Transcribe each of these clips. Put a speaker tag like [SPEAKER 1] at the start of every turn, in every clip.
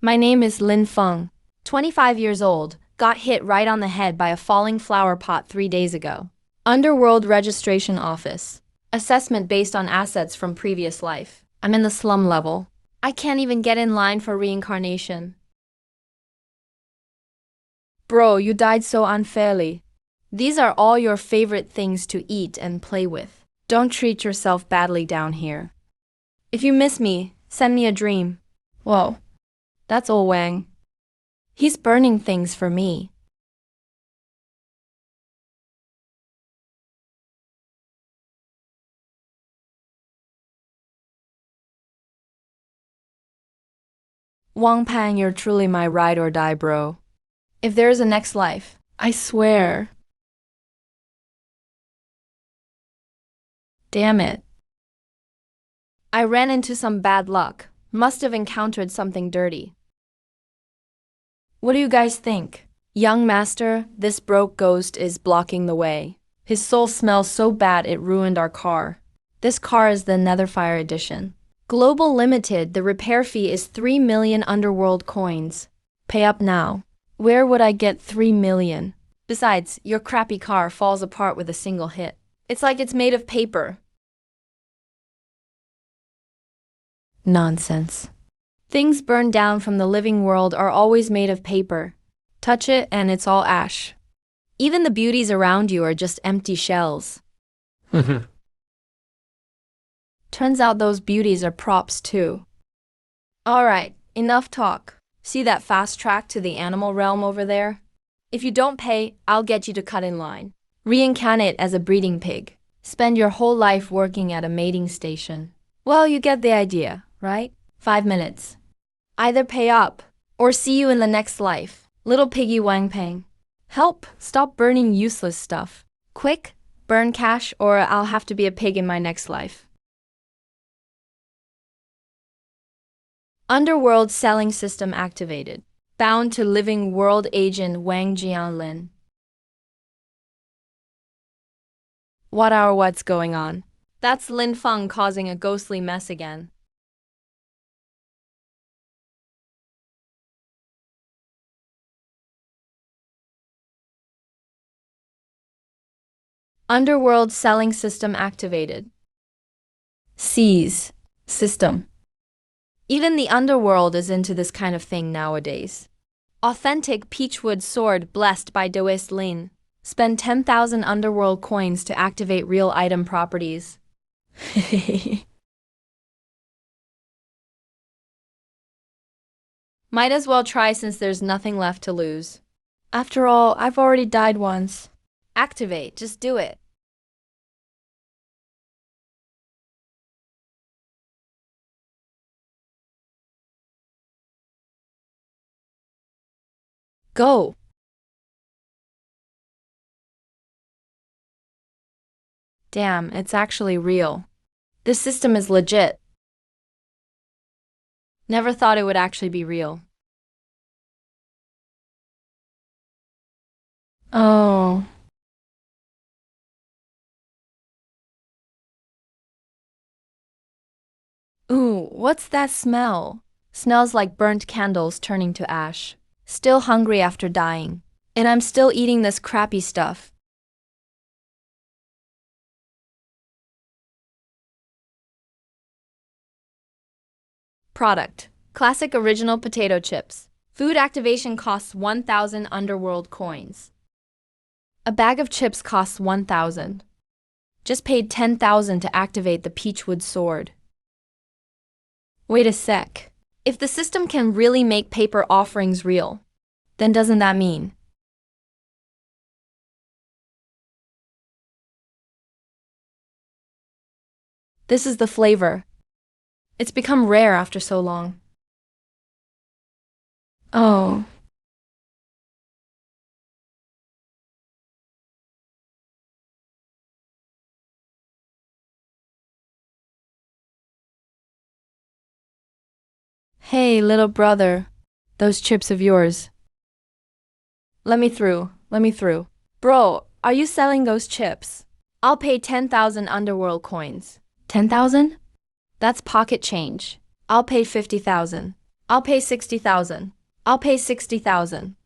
[SPEAKER 1] My name is Lin Feng, 25 years old, got hit right on the head by a falling flower pot 3 days ago. Underworld registration office. Assessment based on assets from previous life. I'm in the slum level. I can't even get in line for reincarnation. Bro, you died so unfairly. These are all your favorite things to eat and play with. Don't treat yourself badly down here. If you miss me, send me a dream. Whoa, that's old Wang. He's burning things for me. Wang Pang, you're truly my ride or die bro. If there's a next life, I swear. Damn it. I ran into some bad luck. Must have encountered something dirty. What do you guys think? Young master, this broke ghost is blocking the way. His soul smells so bad it ruined our car. This car is the Netherfire edition. Global Limited, the repair fee is 3 million Underworld coins. Pay up now. Where would I get 3 million? Besides, your crappy car falls apart with a single hit. It's like it's made of paper. Nonsense. Things burned down from the living world are always made of paper. Touch it and it's all ash. Even the beauties around you are just empty shells. Turns out those beauties are props too. Alright, enough talk. See that fast track to the animal realm over there? If you don't pay, I'll get you to cut in line. Reincarnate as a breeding pig. Spend your whole life working at a mating station. Well, you get the idea, right? 5 minutes. Either pay up, or see you in the next life. Little piggy Wang Pang. Help, stop burning useless stuff. Quick, burn cash or I'll have to be a pig in my next life. Underworld selling system activated. Bound to living world agent Wang Jianlin. What's going on? That's Lin Feng causing a ghostly mess again. Underworld selling system activated. Seize. System. Even the underworld is into this kind of thing nowadays. Authentic peachwood sword blessed by Doist Lin. Spend 10,000 underworld coins to activate real item properties. Might as well try since there's nothing left to lose. After all, I've already died once. Activate, just do it. Go. Damn, it's actually real. This system is legit. Never thought it would actually be real. Oh. Ooh, what's that smell? Smells like burnt candles turning to ash. Still hungry after dying. And I'm still eating this crappy stuff. Product. Classic original potato chips. Food activation costs 1,000 underworld coins. A bag of chips costs 1,000. Just paid 10,000 to activate the peachwood sword. Wait a sec. If the system can really make paper offerings real, then doesn't that mean? This is the flavor. It's become rare after so long. Oh. Hey, little brother. Those chips of yours. Let me through. Bro, are you selling those chips? I'll pay 10,000 underworld coins. 10,000? That's pocket change. I'll pay 50,000. I'll pay 60,000. I'll pay 60,000.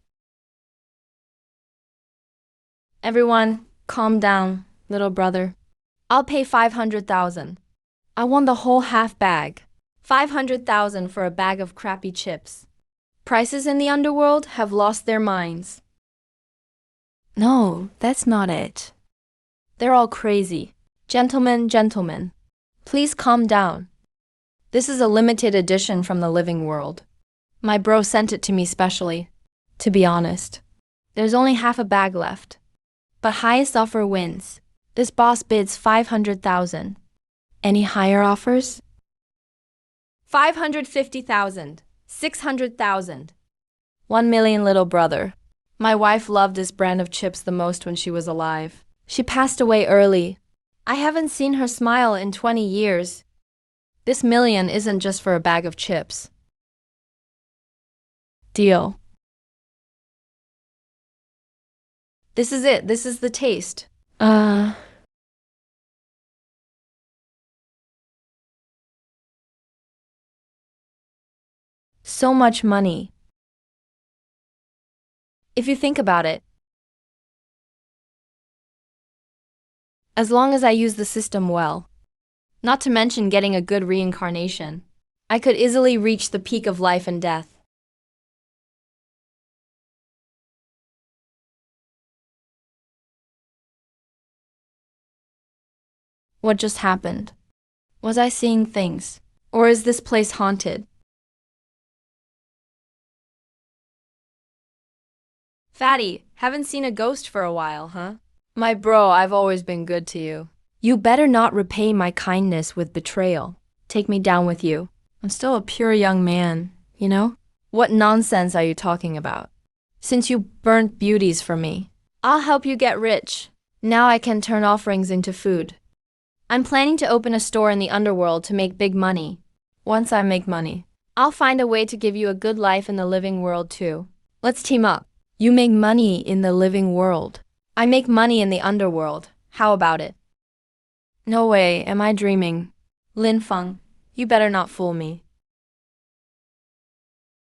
[SPEAKER 1] Everyone, calm down, little brother. I'll pay 500,000. I want the whole half bag. 500,000 for a bag of crappy chips. Prices in the underworld have lost their minds. No, that's not it. They're all crazy. Gentlemen, please calm down. This is a limited edition from the living world. My bro sent it to me specially. To be honest, there's only half a bag left. But highest offer wins. This boss bids 500,000. Any higher offers? 550,000. 600,000. 1 million, little brother. My wife loved this brand of chips the most when she was alive. She passed away early. I haven't seen her smile in 20 years. This million isn't just for a bag of chips. Deal. This is it. This is the taste. So much money. If you think about it, as long as I use the system well, not to mention getting a good reincarnation, I could easily reach the peak of life and death. What just happened? Was I seeing things? Or is this place haunted? Fatty, haven't seen a ghost for a while, huh? My bro, I've always been good to you. You better not repay my kindness with betrayal. Take me down with you. I'm still a pure young man, you know? What nonsense are you talking about? Since you burnt beauties for me, I'll help you get rich. Now I can turn offerings into food. I'm planning to open a store in the underworld to make big money. Once I make money, I'll find a way to give you a good life in the living world too. Let's team up. You make money in the living world. I make money in the underworld. How about it? No way, am I dreaming? Lin Feng, you better not fool me.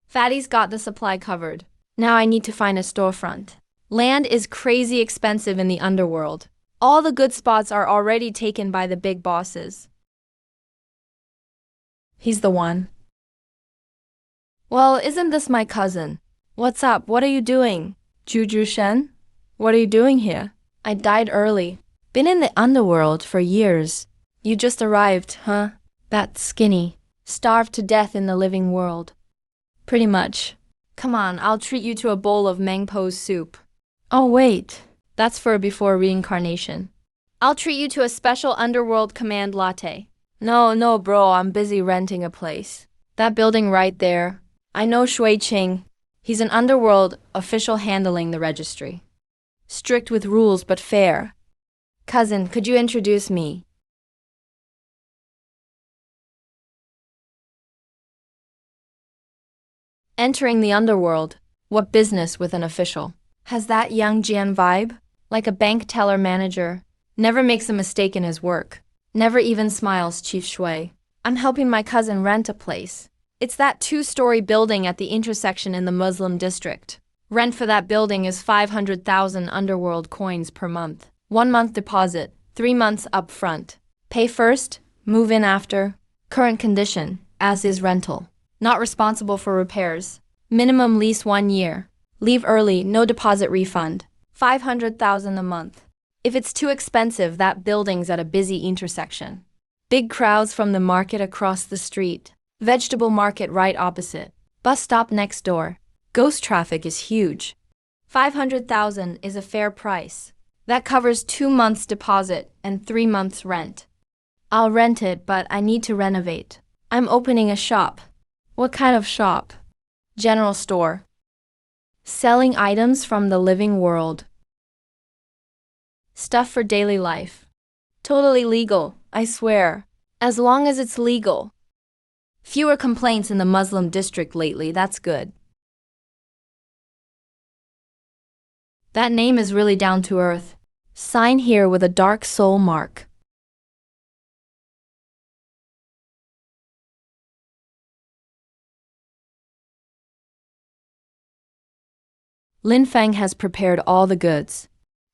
[SPEAKER 1] Fatty's got the supply covered. Now I need to find a storefront. Land is crazy expensive in the underworld. All the good spots are already taken by the big bosses. He's the one. Well, isn't this my cousin? What's up? What are you doing? Juju Shen? What are you doing here? I died early. Been in the underworld for years. You just arrived, huh? That's skinny. Starved to death in the living world. Pretty much. Come on, I'll treat you to a bowl of mangpo's soup. Oh wait, that's for before reincarnation. I'll treat you to a special underworld command latte. No, bro, I'm busy renting a place. That building right there. I know Shui Qing. He's an underworld official handling the registry. Strict with rules but fair. Cousin, could you introduce me? Entering the underworld. What business with an official? Has that young Jian vibe? Like a bank teller manager. Never makes a mistake in his work. Never even smiles, Chief Shui. I'm helping my cousin rent a place. It's that 2-story building at the intersection in the Muslim district. Rent for that building is 500,000 underworld coins per month. 1 month deposit, 3 months up front. Pay first, move in after. Current condition, as is rental. Not responsible for repairs. Minimum lease 1 year. Leave early, no deposit refund. 500,000 a month. If it's too expensive, that building's at a busy intersection. Big crowds from the market across the street. Vegetable market right opposite. Bus stop next door. Ghost traffic is huge. 500,000 is a fair price. That covers 2 months deposit and 3 months rent. I'll rent it, but I need to renovate. I'm opening a shop. What kind of shop? General store. Selling items from the living world. Stuff for daily life. Totally legal, I swear. As long as it's legal. Fewer complaints in the Muslim district lately, that's good. That name is really down to earth. Sign here with a dark soul mark. Lin Feng has prepared all the goods.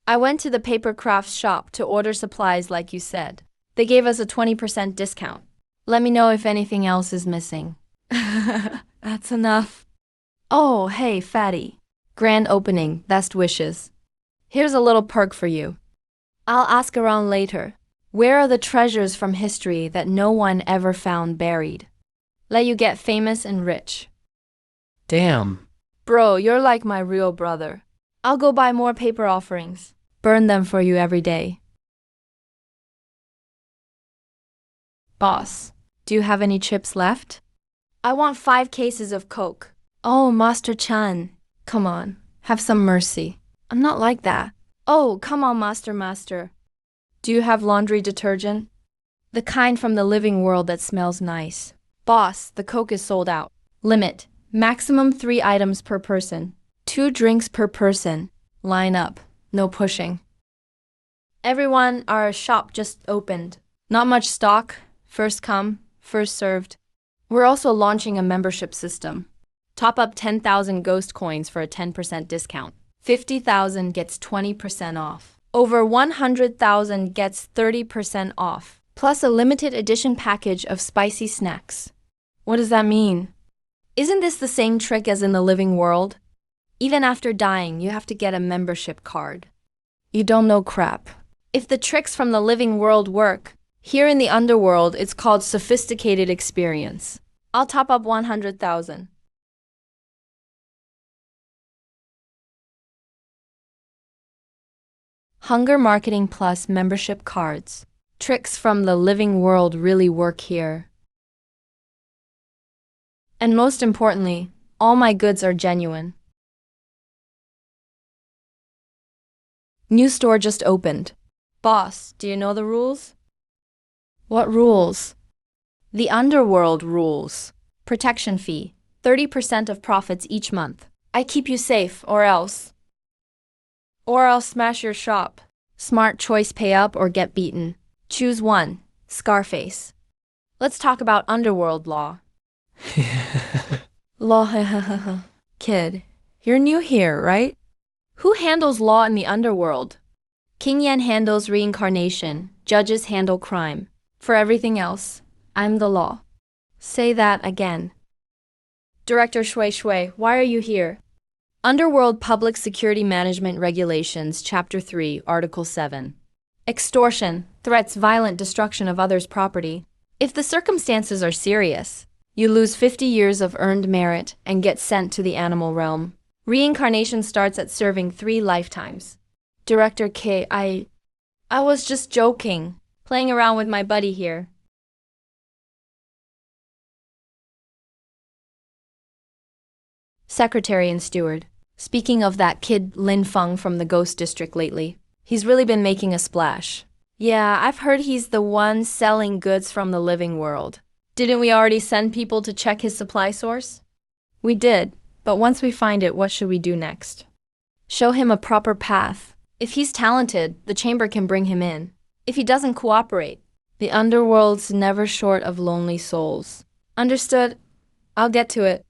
[SPEAKER 1] I went to the paper crafts shop to order supplies like you said. They gave us a 20% discount. Let me know if anything else is missing. That's enough. Oh, hey, fatty. Grand opening, best wishes. Here's a little perk for you. I'll ask around later. Where are the treasures from history that no one ever found buried? Let you get famous and rich.
[SPEAKER 2] Damn.
[SPEAKER 1] Bro, you're like my real brother. I'll go buy more paper offerings. Burn them for you every day. Boss, do you have any chips left? I want 5 cases of Coke. Oh, Master Chan. Come on, have some mercy. I'm not like that. Oh, come on, Master. Do you have laundry detergent? The kind from the living world that smells nice. Boss, the Coke is sold out. Limit, maximum 3 items per person. 2 drinks per person. Line up, no pushing. Everyone, our shop just opened. Not much stock, first come, first served. We're also launching a membership system. Top up 10,000 ghost coins for a 10% discount. 50,000 gets 20% off. Over 100,000 gets 30% off. Plus a limited edition package of spicy snacks. What does that mean? Isn't this the same trick as in the living world? Even after dying, you have to get a membership card. You don't know crap. If the tricks from the living world work, here in the underworld, it's called sophisticated experience. I'll top up 100,000. Hunger Marketing Plus membership cards. Tricks from the living world really work here. And most importantly, all my goods are genuine. New store just opened. Boss, do you know the rules? What rules? The Underworld rules. Protection fee, 30% of profits each month. I keep you safe, or else. Or I'll smash your shop. Smart choice, pay up or get beaten. Choose one. Scarface. Let's talk about Underworld law. Law, kid. You're new here, right? Who handles law in the Underworld? King Yan handles reincarnation. Judges handle crime. For everything else, I'm the law. Say that again. Director Shui, why are you here? Underworld Public Security Management Regulations, Chapter 3, Article 7. Extortion, threats, violent destruction of others' property. If the circumstances are serious, you lose 50 years of earned merit and get sent to the animal realm. Reincarnation starts at serving 3 lifetimes. Director K, I was just joking, playing around with my buddy here. Secretary and steward. Speaking of that kid Lin Feng from the Ghost District lately, he's really been making a splash. Yeah, I've heard he's the one selling goods from the living world. Didn't we already send people to check his supply source? We did, but once we find it, what should we do next? Show him a proper path. If he's talented, the chamber can bring him in. If he doesn't cooperate, the underworld's never short of lonely souls. Understood? I'll get to it.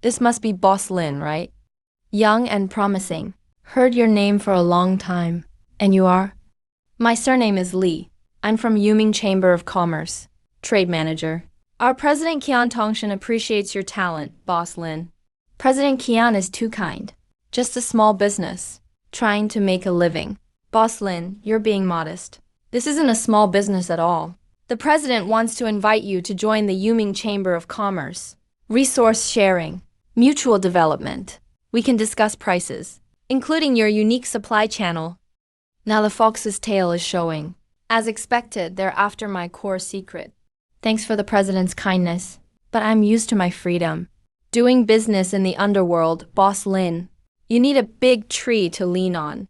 [SPEAKER 1] This must be Boss Lin, right? Young and promising. Heard your name for a long time. And you are? My surname is Li. I'm from Yuming Chamber of Commerce. Trade manager. Our President Qian Tongshan appreciates your talent, Boss Lin. President Qian is too kind. Just a small business. Trying to make a living. Boss Lin, you're being modest. This isn't a small business at all. The president wants to invite you to join the Yuming Chamber of Commerce. Resource sharing. Mutual development. We can discuss prices, including your unique supply channel. Now the fox's tail is showing. As expected, they're after my core secret. Thanks for the president's kindness, but I'm used to my freedom. Doing business in the underworld, Boss Lin, you need a big tree to lean on.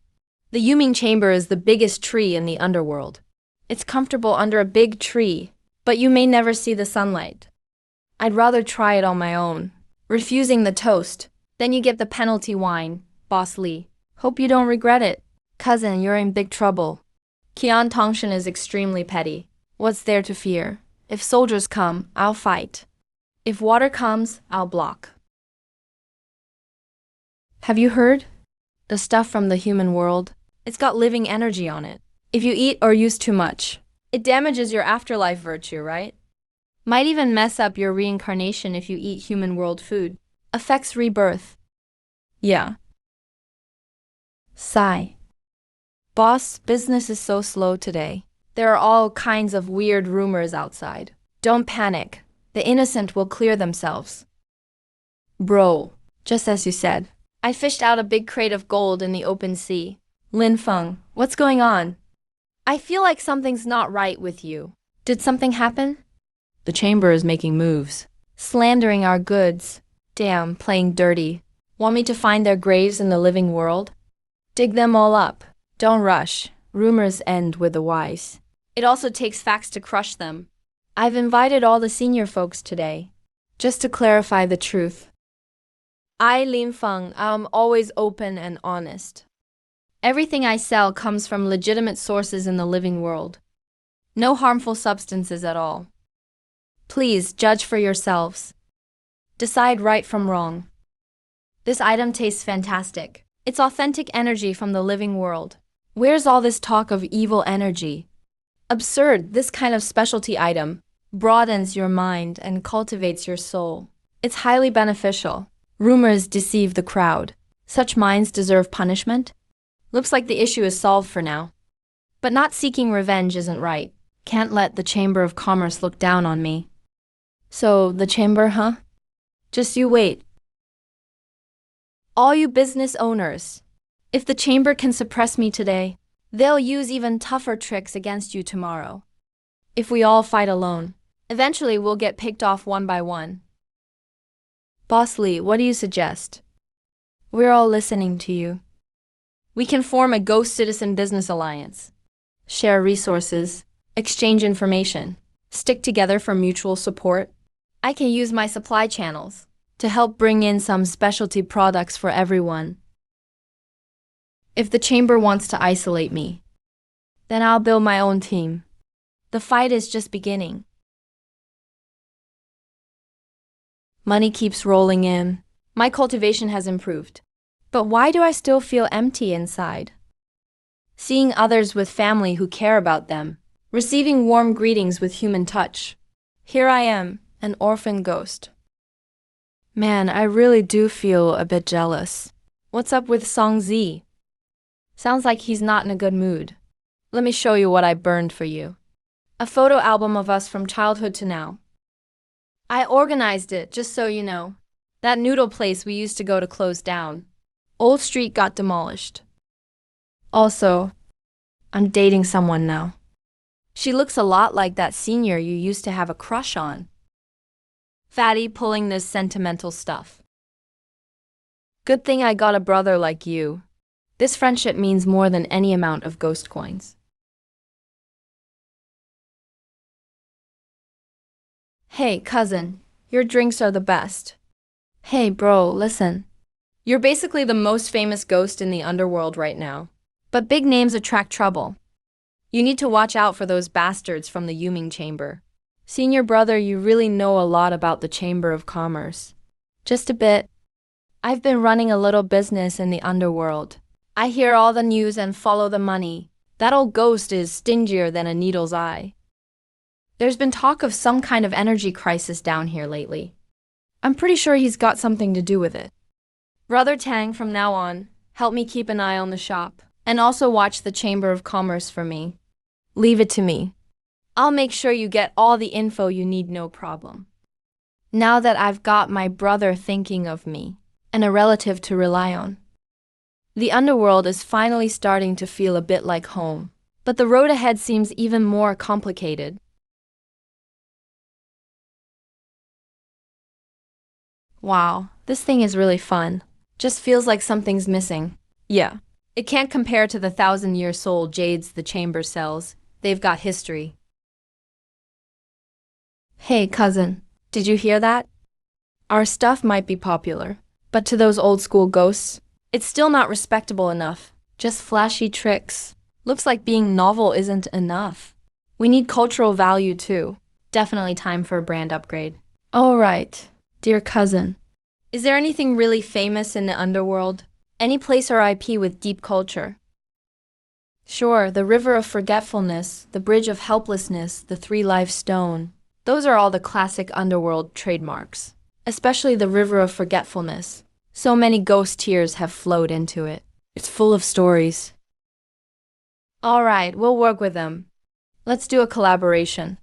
[SPEAKER 1] The Yuming Chamber is the biggest tree in the underworld. It's comfortable under a big tree, but you may never see the sunlight. I'd rather try it on my own. Refusing the toast, then you get the penalty wine, Boss Li. Hope you don't regret it. Cousin, you're in big trouble. Qian Tongshan is extremely petty. What's there to fear? If soldiers come, I'll fight. If water comes, I'll block. Have you heard? The stuff from the human world? It's got living energy on it. If you eat or use too much, it damages your afterlife virtue, right? Might even mess up your reincarnation if you eat human world food. Affects rebirth. Yeah. Sigh. Boss, business is so slow today. There are all kinds of weird rumors outside. Don't panic. The innocent will clear themselves. Bro, just as you said. I fished out a big crate of gold in the open sea. Lin Feng, what's going on? I feel like something's not right with you. Did something happen? The chamber is making moves. Slandering our goods. Damn, playing dirty. Want me to find their graves in the living world? Dig them all up. Don't rush. Rumors end with the wise. It also takes facts to crush them. I've invited all the senior folks today. Just to clarify the truth. I, Lin Feng, am always open and honest. Everything I sell comes from legitimate sources in the living world. No harmful substances at all. Please judge for yourselves. Decide right from wrong. This item tastes fantastic. It's authentic energy from the living world. Where's all this talk of evil energy? Absurd, this kind of specialty item broadens your mind and cultivates your soul. It's highly beneficial. Rumors deceive the crowd. Such minds deserve punishment. Looks like the issue is solved for now. But not seeking revenge isn't right. Can't let the Chamber of Commerce look down on me. So, the chamber, huh? Just you wait. All you business owners, if the chamber can suppress me today, they'll use even tougher tricks against you tomorrow. If we all fight alone, eventually we'll get picked off one by one. Boss Lee, what do you suggest? We're all listening to you. We can form a Ghost Citizen Business Alliance. Share resources, exchange information, stick together for mutual support. I can use my supply channels to help bring in some specialty products for everyone. If the chamber wants to isolate me, then I'll build my own team. The fight is just beginning. Money keeps rolling in. My cultivation has improved. But why do I still feel empty inside? Seeing others with family who care about them, receiving warm greetings with human touch. Here I am, an orphan ghost. Man, I really do feel a bit jealous. What's up with Song Zi? Sounds like he's not in a good mood. Let me show you what I burned for you. A photo album of us from childhood to now. I organized it, just so you know. That noodle place we used to go to closed down. Old Street got demolished. Also, I'm dating someone now. She looks a lot like that senior you used to have a crush on. Fatty pulling this sentimental stuff. Good thing I got a brother like you. This friendship means more than any amount of ghost coins. Hey, cousin, your drinks are the best. Hey, bro, listen. You're basically the most famous ghost in the underworld right now. But big names attract trouble. You need to watch out for those bastards from the Yuming Chamber. Senior brother, you really know a lot about the Chamber of Commerce. Just a bit. I've been running a little business in the underworld. I hear all the news and follow the money. That old ghost is stingier than a needle's eye. There's been talk of some kind of energy crisis down here lately. I'm pretty sure he's got something to do with it. Brother Tang, from now on, help me keep an eye on the shop. And also watch the Chamber of Commerce for me. Leave it to me. I'll make sure you get all the info you need, no problem. Now that I've got my brother thinking of me, and a relative to rely on. The underworld is finally starting to feel a bit like home, but the road ahead seems even more complicated. Wow, this thing is really fun. Just feels like something's missing. Yeah. It can't compare to the 1,000-year-soul jades the chamber sells. They've got history. Hey, cousin, did you hear that? Our stuff might be popular, but to those old-school ghosts, it's still not respectable enough. Just flashy tricks. Looks like being novel isn't enough. We need cultural value, too. Definitely time for a brand upgrade. All right, dear cousin. Is there anything really famous in the underworld? Any place or IP with deep culture. Sure, the River of Forgetfulness, the Bridge of Helplessness, the Three-Life Stone. Those are all the classic Underworld trademarks. Especially the River of Forgetfulness. So many ghost tears have flowed into it. It's full of stories. All right, we'll work with them. Let's do a collaboration.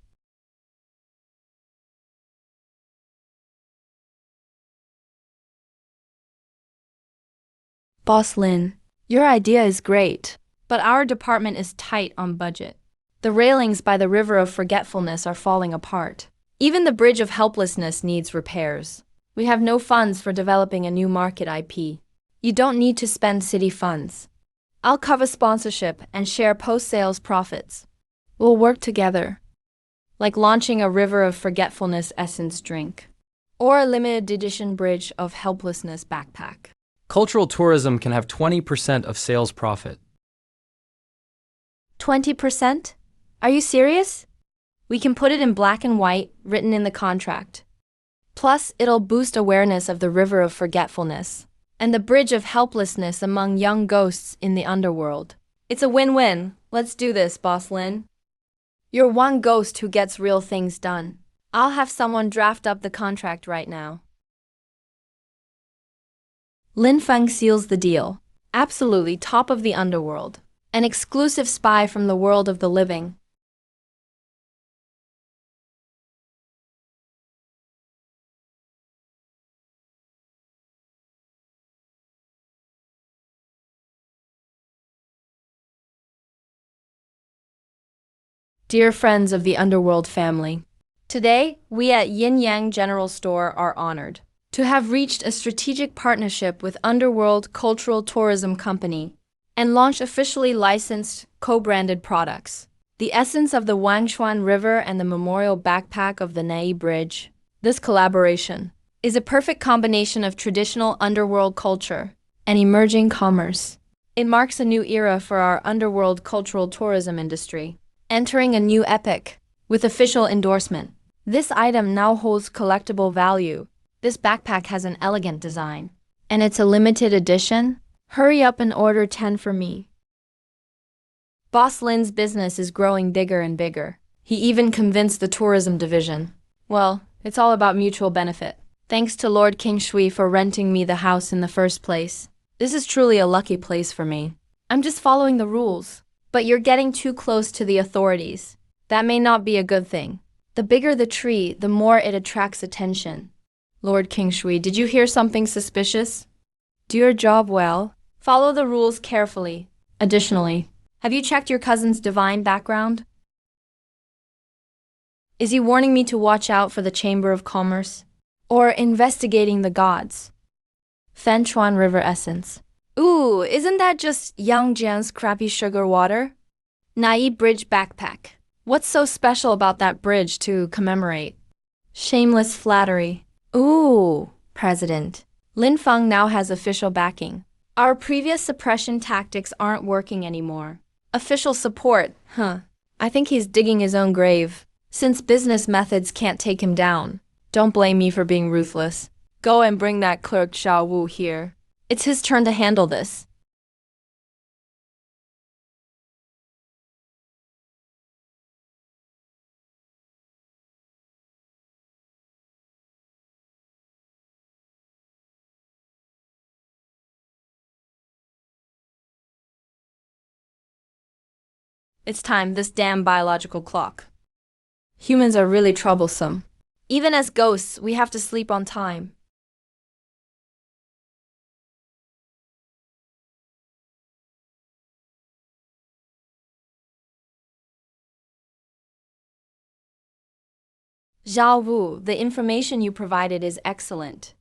[SPEAKER 1] Boss Lin, your idea is great, but our department is tight on budget. The railings by the River of Forgetfulness are falling apart. Even the Bridge of Helplessness needs repairs. We have no funds for developing a new market IP. You don't need to spend city funds. I'll cover sponsorship and share post-sales profits. We'll work together. Like launching a River of Forgetfulness essence drink. Or a limited edition Bridge of Helplessness backpack.
[SPEAKER 2] Cultural tourism can have 20% of sales profit.
[SPEAKER 1] 20%? Are you serious? We can put it in black and white, written in the contract. Plus, it'll boost awareness of the River of Forgetfulness and the Bridge of Helplessness among young ghosts in the underworld. It's a win-win. Let's do this, Boss Lin. You're one ghost who gets real things done. I'll have someone draft up the contract right now. Lin Feng seals the deal. Absolutely top of the underworld. An exclusive spy from the world of the living. Dear friends of the Underworld family, today we at Yin Yang General Store are honored to have reached a strategic partnership with Underworld Cultural Tourism Company and launch officially licensed, co-branded products. The essence of the Wangshuan River and the memorial backpack of the Nai Bridge. This collaboration is a perfect combination of traditional underworld culture and emerging commerce. It marks a new era for our underworld cultural tourism industry, entering a new epoch with official endorsement. This item now holds collectible value. This backpack has an elegant design, and it's a limited edition. Hurry up and order 10 for me. Boss Lin's business is growing bigger and bigger. He even convinced the tourism division. Well, it's all about mutual benefit. Thanks to Lord King Shui for renting me the house in the first place. This is truly a lucky place for me. I'm just following the rules. But you're getting too close to the authorities. That may not be a good thing. The bigger the tree, the more it attracts attention. Lord King Shui, did you hear something suspicious? Do your job well. Follow the rules carefully. Additionally, have you checked your cousin's divine background? Is he warning me to watch out for the Chamber of Commerce? Or investigating the gods? Fenchuan River Essence. Ooh, isn't that just Yang Jian's crappy sugar water? Nai Bridge backpack. What's so special about that bridge to commemorate? Shameless flattery. Ooh, President. Lin Feng now has official backing. Our previous suppression tactics aren't working anymore. Official support, huh? I think he's digging his own grave. Since business methods can't take him down. Don't blame me for being ruthless. Go and bring that clerk Xiao Wu here. It's his turn to handle this. It's time, this damn biological clock. Humans are really troublesome. Even as ghosts, we have to sleep on time. Zhao Wu, the information you provided is excellent.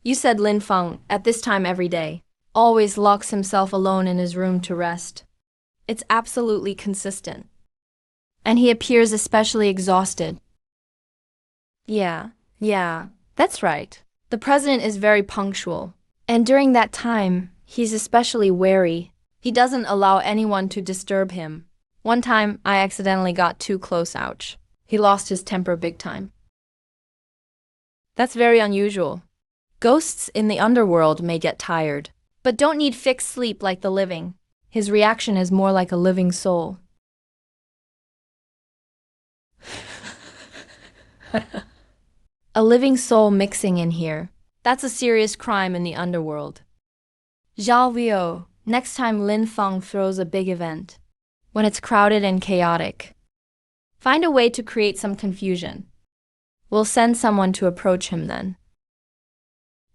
[SPEAKER 1] You said Lin Feng, at this time every day, always locks himself alone in his room to rest. It's absolutely consistent. And he appears especially exhausted. Yeah, that's right. The president is very punctual. And during that time, he's especially wary. He doesn't allow anyone to disturb him. One time, I accidentally got too close, ouch. He lost his temper big time. That's very unusual. Ghosts in the underworld may get tired. but don't need fixed sleep like the living. His reaction is more like a living soul. A living soul mixing in here. That's a serious crime in the underworld. Zhao Liu, next time Lin Feng throws a big event, when it's crowded and chaotic, find a way to create some confusion. We'll send someone to approach him then.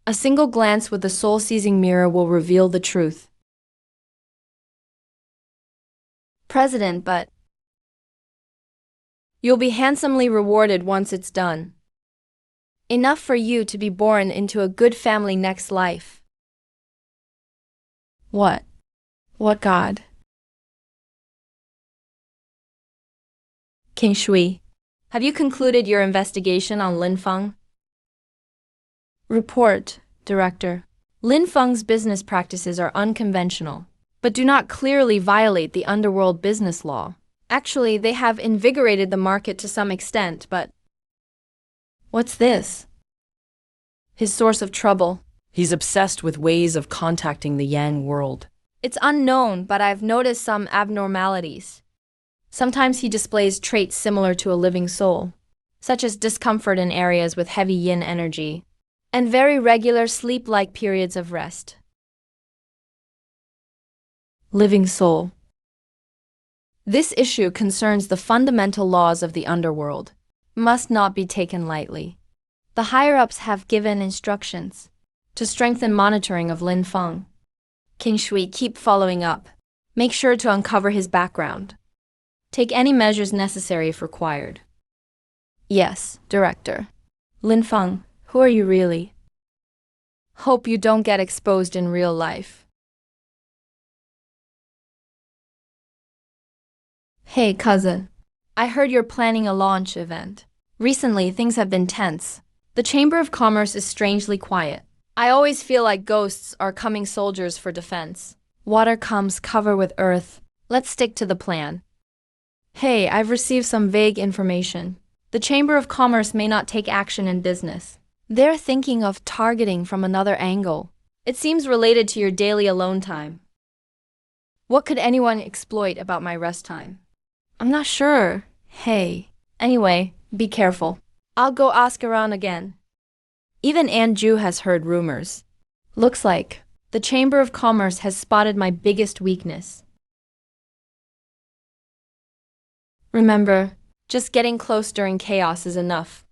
[SPEAKER 1] A single glance with the soul-seizing mirror will reveal the truth. President, but you'll be handsomely rewarded once it's done. Enough for you to be born into a good family next life. What? What god? King Shui, have you concluded your investigation on Lin Feng? Report, Director. Lin Feng's business practices are unconventional, but do not clearly violate the underworld business law. Actually, they have invigorated the market to some extent, but what's this? His source of trouble.
[SPEAKER 2] He's obsessed with ways of contacting the Yang world.
[SPEAKER 1] It's unknown, but I've noticed some abnormalities. Sometimes he displays traits similar to a living soul, such as discomfort in areas with heavy yin energy, and very regular sleep-like periods of rest. Living soul. This issue concerns the fundamental laws of the underworld, must not be taken lightly. The higher-ups have given instructions to strengthen monitoring of Lin Feng. King Shui, keep following up. Make sure to uncover his background. Take any measures necessary if required. Yes, Director. Lin Feng, who are you really? Hope you don't get exposed in real life. Hey, cousin. I heard you're planning a launch event. Recently, things have been tense. The Chamber of Commerce is strangely quiet. I always feel like ghosts are coming soldiers for defense. Water comes cover with earth. Let's stick to the plan. Hey, I've received some vague information. The Chamber of Commerce may not take action in business. They're thinking of targeting from another angle. It seems related to your daily alone time. What could anyone exploit about my rest time? I'm not sure. Hey. Anyway, be careful. I'll go ask around again. Even Anju has heard rumors. Looks like the Chamber of Commerce has spotted my biggest weakness. Remember, just getting close during chaos is enough.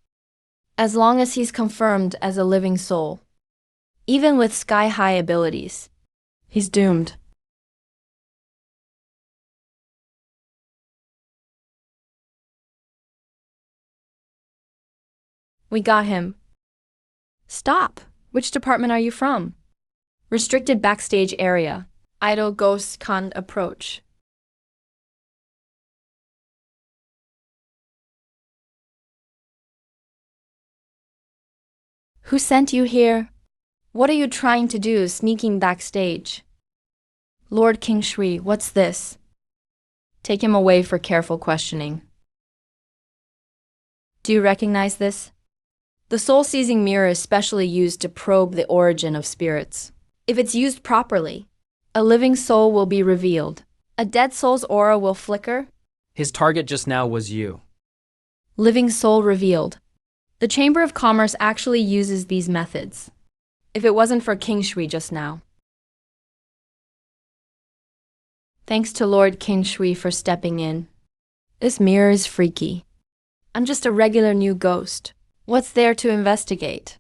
[SPEAKER 1] As long as he's confirmed as a living soul, even with sky-high abilities, he's doomed. We got him. Stop! Which department are you from? Restricted backstage area. Idle ghosts can't approach. Who sent you here? What are you trying to do sneaking backstage? Lord King Shui, what's this? Take him away for careful questioning. Do you recognize this? The soul-seizing mirror is specially used to probe the origin of spirits. If it's used properly, a living soul will be revealed. A dead soul's aura will flicker.
[SPEAKER 2] His target just now was you.
[SPEAKER 1] Living soul revealed. The Chamber of Commerce actually uses these methods. If it wasn't for King Shui just now. Thanks to Lord King Shui for stepping in. This mirror is freaky. I'm just a regular new ghost. What's there to investigate?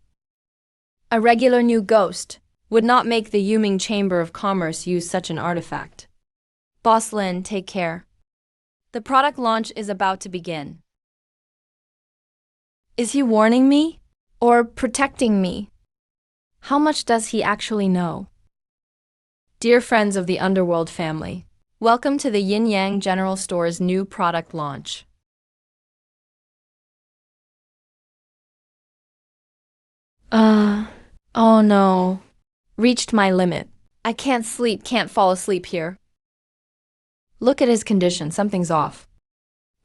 [SPEAKER 1] A regular new ghost would not make the Yuming Chamber of Commerce use such an artifact. Boss Lin, take care. The product launch is about to begin. Is he warning me? Or protecting me? How much does he actually know? Dear friends of the Underworld family, welcome to the Yin Yang General Store's new product launch. Oh no. Reached my limit. I can't fall asleep here. Look at his condition, something's off.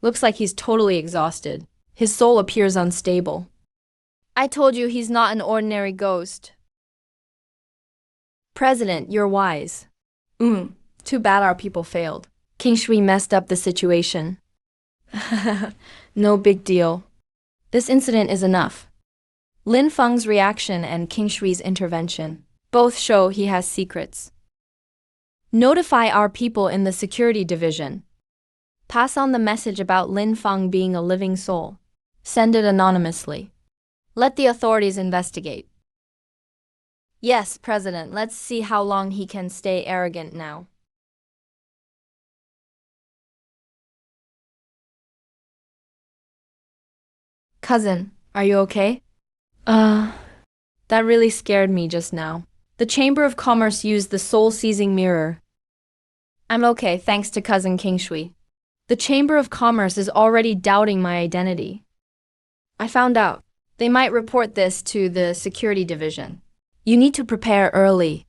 [SPEAKER 1] Looks like he's totally exhausted. His soul appears unstable. I told you he's not an ordinary ghost. President, you're wise. Too bad our people failed. King Shui messed up the situation. No big deal. This incident is enough. Lin Feng's reaction and King Shui's intervention both show he has secrets. Notify our people in the security division. Pass on the message about Lin Feng being a living soul. Send it anonymously. Let the authorities investigate. Yes, President, let's see how long he can stay arrogant now. Cousin, are you okay? That really scared me just now. The Chamber of Commerce used the soul-seizing mirror. I'm okay, thanks to Cousin King Shui. The Chamber of Commerce is already doubting my identity. I found out. They might report this to the security division. You need to prepare early.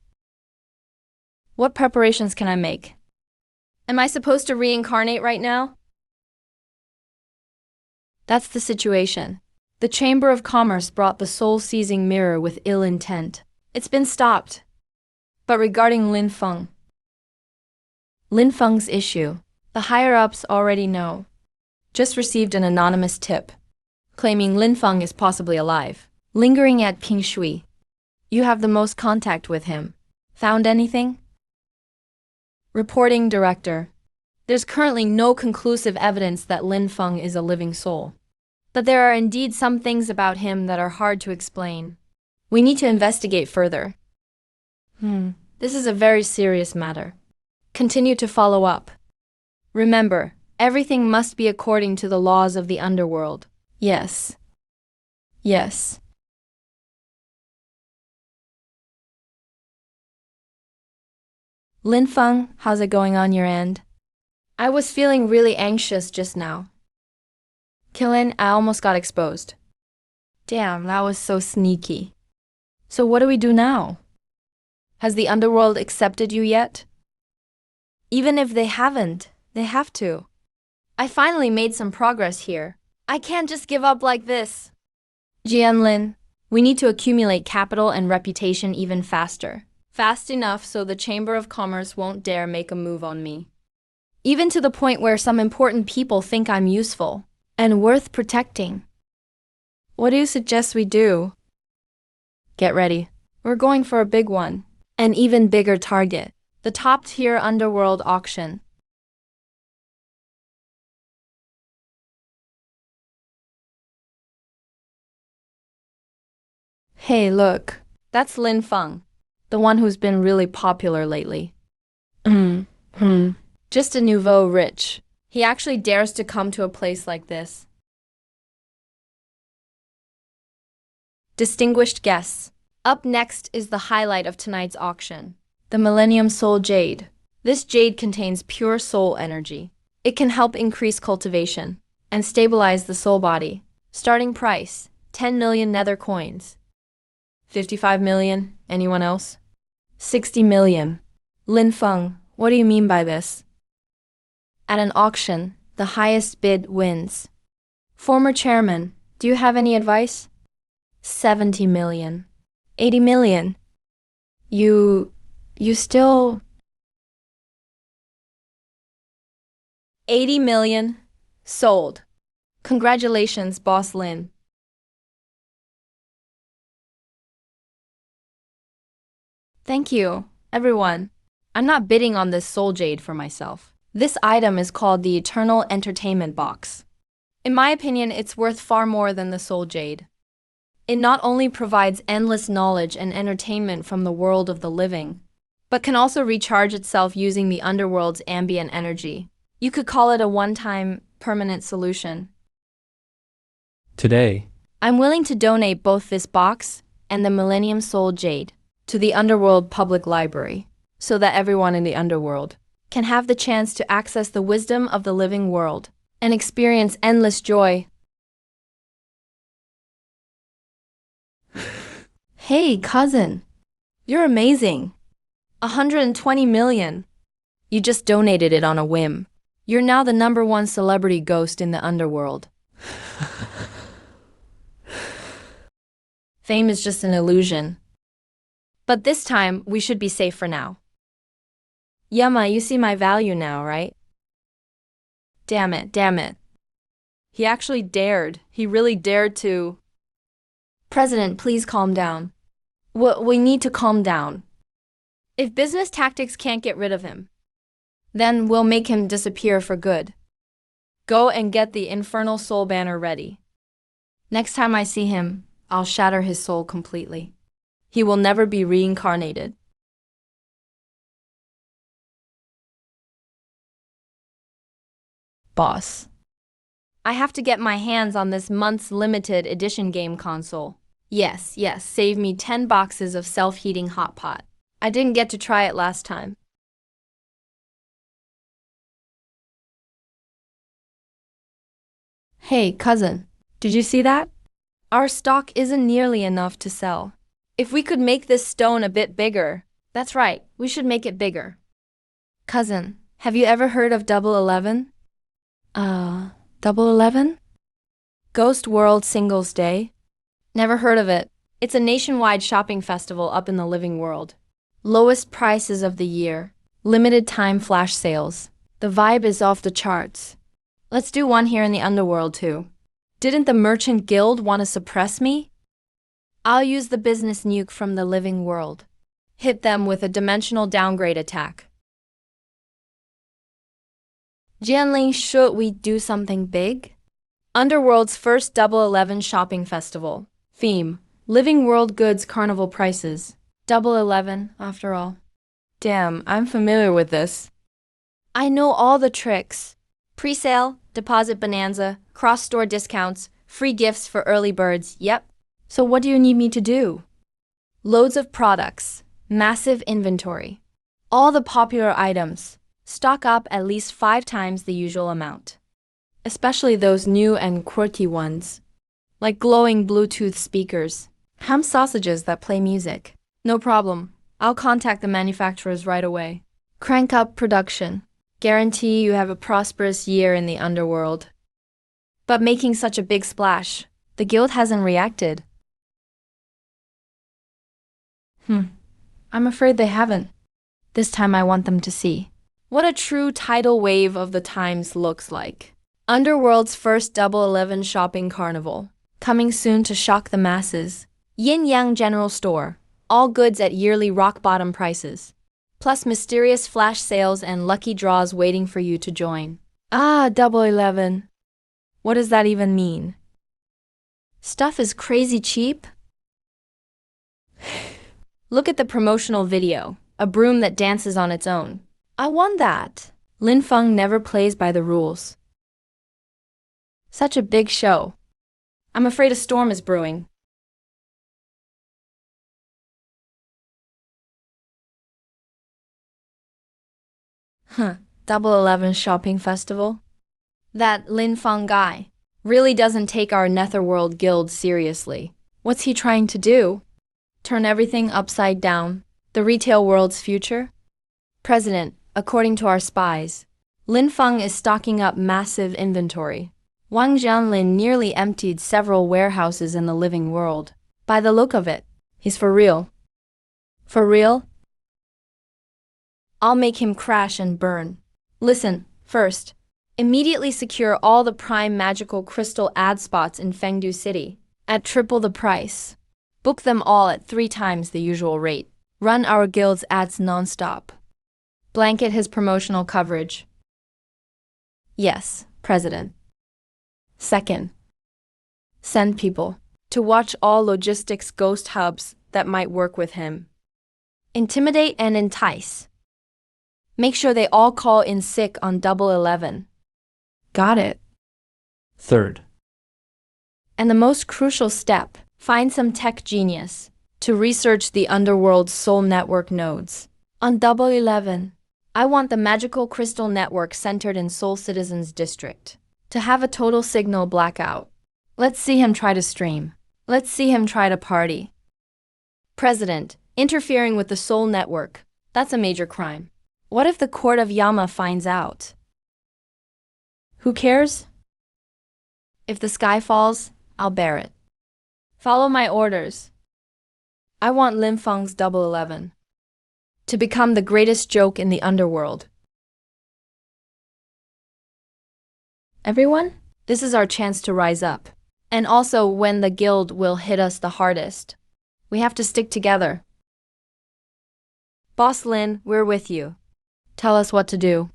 [SPEAKER 1] What preparations can I make? Am I supposed to reincarnate right now? That's the situation. The Chamber of Commerce brought the soul-seizing mirror with ill intent. It's been stopped. But regarding Lin Feng's issue, the higher-ups already know. Just received an anonymous tip, claiming Lin Feng is possibly alive, lingering at King Shui. You have the most contact with him. Found anything? Reporting Director. There's currently no conclusive evidence that Lin Feng is a living soul. But there are indeed some things about him that are hard to explain. We need to investigate further. This is a very serious matter. Continue to follow up. Remember, everything must be according to the laws of the Underworld. Yes. Yes. Lin Feng, how's it going on your end? I was feeling really anxious just now. Killin, I almost got exposed. Damn, that was so sneaky. So what do we do now? Has the Underworld accepted you yet? Even if they haven't, they have to. I finally made some progress here. I can't just give up like this. Jianlin, we need to accumulate capital and reputation even faster. Fast enough so the Chamber of Commerce won't dare make a move on me. Even to the point where some important people think I'm useful and worth protecting. What do you suggest we do? Get ready. We're going for a big one. An even bigger target. The top-tier Underworld auction. Hey, look. That's Lin Feng, the one who's been really popular lately. Just a nouveau rich. He actually dares to come to a place like this. Distinguished guests. Up next is the highlight of tonight's auction. The Millennium Soul Jade. This jade contains pure soul energy. It can help increase cultivation and stabilize the soul body. Starting price, 10 million nether coins. 55 million, anyone else? 60 million. Lin Feng, what do you mean by this? At an auction, the highest bid wins. Former chairman, do you have any advice? 70 million. 80 million. You still... 80 million. Sold. Congratulations, Boss Lin. Thank you, everyone. I'm not bidding on this soul jade for myself. This item is called the Eternal Entertainment Box. In my opinion, it's worth far more than the soul jade. It not only provides endless knowledge and entertainment from the world of the living, but can also recharge itself using the Underworld's ambient energy. You could call it a one-time, permanent solution.
[SPEAKER 2] Today,
[SPEAKER 1] I'm willing to donate both this box and the Millennium Soul Jade to the Underworld Public Library, so that everyone in the Underworld can have the chance to access the wisdom of the living world and experience endless joy. Hey, cousin. You're amazing. 120 million. You just donated it on a whim. You're now the #1 celebrity ghost in the Underworld. Fame is just an illusion. But this time, we should be safe for now. Yama, you see my value now, right? Damn it, damn it. He actually dared. He really dared to. President, please calm down. We need to calm down. If business tactics can't get rid of him, then we'll make him disappear for good. Go and get the infernal soul banner ready. Next time I see him, I'll shatter his soul completely. He will never be reincarnated. Boss. I have to get my hands on this month's limited edition game console. Yes, save me 10 boxes of self-heating hot pot. I didn't get to try it last time. Hey, cousin, did you see that? Our stock isn't nearly enough to sell. If we could make this stone a bit bigger. That's right, we should make it bigger. Cousin, have you ever heard of Double 11? Double 11? Ghost World Singles Day? Never heard of it. It's a nationwide shopping festival up in the living world. Lowest prices of the year. Limited time flash sales. The vibe is off the charts. Let's do one here in the Underworld too. Didn't the Merchant Guild want to suppress me? I'll use the business nuke from the living world. Hit them with a dimensional downgrade attack. Jianling, should we do something big? Underworld's first Double 11 shopping festival. Theme: Living World Goods Carnival Prices. Double 11, after all. Damn, I'm familiar with this. I know all the tricks. Pre-sale, deposit bonanza, cross-store discounts, free gifts for early birds, yep. So what do you need me to do? Loads of products, massive inventory. All the popular items. Stock up at least 5 times the usual amount. Especially those new and quirky ones. Like glowing Bluetooth speakers. Ham sausages that play music. No problem. I'll contact the manufacturers right away. Crank up production. Guarantee you have a prosperous year in the underworld. But making such a big splash, the guild hasn't reacted. I'm afraid they haven't. This time I want them to see what a true tidal wave of the times looks like. Underworld's first Double 11 shopping carnival. Coming soon to shock the masses. Yin Yang General Store. All goods at yearly rock-bottom prices. Plus mysterious flash sales and lucky draws waiting for you to join. Double 11. What does that even mean? Stuff is crazy cheap? Look at the promotional video. A broom that dances on its own. I want that. Lin Feng never plays by the rules. Such a big show. I'm afraid a storm is brewing. Double 11 shopping festival? That Lin Feng guy really doesn't take our Netherworld guild seriously. What's he trying to do? Turn everything upside down? The retail world's future? President, according to our spies, Lin Feng is stocking up massive inventory. Wang Jianlin nearly emptied several warehouses in the living world. By the look of it, he's for real. For real? I'll make him crash and burn. Listen, first, immediately secure all the prime magical crystal ad spots in Fengdu City at triple the price. Book them all at 3 times the usual rate. Run our guild's ads non-stop. Blanket his promotional coverage. Yes, President. Second, send people to watch all logistics ghost hubs that might work with him. Intimidate and entice. Make sure they all call in sick on Double 11. Got it.
[SPEAKER 2] Third,
[SPEAKER 1] And the most crucial step, find some tech genius to research the Underworld's soul network nodes. On Double 11, I want the magical crystal network centered in Soul Citizens District to have a total signal blackout. Let's see him try to stream. Let's see him try to party. President, interfering with the soul network. That's a major crime. What if the court of Yama finds out? Who cares? If the sky falls, I'll bear it. Follow my orders. I want Lin Feng's Double 11 to become the greatest joke in the underworld. Everyone, this is our chance to rise up. And also when the guild will hit us the hardest. We have to stick together. Boss Lin, we're with you. Tell us what to do.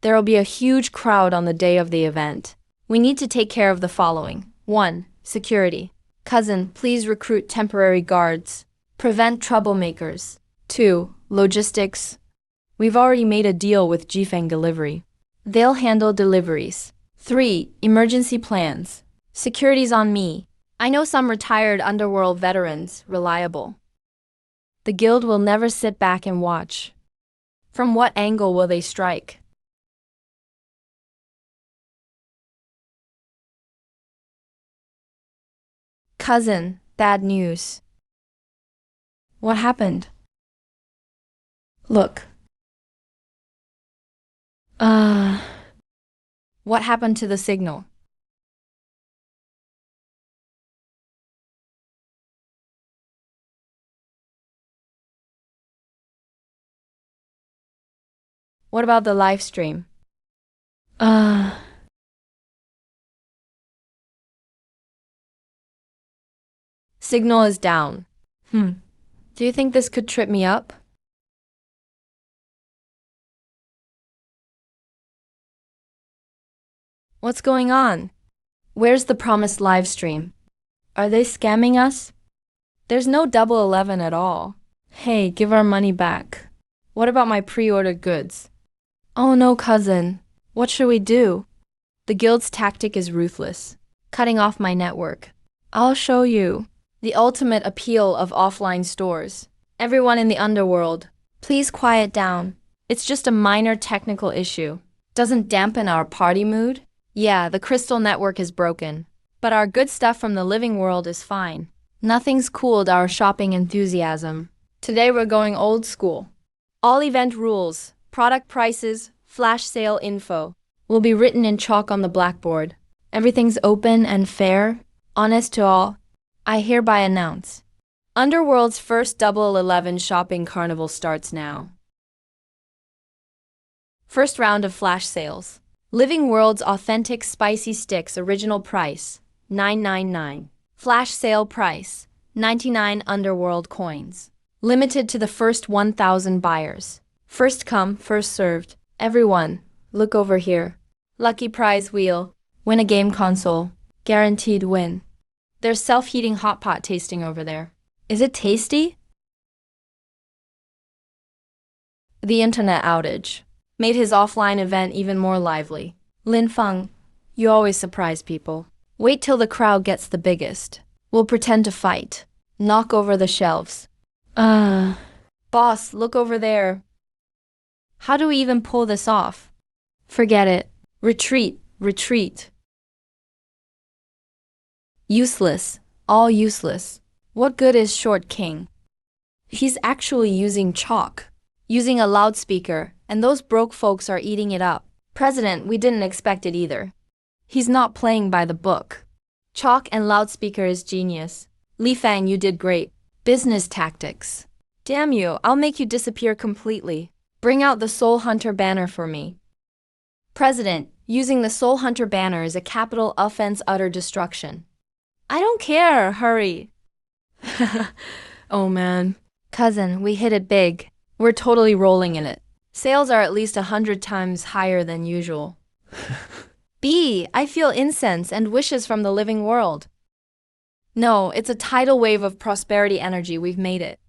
[SPEAKER 1] There will be a huge crowd on the day of the event. We need to take care of the following. 1. Security. Cousin, please recruit temporary guards. Prevent troublemakers. 2. Logistics. We've already made a deal with Jifeng Delivery. They'll handle deliveries. 3. Emergency plans. Security's on me. I know some retired Underworld veterans, reliable. The guild will never sit back and watch. From what angle will they strike? Cousin, bad news. What happened? Look. What happened to the signal? What about the live stream? Signal is down. Do you think this could trip me up? What's going on? Where's the promised live stream? Are they scamming us? There's no Double 11 at all. Hey, give our money back. What about my pre-ordered goods? Oh no, cousin. What should we do? The guild's tactic is ruthless. Cutting off my network. I'll show you. The ultimate appeal of offline stores. Everyone in the underworld, please quiet down. It's just a minor technical issue. Doesn't dampen our party mood? Yeah, the crystal network is broken. But our good stuff from the living world is fine. Nothing's cooled our shopping enthusiasm. Today we're going old school. All event rules, product prices, flash sale info will be written in chalk on the blackboard. Everything's open and fair, honest to all. I hereby announce. Underworld's first Double 11 shopping carnival starts now. First round of flash sales. Living World's authentic spicy sticks original price, $9.99. Flash sale price, 99 Underworld coins. Limited to the first 1,000 buyers. First come, first served. Everyone, look over here. Lucky prize wheel. Win a game console. Guaranteed win. There's self-heating hot pot tasting over there. Is it tasty? The internet outage made his offline event even more lively. Lin Feng, you always surprise people. Wait till the crowd gets the biggest. We'll pretend to fight. Knock over the shelves. Boss, look over there. How do we even pull this off? Forget it. Retreat, retreat. Useless, all useless. What good is Short King? He's actually using chalk, using a loudspeaker, and those broke folks are eating it up. President, we didn't expect it either. He's not playing by the book. Chalk and loudspeaker is genius. Li Fang, you did great. Business tactics. Damn you, I'll make you disappear completely. Bring out the Soul Hunter banner for me. President, using the Soul Hunter banner is a capital offense, utter destruction. I don't care, hurry. Oh man. Cousin, we hit it big. We're totally rolling in it. Sales are at least 100 times higher than usual. B, I feel incense and wishes from the living world. No, it's a tidal wave of prosperity energy. We've made it.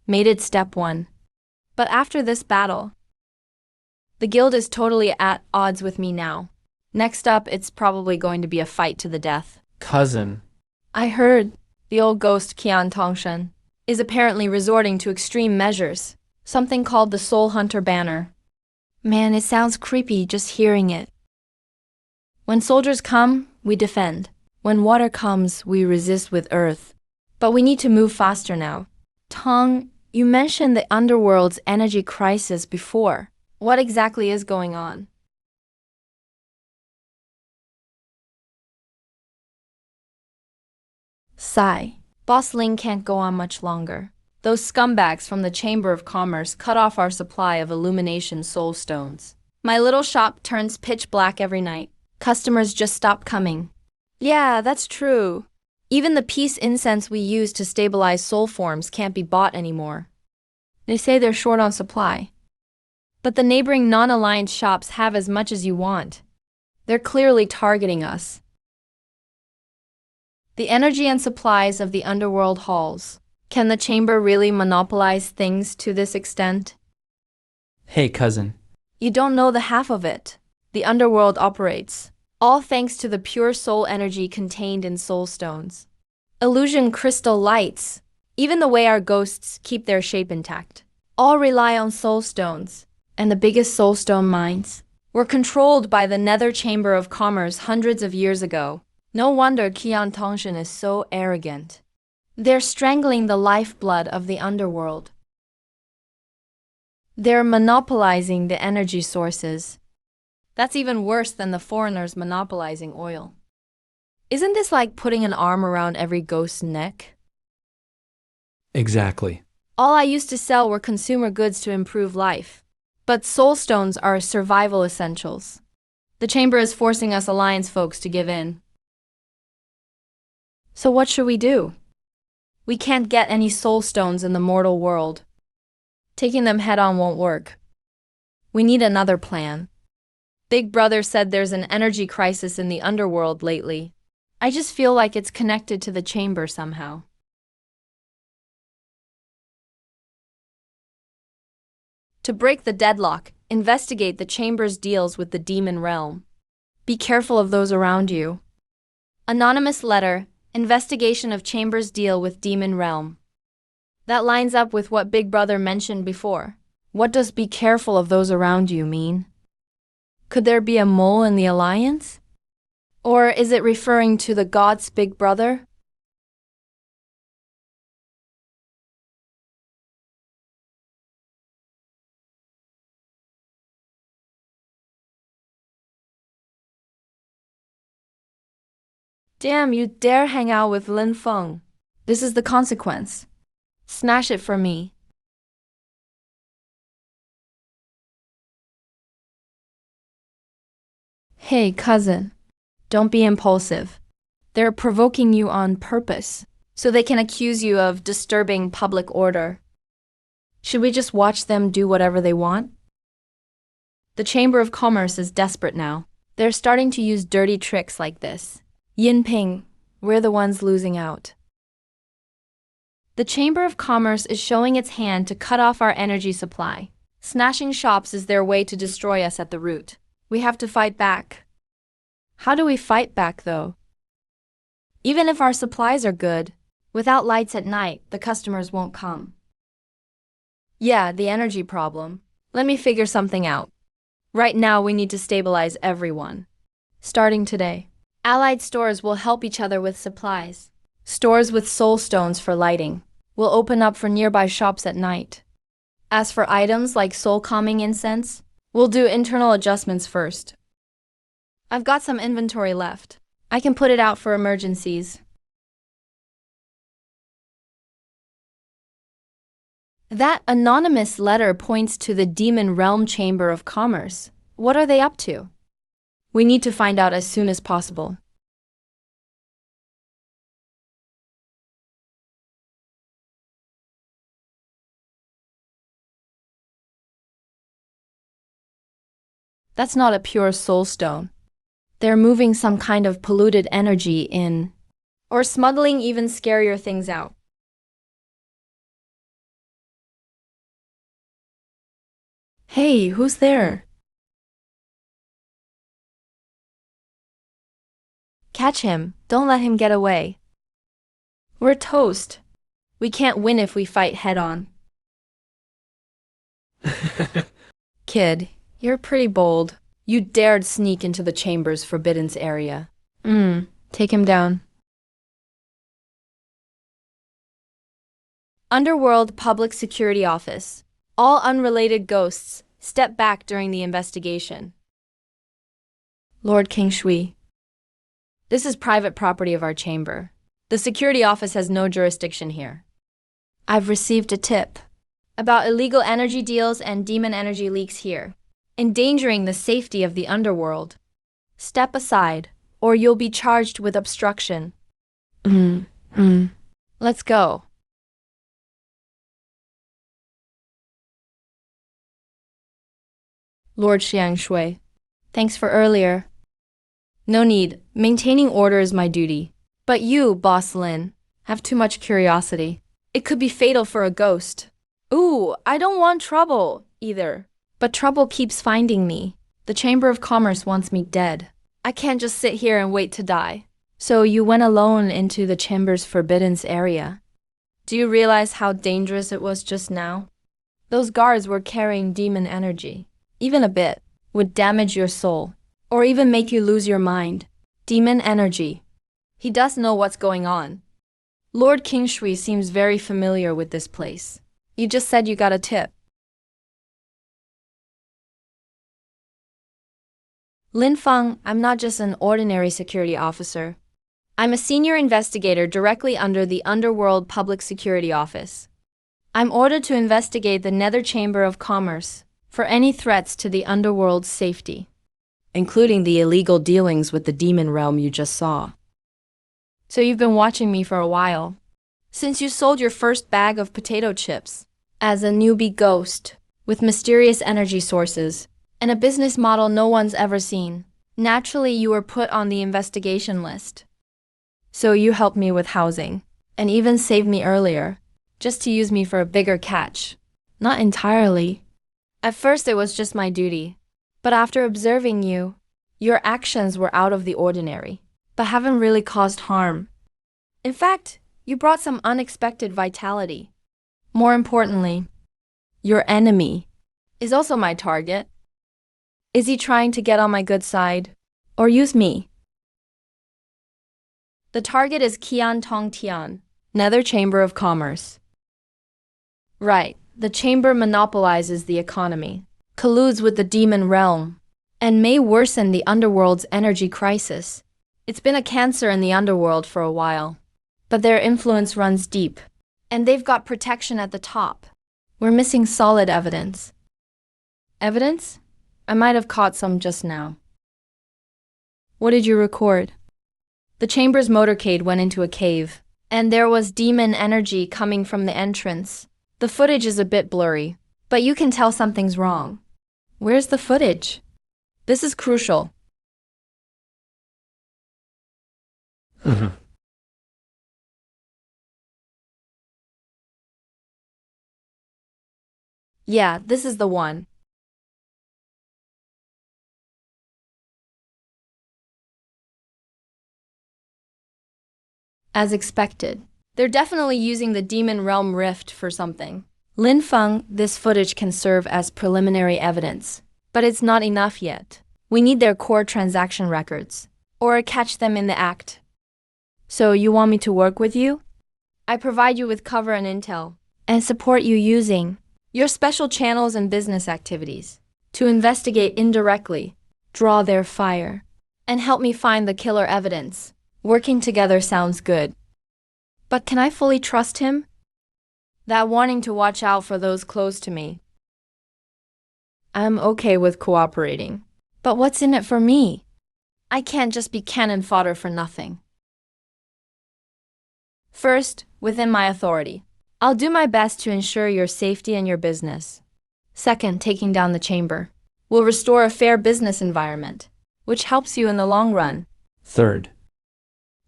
[SPEAKER 1] Made it step 1. But after this battle, the guild is totally at odds with me now. Next up, it's probably going to be a fight to the death.
[SPEAKER 2] Cousin.
[SPEAKER 1] I heard the old ghost Qian Tongshen is apparently resorting to extreme measures. Something called the Soul Hunter banner. Man, it sounds creepy just hearing it. When soldiers come, we defend. When water comes, we resist with earth. But we need to move faster now. Tong, you mentioned the Underworld's energy crisis before. What exactly is going on? Sigh. Boss Ling can't go on much longer. Those scumbags from the Chamber of Commerce cut off our supply of illumination soul stones. My little shop turns pitch black every night. Customers just stop coming. Yeah, that's true. Even the peace incense we use to stabilize soul forms can't be bought anymore. They say they're short on supply. But the neighboring non-aligned shops have as much as you want. They're clearly targeting us. The energy and supplies of the underworld halls. Can the chamber really monopolize things to this extent?
[SPEAKER 2] Hey, cousin.
[SPEAKER 1] You don't know the half of it. The underworld operates, all thanks to the pure soul energy contained in soul stones. Illusion crystal lights, even the way our ghosts keep their shape intact, all rely on soul stones, and the biggest soul stone mines were controlled by the Nether Chamber of Commerce hundreds of years ago. No wonder Qian Tongshan is so arrogant. They're strangling the lifeblood of the underworld. They're monopolizing the energy sources. That's even worse than the foreigners monopolizing oil. Isn't this like putting an arm around every ghost's neck?
[SPEAKER 2] Exactly.
[SPEAKER 1] All I used to sell were consumer goods to improve life. But soul stones are survival essentials. The chamber is forcing us alliance folks to give in. So what should we do? We can't get any soul stones in the mortal world. Taking them head-on won't work. We need another plan. Big Brother said there's an energy crisis in the underworld lately. I just feel like it's connected to the chamber somehow. To break the deadlock, investigate the chamber's deals with the demon realm. Be careful of those around you. Anonymous letter, investigation of chamber's deal with demon realm. That lines up with what Big Brother mentioned before. What does be careful of those around you mean? Could there be a mole in the alliance? Or is it referring to the gods Big Brother? Damn, you dare hang out with Lin Feng. This is the consequence. Smash it for me. Hey, cousin. Don't be impulsive. They're provoking you on purpose, so they can accuse you of disturbing public order. Should we just watch them do whatever they want? The Chamber of Commerce is desperate now. They're starting to use dirty tricks like this. Yinping, we're the ones losing out. The Chamber of Commerce is showing its hand to cut off our energy supply. Smashing shops is their way to destroy us at the root. We have to fight back. How do we fight back, though? Even if our supplies are good, without lights at night, the customers won't come. Yeah, the energy problem. Let me figure something out. Right now, we need to stabilize everyone. Starting today. Allied stores will help each other with supplies. Stores with soul stones for lighting will open up for nearby shops at night. As for items like soul calming incense, we'll do internal adjustments first. I've got some inventory left. I can put it out for emergencies. That anonymous letter points to the Demon Realm Chamber of Commerce. What are they up to? We need to find out as soon as possible. That's not a pure soul stone. They're moving some kind of polluted energy in, or smuggling even scarier things out. Hey, who's there? Catch him, don't let him get away. We're toast. We can't win if we fight head-on. Kid, you're pretty bold. You dared sneak into the chamber's forbidden area. Take him down. Underworld Public Security Office. All unrelated ghosts, step back during the investigation. Lord King Shui. This is private property of our chamber. The security office has no jurisdiction here. I've received a tip about illegal energy deals and demon energy leaks here, endangering the safety of the underworld. Step aside, or you'll be charged with obstruction. Let's go. Lord Xiangshui, thanks for earlier. No need, maintaining order is my duty. But you, Boss Lin, have too much curiosity. It could be fatal for a ghost. Ooh, I don't want trouble, either. But trouble keeps finding me. The Chamber of Commerce wants me dead. I can't just sit here and wait to die. So you went alone into the Chamber's Forbidden area. Do you realize how dangerous it was just now? Those guards were carrying demon energy. Even a bit would damage your soul, or even make you lose your mind. Demon energy. He does know what's going on. Lord King Shui seems very familiar with this place. You just said you got a tip. Lin Feng, I'm not just an ordinary security officer. I'm a senior investigator directly under the Underworld Public Security Office. I'm ordered to investigate the Nether Chamber of Commerce for any threats to the Underworld's safety, including the illegal dealings with the demon realm you just saw. So you've been watching me for a while, since you sold your first bag of potato chips. As a newbie ghost, with mysterious energy sources, and a business model no one's ever seen, naturally you were put on the investigation list. So you helped me with housing, and even saved me earlier, just to use me for a bigger catch. Not entirely. At first it was just my duty, but after observing you, your actions were out of the ordinary, but haven't really caused harm. In fact, you brought some unexpected vitality. More importantly, your enemy is also my target. Is he trying to get on my good side, or use me? The target is Qian Tong Tian, Nether Chamber of Commerce. Right, the chamber monopolizes the economy, colludes with the demon realm, and may worsen the underworld's energy crisis. It's been a cancer in the underworld for a while, but their influence runs deep, and they've got protection at the top. We're missing solid evidence. Evidence? I might have caught some just now. What did you record? The chamber's motorcade went into a cave, and there was demon energy coming from the entrance. The footage is a bit blurry, but you can tell something's wrong. Where's the footage? This is crucial. Yeah, this is the one. As expected, they're definitely using the Demon Realm Rift for something. Lin Feng, this footage can serve as preliminary evidence, but it's not enough yet. We need their core transaction records, or catch them in the act. So you want me to work with you? I provide you with cover and intel, and support you using your special channels and business activities to investigate indirectly, draw their fire, and help me find the killer evidence. Working together sounds good. But can I fully trust him? That wanting to watch out for those close to me. I'm okay with cooperating. But what's in it for me? I can't just be cannon fodder for nothing. First, within my authority, I'll do my best to ensure your safety and your business. Second, taking down the chamber will restore a fair business environment, which helps you in the long run.
[SPEAKER 2] Third,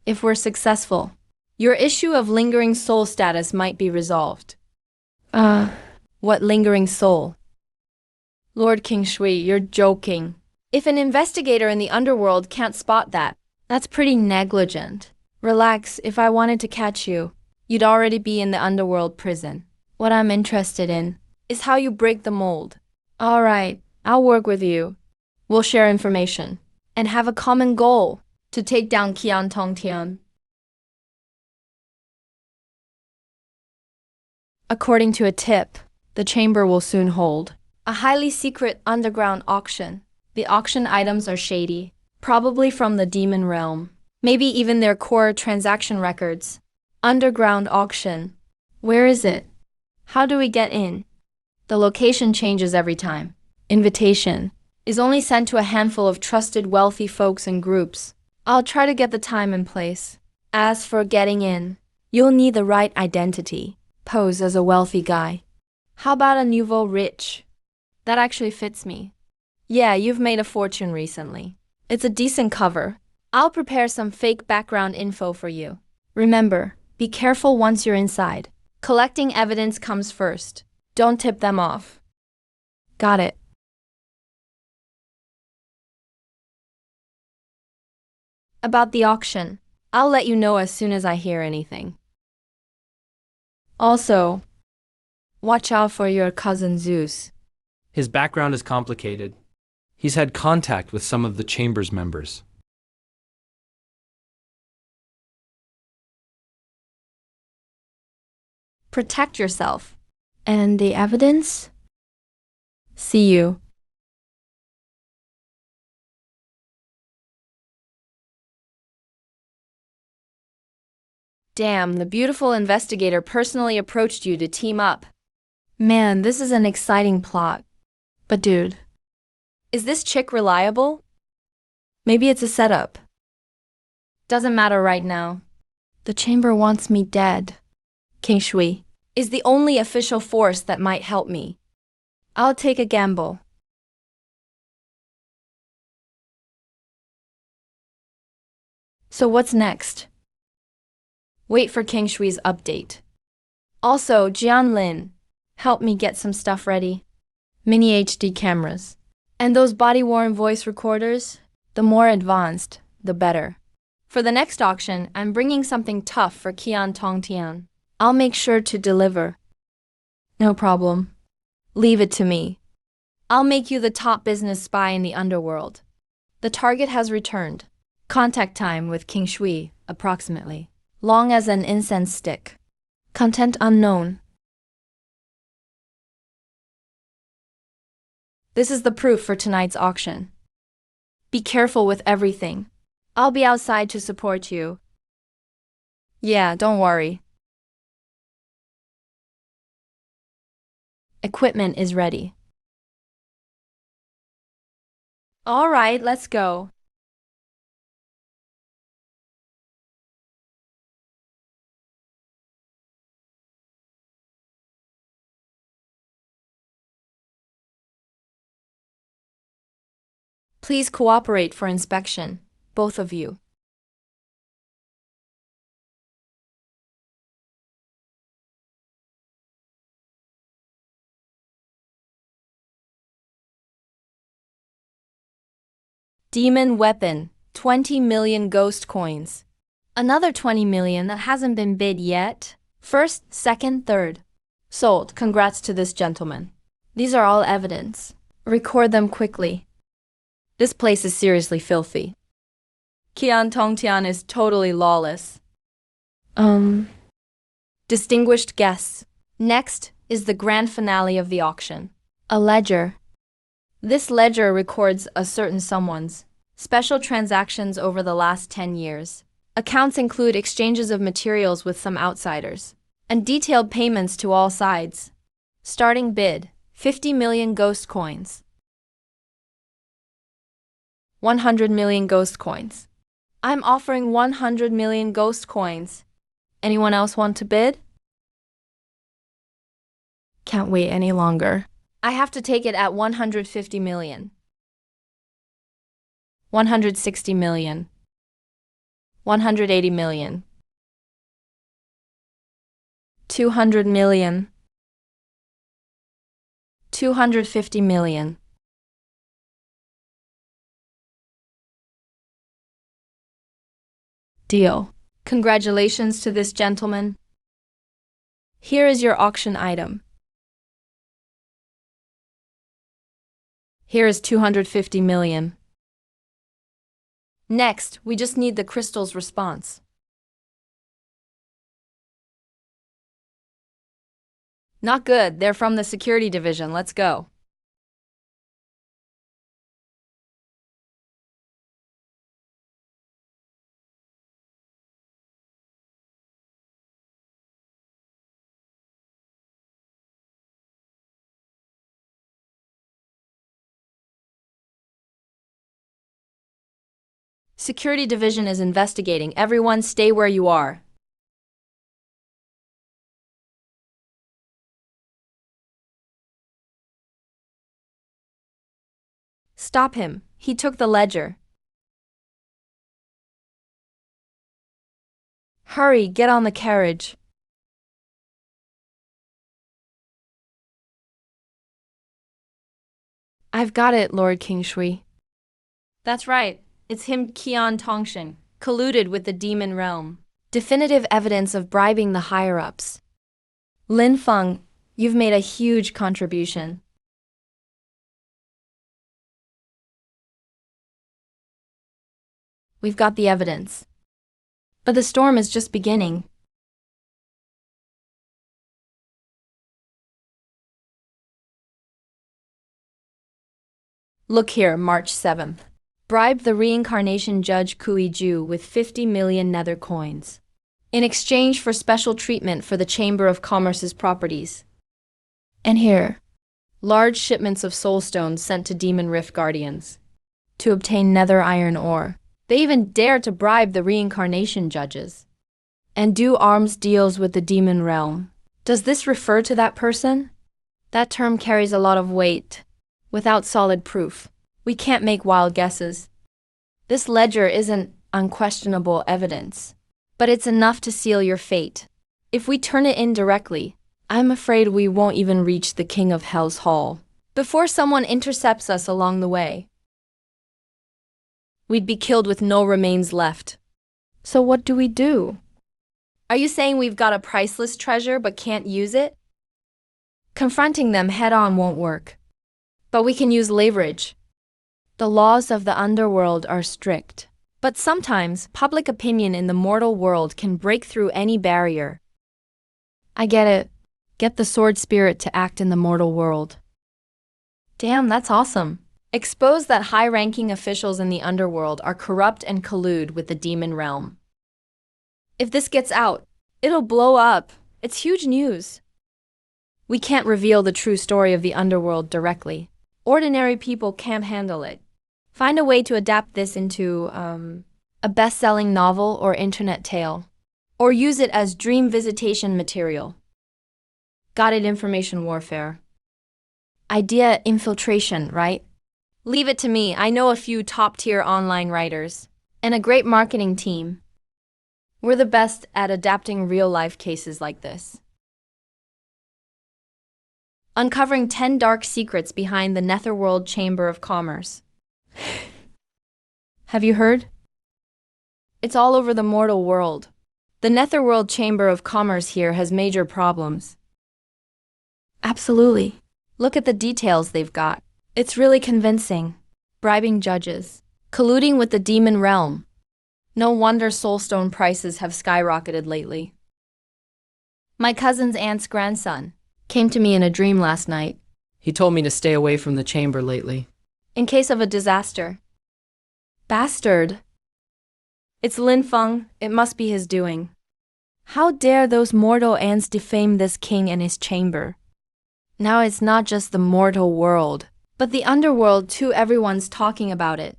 [SPEAKER 1] if we're successful, your issue of lingering soul status might be resolved. What lingering soul? Lord King Shui, you're joking. If an investigator in the underworld can't spot that, that's pretty negligent. Relax, if I wanted to catch you, you'd already be in the underworld prison. What I'm interested in is how you break the mold. All right, I'll work with you. We'll share information and have a common goal to take down Qian Tong Tian. According to a tip, the chamber will soon hold a highly secret underground auction. The auction items are shady, probably from the demon realm. Maybe even their core transaction records. Underground auction. Where is it? How do we get in? The location changes every time. Invitation is only sent to a handful of trusted wealthy folks and groups. I'll try to get the time and place. As for getting in, you'll need the right identity. Pose as a wealthy guy. How about a nouveau rich? That actually fits me. Yeah, you've made a fortune recently. It's a decent cover. I'll prepare some fake background info for you. Remember, be careful once you're inside. Collecting evidence comes first. Don't tip them off. Got it. About the auction, I'll let you know as soon as I hear anything. Also, watch out for your cousin Zeus.
[SPEAKER 2] His background is complicated. He's had contact with some of the Chamber's members.
[SPEAKER 1] Protect yourself. And the evidence? See you. Damn, the beautiful investigator personally approached you to team up. Man, this is an exciting plot. But dude, is this chick reliable? Maybe it's a setup. Doesn't matter right now. The Chamber wants me dead. King Shui is the only official force that might help me. I'll take a gamble. So what's next? Wait for King Shui's update. Also, Jianlin, help me get some stuff ready. Mini HD cameras. And those body-worn voice recorders, the more advanced, the better. For the next auction, I'm bringing something tough for Qian Tongtian. I'll make sure to deliver. No problem. Leave it to me. I'll make you the top business spy in the Underworld. The target has returned. Contact time with King Shui, approximately. Long as an incense stick. Content unknown. This is the proof for tonight's auction. Be careful with everything. I'll be outside to support you. Yeah, don't worry. Equipment is ready. All right, let's go. Please cooperate for inspection, both of you. Demon weapon, 20 million ghost coins. Another 20 million that hasn't been bid yet. First, second, third. Sold. Congrats to this gentleman. These are all evidence. Record them quickly. This place is seriously filthy. Qian Tongtian is totally lawless. Distinguished guests. Next is the grand finale of the auction. A ledger. This ledger records a certain someone's special transactions over the last 10 years. Accounts include exchanges of materials with some outsiders and detailed payments to all sides. Starting bid, 50 million ghost coins. 100 million ghost coins. I'm offering 100 million ghost coins. Anyone else want to bid? Can't wait any longer. I have to take it at 150 million. 160 million. 180 million. 200 million. 250 million. Deal. Congratulations to this gentleman. Here is your auction item. Here is 250 million. Next, we just need the crystal's response. Not good. They're from the security division. Let's go. Security division is investigating. Everyone stay where you are. Stop him. He took the ledger. Hurry, get on the carriage. I've got it, Lord Kingshui. That's right. It's him, Qian Tongshan, colluded with the demon realm. Definitive evidence of bribing the higher-ups. Lin Feng, you've made a huge contribution. We've got the evidence. But the storm is just beginning. Look here, March 7th. Bribe the reincarnation judge Kui Ju with 50 million nether coins in exchange for special treatment for the Chamber of Commerce's properties. And here, large shipments of soulstones sent to Demon Rift Guardians to obtain nether iron ore. They even dare to bribe the reincarnation judges and do arms deals with the demon realm. Does this refer to that person? That term carries a lot of weight. Without solid proof, we can't make wild guesses. This ledger isn't unquestionable evidence, but it's enough to seal your fate. If we turn it in directly, I'm afraid we won't even reach the King of Hell's Hall before someone intercepts us along the way. We'd be killed with no remains left. So what do we do? Are you saying we've got a priceless treasure but can't use it? Confronting them head-on won't work. But we can use leverage. The laws of the underworld are strict. But sometimes, public opinion in the mortal world can break through any barrier. I get it. Get the sword spirit to act in the mortal world. Damn, that's awesome. Expose that high-ranking officials in the underworld are corrupt and collude with the demon realm. If this gets out, it'll blow up. It's huge news. We can't reveal the true story of the underworld directly. Ordinary people can't handle it. Find a way to adapt this into a best-selling novel or internet tale. Or use it as dream visitation material. Got it, information warfare. Idea infiltration, right? Leave it to me. I know a few top-tier online writers and a great marketing team. We're the best at adapting real-life cases like this. Uncovering 10 dark secrets behind the Netherworld Chamber of Commerce. Have you heard? It's all over the mortal world. The Netherworld Chamber of Commerce here has major problems. Absolutely. Look at the details they've got. It's really convincing. Bribing judges. Colluding with the demon realm. No wonder soulstone prices have skyrocketed lately. My cousin's aunt's grandson came to me in a dream last night.
[SPEAKER 3] He told me to stay away from the chamber lately.
[SPEAKER 1] In case of a disaster. Bastard. It's Lin Feng. It must be his doing. How dare those mortal ants defame this king and his chamber? Now it's not just the mortal world, but the underworld too. Everyone's talking about it.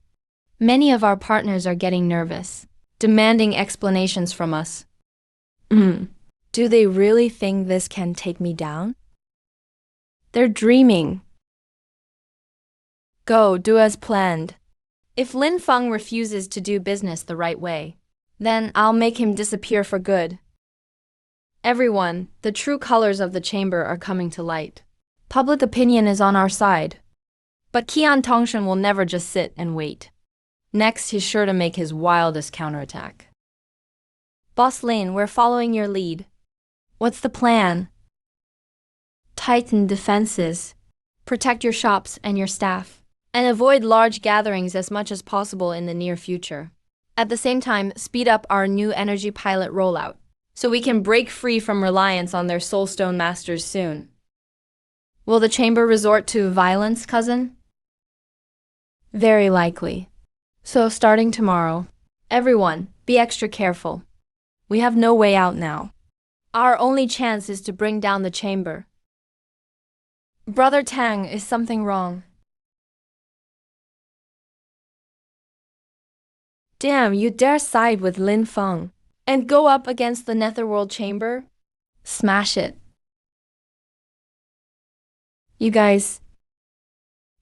[SPEAKER 1] Many of our partners are getting nervous, demanding explanations from us. Do they really think this can take me down? They're dreaming. Go, do as planned. If Lin Feng refuses to do business the right way, then I'll make him disappear for good. Everyone, the true colors of the chamber are coming to light. Public opinion is on our side. But Qian Tongshan will never just sit and wait. Next, he's sure to make his wildest counterattack. Boss Lin, we're following your lead. What's the plan? Tighten defenses. Protect your shops and your staff. And avoid large gatherings as much as possible in the near future. At the same time, speed up our new energy pilot rollout, so we can break free from reliance on their soulstone masters soon. Will the chamber resort to violence, cousin? Very likely. So starting tomorrow, everyone, be extra careful. We have no way out now. Our only chance is to bring down the chamber. Brother Tang, is something wrong? Damn, you dare side with Lin Feng and go up against the Netherworld chamber? Smash it. You guys,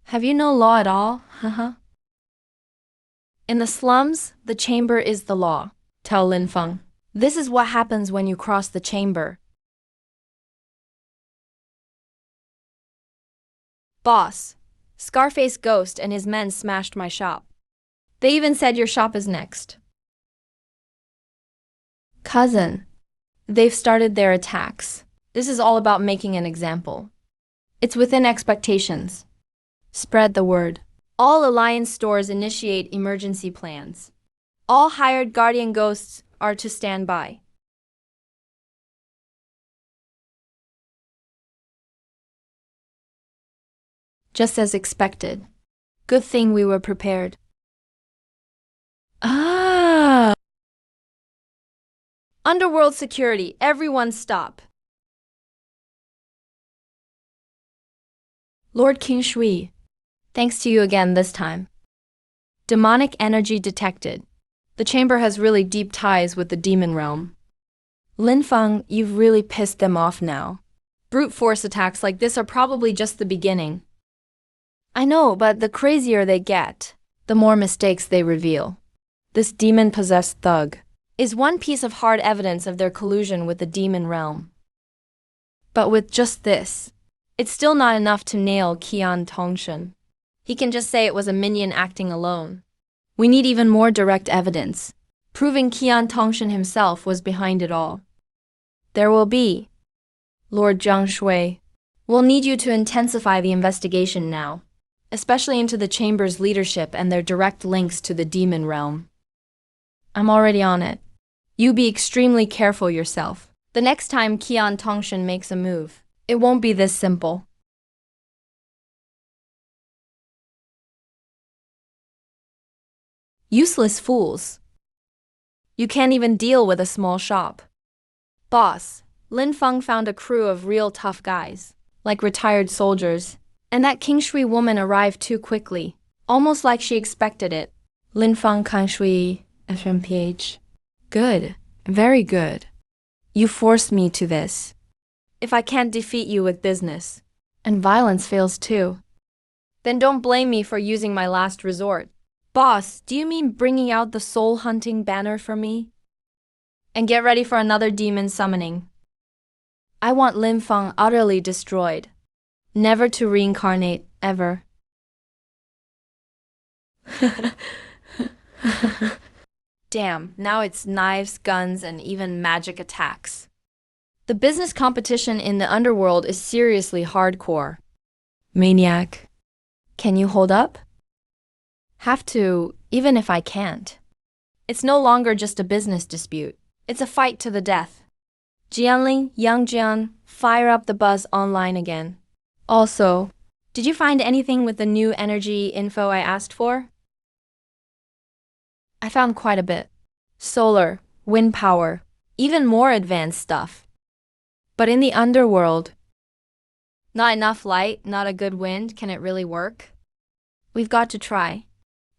[SPEAKER 1] have you no law at all? Haha. In the slums, the chamber is the law. Tell Lin Feng. This is what happens when you cross the chamber. Boss, Scarface Ghost and his men smashed my shop. They even said your shop is next. Cousin, they've started their attacks. This is all about making an example. It's within expectations. Spread the word. All Alliance stores initiate emergency plans. All hired guardian ghosts are to stand by. Just as expected. Good thing we were prepared. Ah! Underworld security, everyone stop. Lord King Shui, thanks to you again this time. Demonic energy detected. The chamber has really deep ties with the demon realm. Lin Feng, you've really pissed them off now. Brute force attacks like this are probably just the beginning. I know, but the crazier they get, the more mistakes they reveal. This demon-possessed thug is one piece of hard evidence of their collusion with the demon realm. But with just this, it's still not enough to nail Qian Tongshan. He can just say it was a minion acting alone. We need even more direct evidence, proving Qian Tongshan himself was behind it all. There will be. Lord Zhang Shui, we'll need you to intensify the investigation now, especially into the chamber's leadership and their direct links to the demon realm. I'm already on it. You be extremely careful yourself. The next time Qian Tongshan makes a move, it won't be this simple. Useless fools. You can't even deal with a small shop. Boss, Lin Feng found a crew of real tough guys, like retired soldiers, and that King Shui woman arrived too quickly, almost like she expected it. Lin Feng Kan Shui, FMPH. Good, very good. You forced me to this. If I can't defeat you with business, and violence fails too, then don't blame me for using my last resort. Boss, do you mean bringing out the soul-hunting banner for me? And get ready for another demon summoning. I want Lin Feng utterly destroyed, never to reincarnate, ever. Damn, now it's knives, guns, and even magic attacks. The business competition in the underworld is seriously hardcore. Maniac, can you hold up? Have to, even if I can't. It's no longer just a business dispute. It's a fight to the death. Jianling, Yang Jian, fire up the buzz online again. Also, did you find anything with the new energy info I asked for? I found quite a bit. Solar, wind power, even more advanced stuff. But in the underworld, not enough light, not a good wind, can it really work? We've got to try.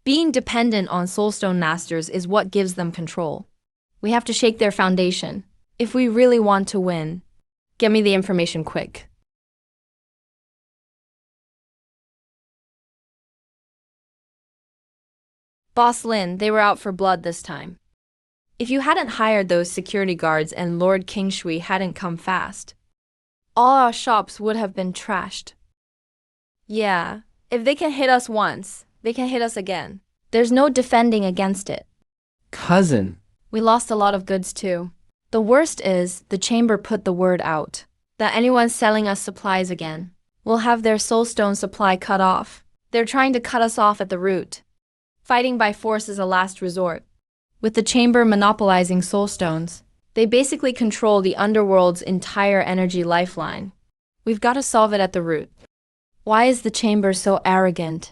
[SPEAKER 1] Being dependent on soulstone masters is what gives them control. We have to shake their foundation, if we really want to win. Get me the information quick. Boss Lin, they were out for blood this time. If you hadn't hired those security guards and Lord King Shui hadn't come fast, all our shops would have been trashed. Yeah, if they can hit us once, they can hit us again. There's no defending against it.
[SPEAKER 2] Cousin.
[SPEAKER 1] We lost a lot of goods too. The worst is, the chamber put the word out that anyone selling us supplies again will have their soulstone supply cut off. They're trying to cut us off at the root. Fighting by force is a last resort. With the chamber monopolizing soulstones, they basically control the underworld's entire energy lifeline. We've got to solve it at the root. Why is the chamber so arrogant?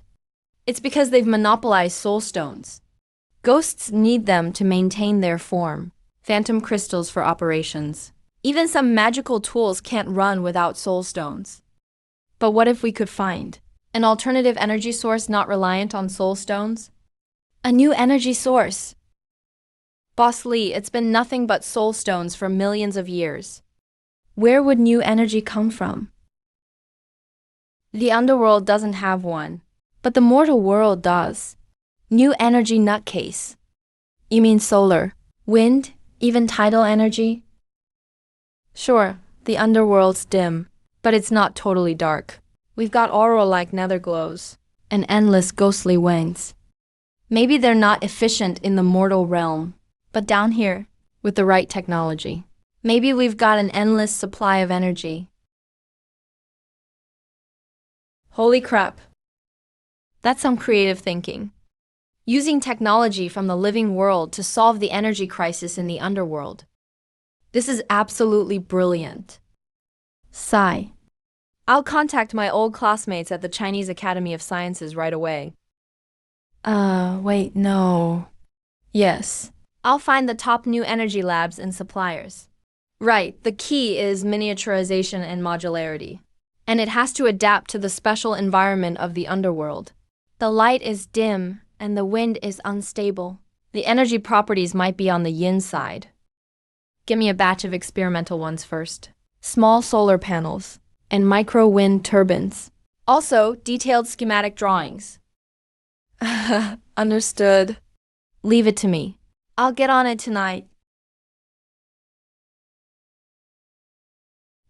[SPEAKER 1] It's because they've monopolized soulstones. Ghosts need them to maintain their form. Phantom crystals for operations. Even some magical tools can't run without soulstones. But what if we could find an alternative energy source not reliant on soulstones? A new energy source, Boss Lee, it's been nothing but soul stones for millions of years. Where would new energy come from? The underworld doesn't have one, but the mortal world does. New energy nutcase. You mean solar, wind, even tidal energy? Sure, the underworld's dim, but it's not totally dark. We've got aura-like nether glows and endless ghostly winds. Maybe they're not efficient in the mortal realm, but down here, with the right technology, maybe we've got an endless supply of energy. Holy crap. That's some creative thinking. Using technology from the living world to solve the energy crisis in the underworld. This is absolutely brilliant. Sigh. I'll contact my old classmates at the Chinese Academy of Sciences right away. Wait, no. Yes. I'll find the top new energy labs and suppliers. Right, the key is miniaturization and modularity. And it has to adapt to the special environment of the underworld. The light is dim and the wind is unstable. The energy properties might be on the yin side. Give me a batch of experimental ones first. Small solar panels and micro wind turbines. Also, detailed schematic drawings. Understood. Leave it to me. I'll get on it tonight.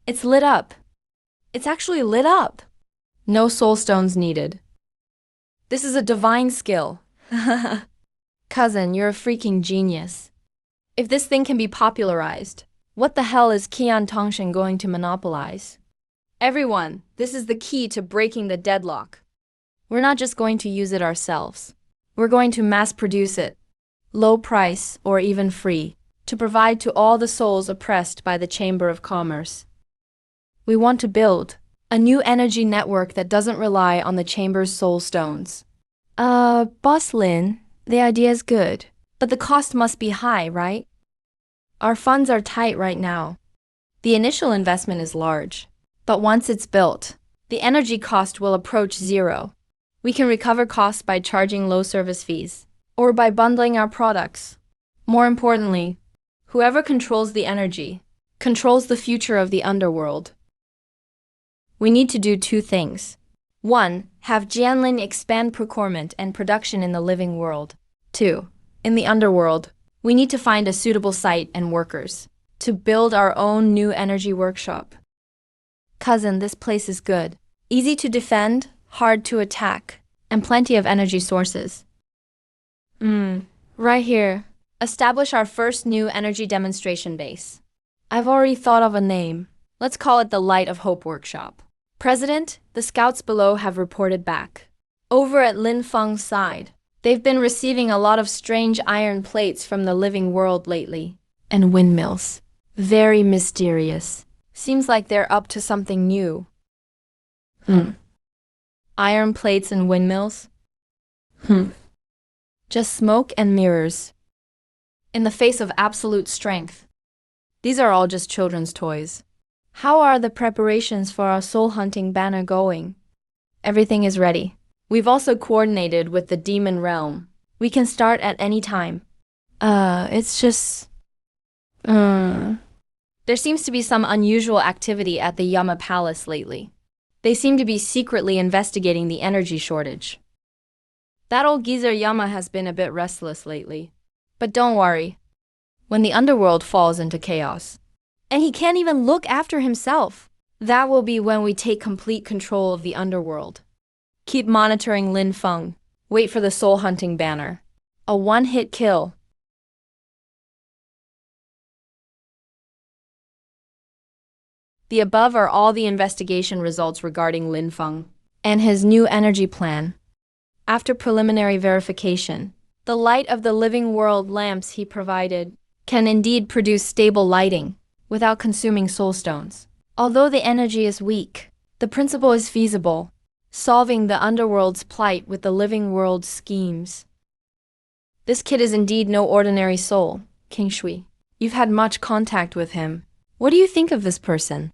[SPEAKER 1] It's lit up. It's actually lit up. No soul stones needed. This is a divine skill. Cousin, you're a freaking genius. If this thing can be popularized, what the hell is Qian Tongshan going to monopolize? Everyone, this is the key to breaking the deadlock. We're not just going to use it ourselves. We're going to mass produce it, low price or even free, to provide to all the souls oppressed by the Chamber of Commerce. We want to build a new energy network that doesn't rely on the Chamber's soul stones. Boss Lin, the idea is good, but the cost must be high, right? Our funds are tight right now. The initial investment is large, but once it's built, the energy cost will approach zero. We can recover costs by charging low service fees, or by bundling our products. More importantly, whoever controls the energy controls the future of the underworld. We need to do two things. 1. Have Jianlin expand procurement and production in the living world. 2. In the underworld, we need to find a suitable site and workers to build our own new energy workshop. Cousin, this place is good. Easy to defend, hard to attack, and plenty of energy sources. Right here. Establish our first new energy demonstration base. I've already thought of a name. Let's call it the Light of Hope Workshop. President, the scouts below have reported back. Over at Lin Feng's side, they've been receiving a lot of strange iron plates from the living world lately. And windmills. Very mysterious. Seems like they're up to something new. Iron plates and windmills? Just smoke and mirrors. In the face of absolute strength. These are all just children's toys. How are the preparations for our soul hunting banner going? Everything is ready. We've also coordinated with the demon realm. We can start at any time. It's just... There seems to be some unusual activity at the Yama Palace lately. They seem to be secretly investigating the energy shortage. That old geezer Yama has been a bit restless lately. But don't worry. When the underworld falls into chaos, and he can't even look after himself, that will be when we take complete control of the underworld. Keep monitoring Lin Feng. Wait for the soul hunting banner. A one-hit kill. The above are all the investigation results regarding Lin Feng and his new energy plan. After preliminary verification, the light of the living world lamps he provided can indeed produce stable lighting without consuming soul stones. Although the energy is weak, the principle is feasible, solving the underworld's plight with the living world's schemes. This kid is indeed no ordinary soul, King Shui. You've had much contact with him. What do you think of this person?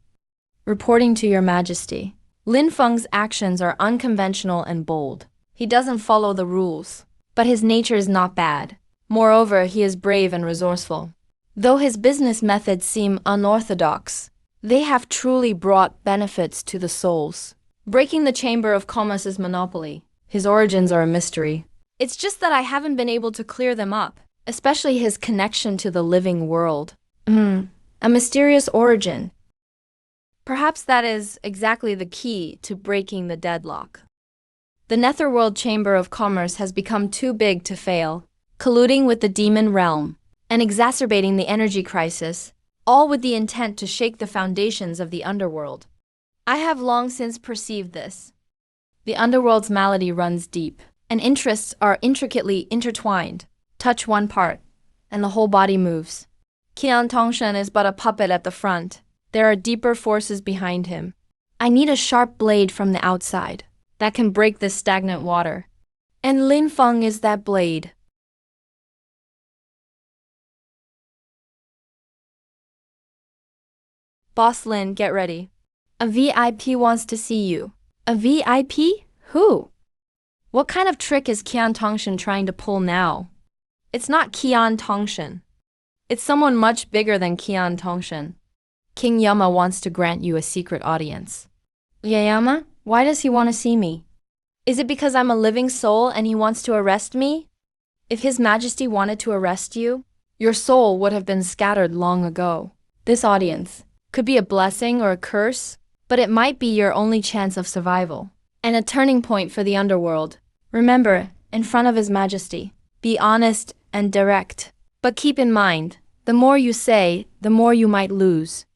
[SPEAKER 1] Reporting to your majesty, Lin Feng's actions are unconventional and bold. He doesn't follow the rules, but his nature is not bad. Moreover, he is brave and resourceful. Though his business methods seem unorthodox, they have truly brought benefits to the souls. Breaking the Chamber of Commerce's monopoly. His origins are a mystery. It's just that I haven't been able to clear them up, especially his connection to the living world. A mysterious origin. Perhaps that is exactly the key to breaking the deadlock. The Netherworld Chamber of Commerce has become too big to fail, colluding with the demon realm and exacerbating the energy crisis, all with the intent to shake the foundations of the Underworld. I have long since perceived this. The Underworld's malady runs deep, and interests are intricately intertwined. Touch one part, and the whole body moves. Qian Tongshen is but a puppet at the front. There are deeper forces behind him. I need a sharp blade from the outside that can break this stagnant water. And Lin Feng is that blade. Boss Lin, get ready. A VIP wants to see you. A VIP? Who? What kind of trick is Qian Tongshen trying to pull now? It's not Qian Tongshen. It's someone much bigger than Qian Tongshen. King Yama wants to grant you a secret audience. Yama? Why does he want to see me? Is it because I'm a living soul and he wants to arrest me? If His Majesty wanted to arrest you, your soul would have been scattered long ago. This audience could be a blessing or a curse, but it might be your only chance of survival and a turning point for the Underworld. Remember, in front of His Majesty, be honest and direct. But keep in mind, the more you say, the more you might lose.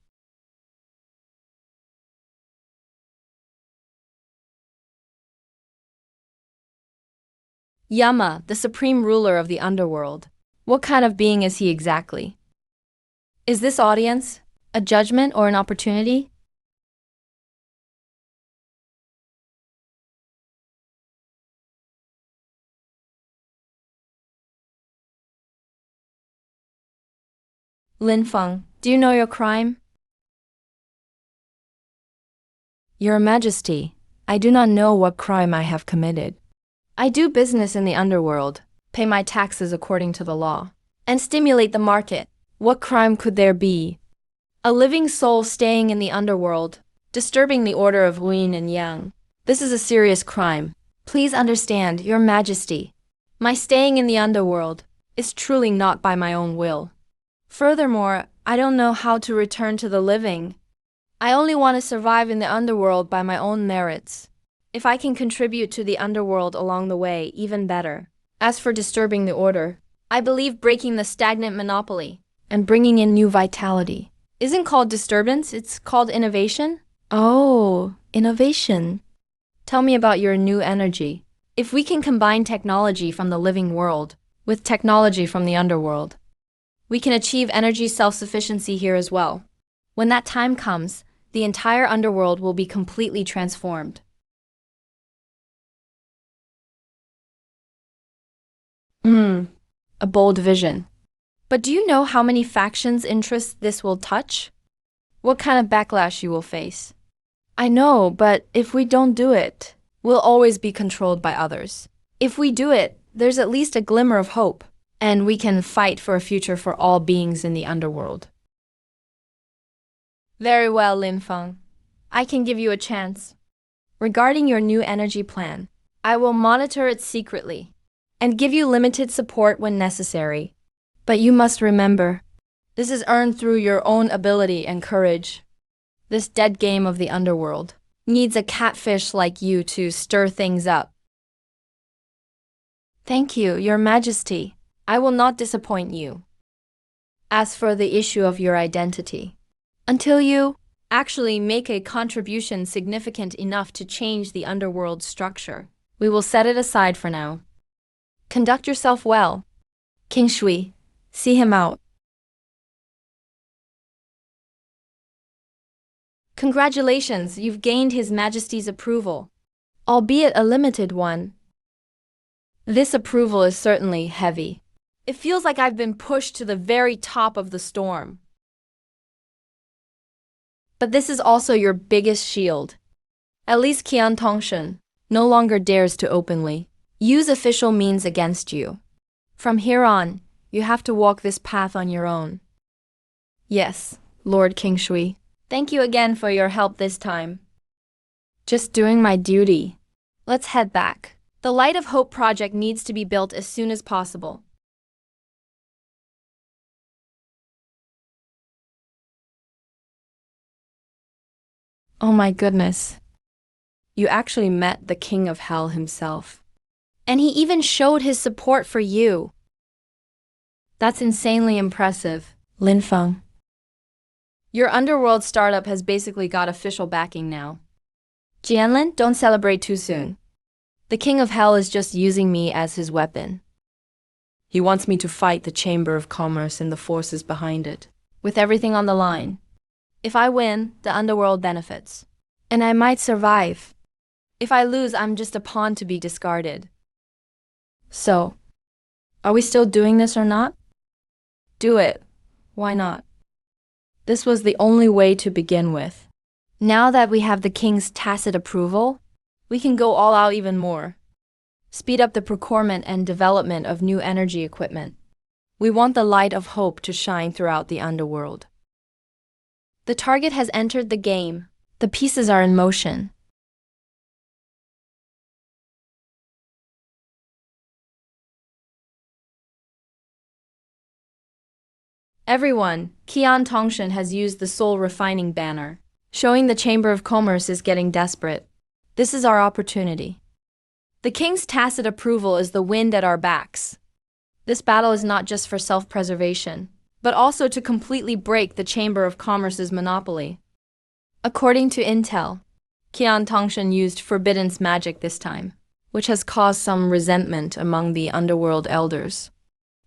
[SPEAKER 1] Yama, the supreme ruler of the Underworld. What kind of being is he exactly? Is this audience a judgment or an opportunity? Lin Feng, do you know your crime? Your Majesty, I do not know what crime I have committed. I do business in the Underworld, pay my taxes according to the law, and stimulate the market. What crime could there be? A living soul staying in the Underworld, disturbing the order of Yin and Yang. This is a serious crime. Please understand, Your Majesty. My staying in the Underworld is truly not by my own will. Furthermore, I don't know how to return to the living. I only want to survive in the Underworld by my own merits. If I can contribute to the Underworld along the way, even better. As for disturbing the order, I believe breaking the stagnant monopoly and bringing in new vitality isn't called disturbance, it's called innovation. Oh, innovation. Tell me about your new energy. If we can combine technology from the living world with technology from the Underworld, we can achieve energy self-sufficiency here as well. When that time comes, the entire Underworld will be completely transformed. A bold vision. But do you know how many factions' interests this will touch? What kind of backlash you will face? I know, but if we don't do it, we'll always be controlled by others. If we do it, there's at least a glimmer of hope, and we can fight for a future for all beings in the Underworld. Very well, Lin Feng. I can give you a chance. Regarding your new energy plan, I will monitor it secretly and give you limited support when necessary. But you must remember, this is earned through your own ability and courage. This dead game of the Underworld needs a catfish like you to stir things up. Thank you, Your Majesty. I will not disappoint you. As for the issue of your identity, until you actually make a contribution significant enough to change the Underworld structure, we will set it aside for now. Conduct yourself well. King Shui, see him out. Congratulations, you've gained His Majesty's approval, albeit a limited one. This approval is certainly heavy. It feels like I've been pushed to the very top of the storm. But this is also your biggest shield. At least Qian Tongshen no longer dares to openly use official means against you. From here on, You have to walk this path on your own. Yes, Lord King Shui. Thank you again for your help this time. Just doing my duty. Let's head back. The Light of Hope project needs to be built as soon as possible. Oh my goodness. You actually met the King of Hell himself. And he even showed his support for you. That's insanely impressive, Lin Feng. Your Underworld startup has basically got official backing now. Jianlin, don't celebrate too soon. The King of Hell is just using me as his weapon. He wants me to fight the Chamber of Commerce and the forces behind it, with everything on the line. If I win, the Underworld benefits. And I might survive. If I lose, I'm just a pawn to be discarded. So, are we still doing this or not? Do it. Why not? This was the only way to begin with. Now that we have the King's tacit approval, we can go all out even more. Speed up the procurement and development of new energy equipment. We want the light of hope to shine throughout the Underworld. The target has entered the game. The pieces are in motion. Everyone, Qian Tongshan has used the soul refining banner, showing the Chamber of Commerce is getting desperate. This is our opportunity. The King's tacit approval is the wind at our backs. This battle is not just for self-preservation, but also to completely break the Chamber of Commerce's monopoly. According to intel, Qian Tongshan used Forbidden's magic this time, which has caused some resentment among the Underworld elders.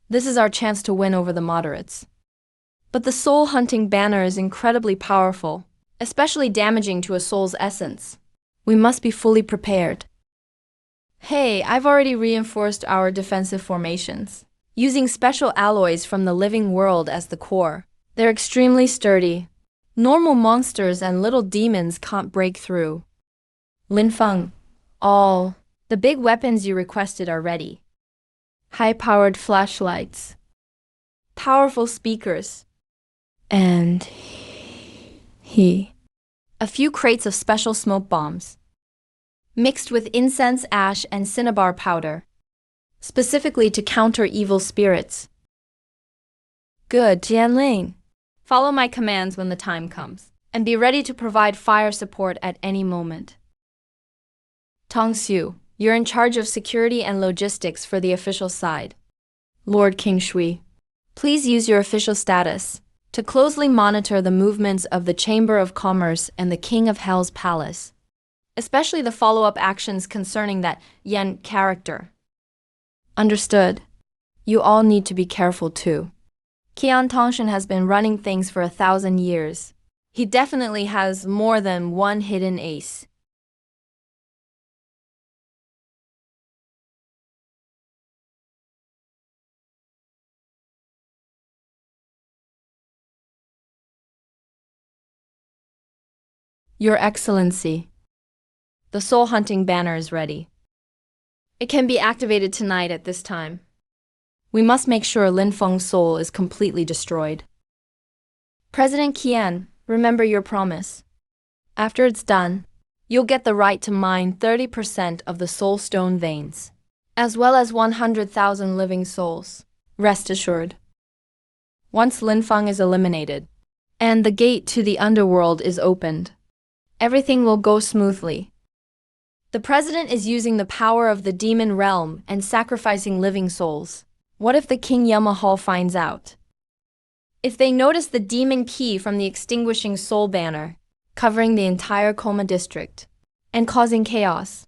[SPEAKER 1] This is our chance to win over the moderates. But the soul-hunting banner is incredibly powerful, especially damaging to a soul's essence. We must be fully prepared. Hey, I've already reinforced our defensive formations, using special alloys from the living world as the core. They're extremely sturdy. Normal monsters and little demons can't break through. Lin Feng, all the big weapons you requested are ready. High-powered flashlights, powerful speakers, and a few crates of special smoke bombs, mixed with incense ash and cinnabar powder, specifically to counter evil spirits. Good, Jianling. Follow my commands when the time comes, and be ready to provide fire support at any moment. Tong Xiu, you're in charge of security and logistics for the official side. Lord King Shui, please use your official status to closely monitor the movements of the Chamber of Commerce and the King of Hell's palace, especially the follow-up actions concerning that Yan character. Understood. You all need to be careful too. Qian Tongshan has been running things for 1,000 years. He definitely has more than one hidden ace. Your Excellency, the soul-hunting banner is ready. It can be activated tonight at this time. We must make sure Lin Feng's soul is completely destroyed. President Qian, remember your promise. After it's done, you'll get the right to mine 30% of the soul stone veins, as well as 100,000 living souls. Rest assured. Once Lin Feng is eliminated, and the gate to the Underworld is opened, everything will go smoothly. The president is using the power of the demon realm and sacrificing living souls. What if the King Yamahal finds out? If they notice the demon key from the extinguishing soul banner, covering the entire Koma district, and causing chaos,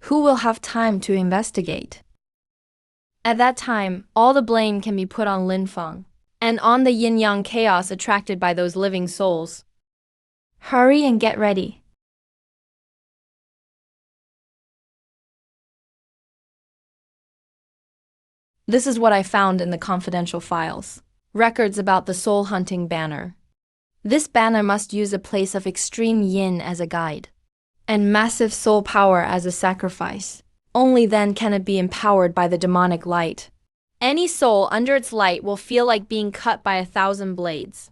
[SPEAKER 1] who will have time to investigate? At that time, all the blame can be put on Lin Feng, and on the yin-yang chaos attracted by those living souls. Hurry and get ready. This is what I found in the confidential files. Records about the soul-hunting banner. This banner must use a place of extreme yin as a guide, and massive soul power as a sacrifice. Only then can it be empowered by the demonic light. Any soul under its light will feel like being cut by 1,000 blades.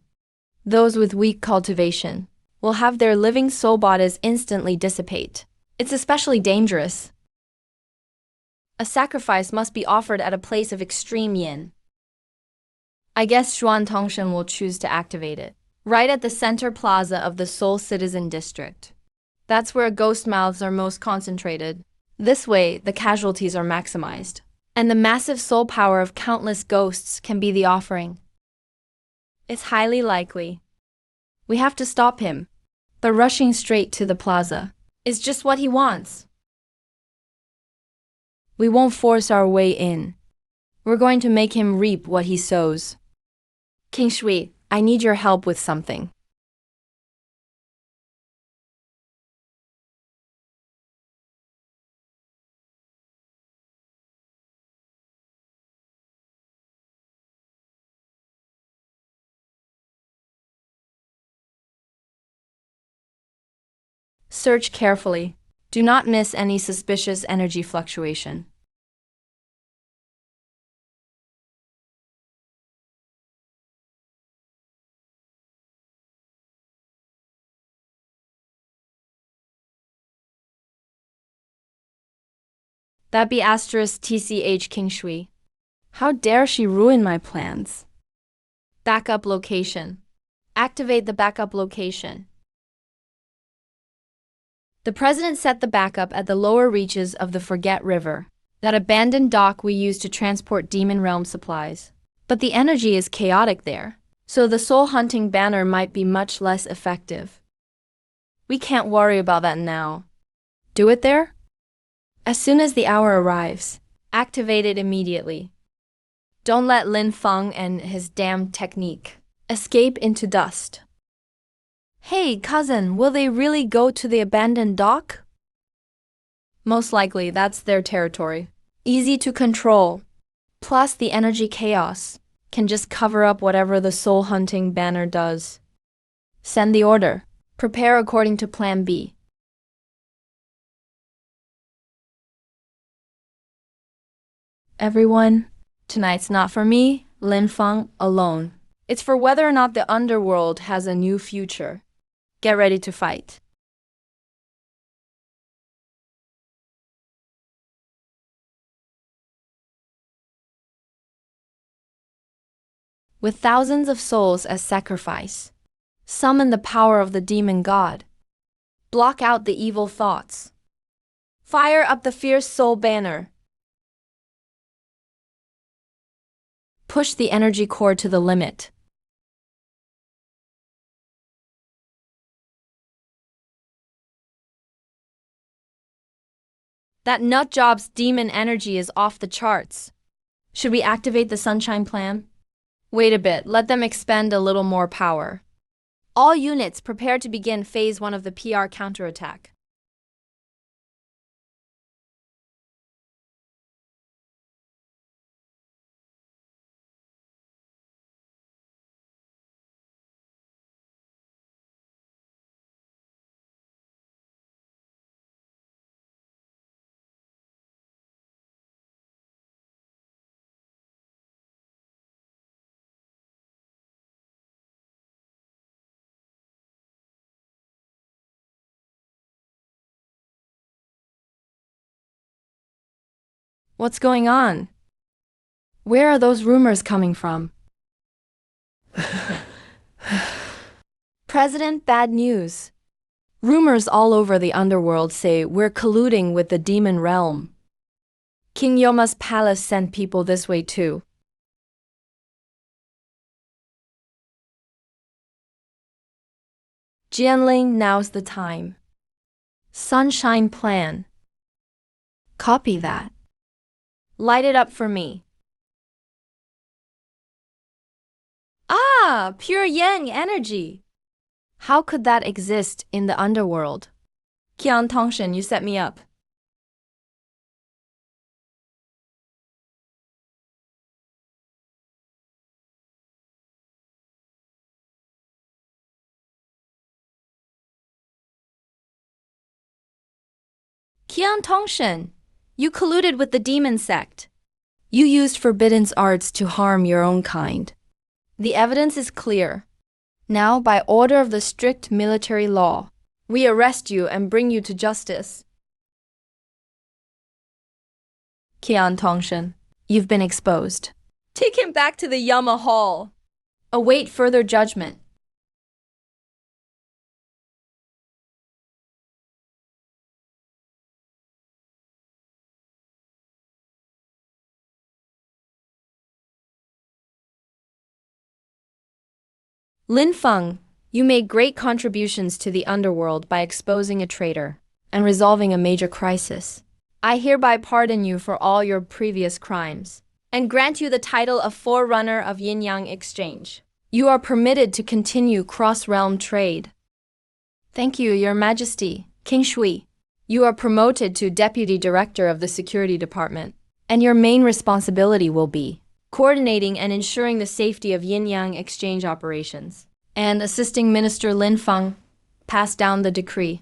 [SPEAKER 1] Those with weak cultivation will have their living soul bodies instantly dissipate. It's especially dangerous. A sacrifice must be offered at a place of extreme yin. I guess Xuan Tongshen will choose to activate it. Right at the center plaza of the Soul Citizen District. That's where ghost mouths are most concentrated. This way, the casualties are maximized. And the massive soul power of countless ghosts can be the offering. It's highly likely. We have to stop him. But rushing straight to the plaza is just what he wants. We won't force our way in. We're going to make him reap what he sows. King Shui, I need your help with something. Search carefully. Do not miss any suspicious energy fluctuation. That be asterisk TCH King Shui. How dare she ruin my plans? Backup location. Activate the backup location. The president set the backup at the lower reaches of the Forget River, that abandoned dock we use to transport Demon Realm supplies. But the energy is chaotic there, so the soul hunting banner might be much less effective. We can't worry about that now. Do it there? As soon as the hour arrives, activate it immediately. Don't let Lin Feng and his damned technique escape into dust. Hey, cousin, will they really go to the abandoned dock? Most likely, that's their territory. Easy to control. Plus, the energy chaos can just cover up whatever the soul hunting banner does. Send the order. Prepare according to Plan B. Everyone, tonight's not for me, Lin Feng, alone. It's for whether or not the Underworld has a new future. Get ready to fight. With thousands of souls as sacrifice, summon the power of the demon god. Block out the evil thoughts. Fire up the fierce soul banner. Push the energy core to the limit. That nutjob's demon energy is off the charts. Should we activate the Sunshine Plan? Wait a bit, let them expend a little more power. All units prepare to begin Phase 1 of the PR counterattack. What's going on? Where are those rumors coming from? President, bad news. Rumors all over the underworld say we're colluding with the demon realm. King Yoma's palace sent people this way too. Jianling, now's the time. Sunshine Plan. Copy that. Light it up for me. Ah, pure yang energy. How could that exist in the underworld? Qian Tongshen, you set me up. Qian Tongshen, you colluded with the demon sect. You used forbidden arts to harm your own kind. The evidence is clear. Now, by order of the strict military law, we arrest you and bring you to justice. Qian Tongshen, you've been exposed. Take him back to the Yama Hall. Await further judgment. Lin Feng, you made great contributions to the underworld by exposing a traitor and resolving a major crisis. I hereby pardon you for all your previous crimes and grant you the title of Forerunner of Yin-Yang Exchange. You are permitted to continue cross-realm trade. Thank you, Your Majesty. King Shui, you are promoted to Deputy Director of the Security Department, and your main responsibility will be coordinating and ensuring the safety of yin-yang exchange operations, and assisting Minister Lin Feng pass down the decree.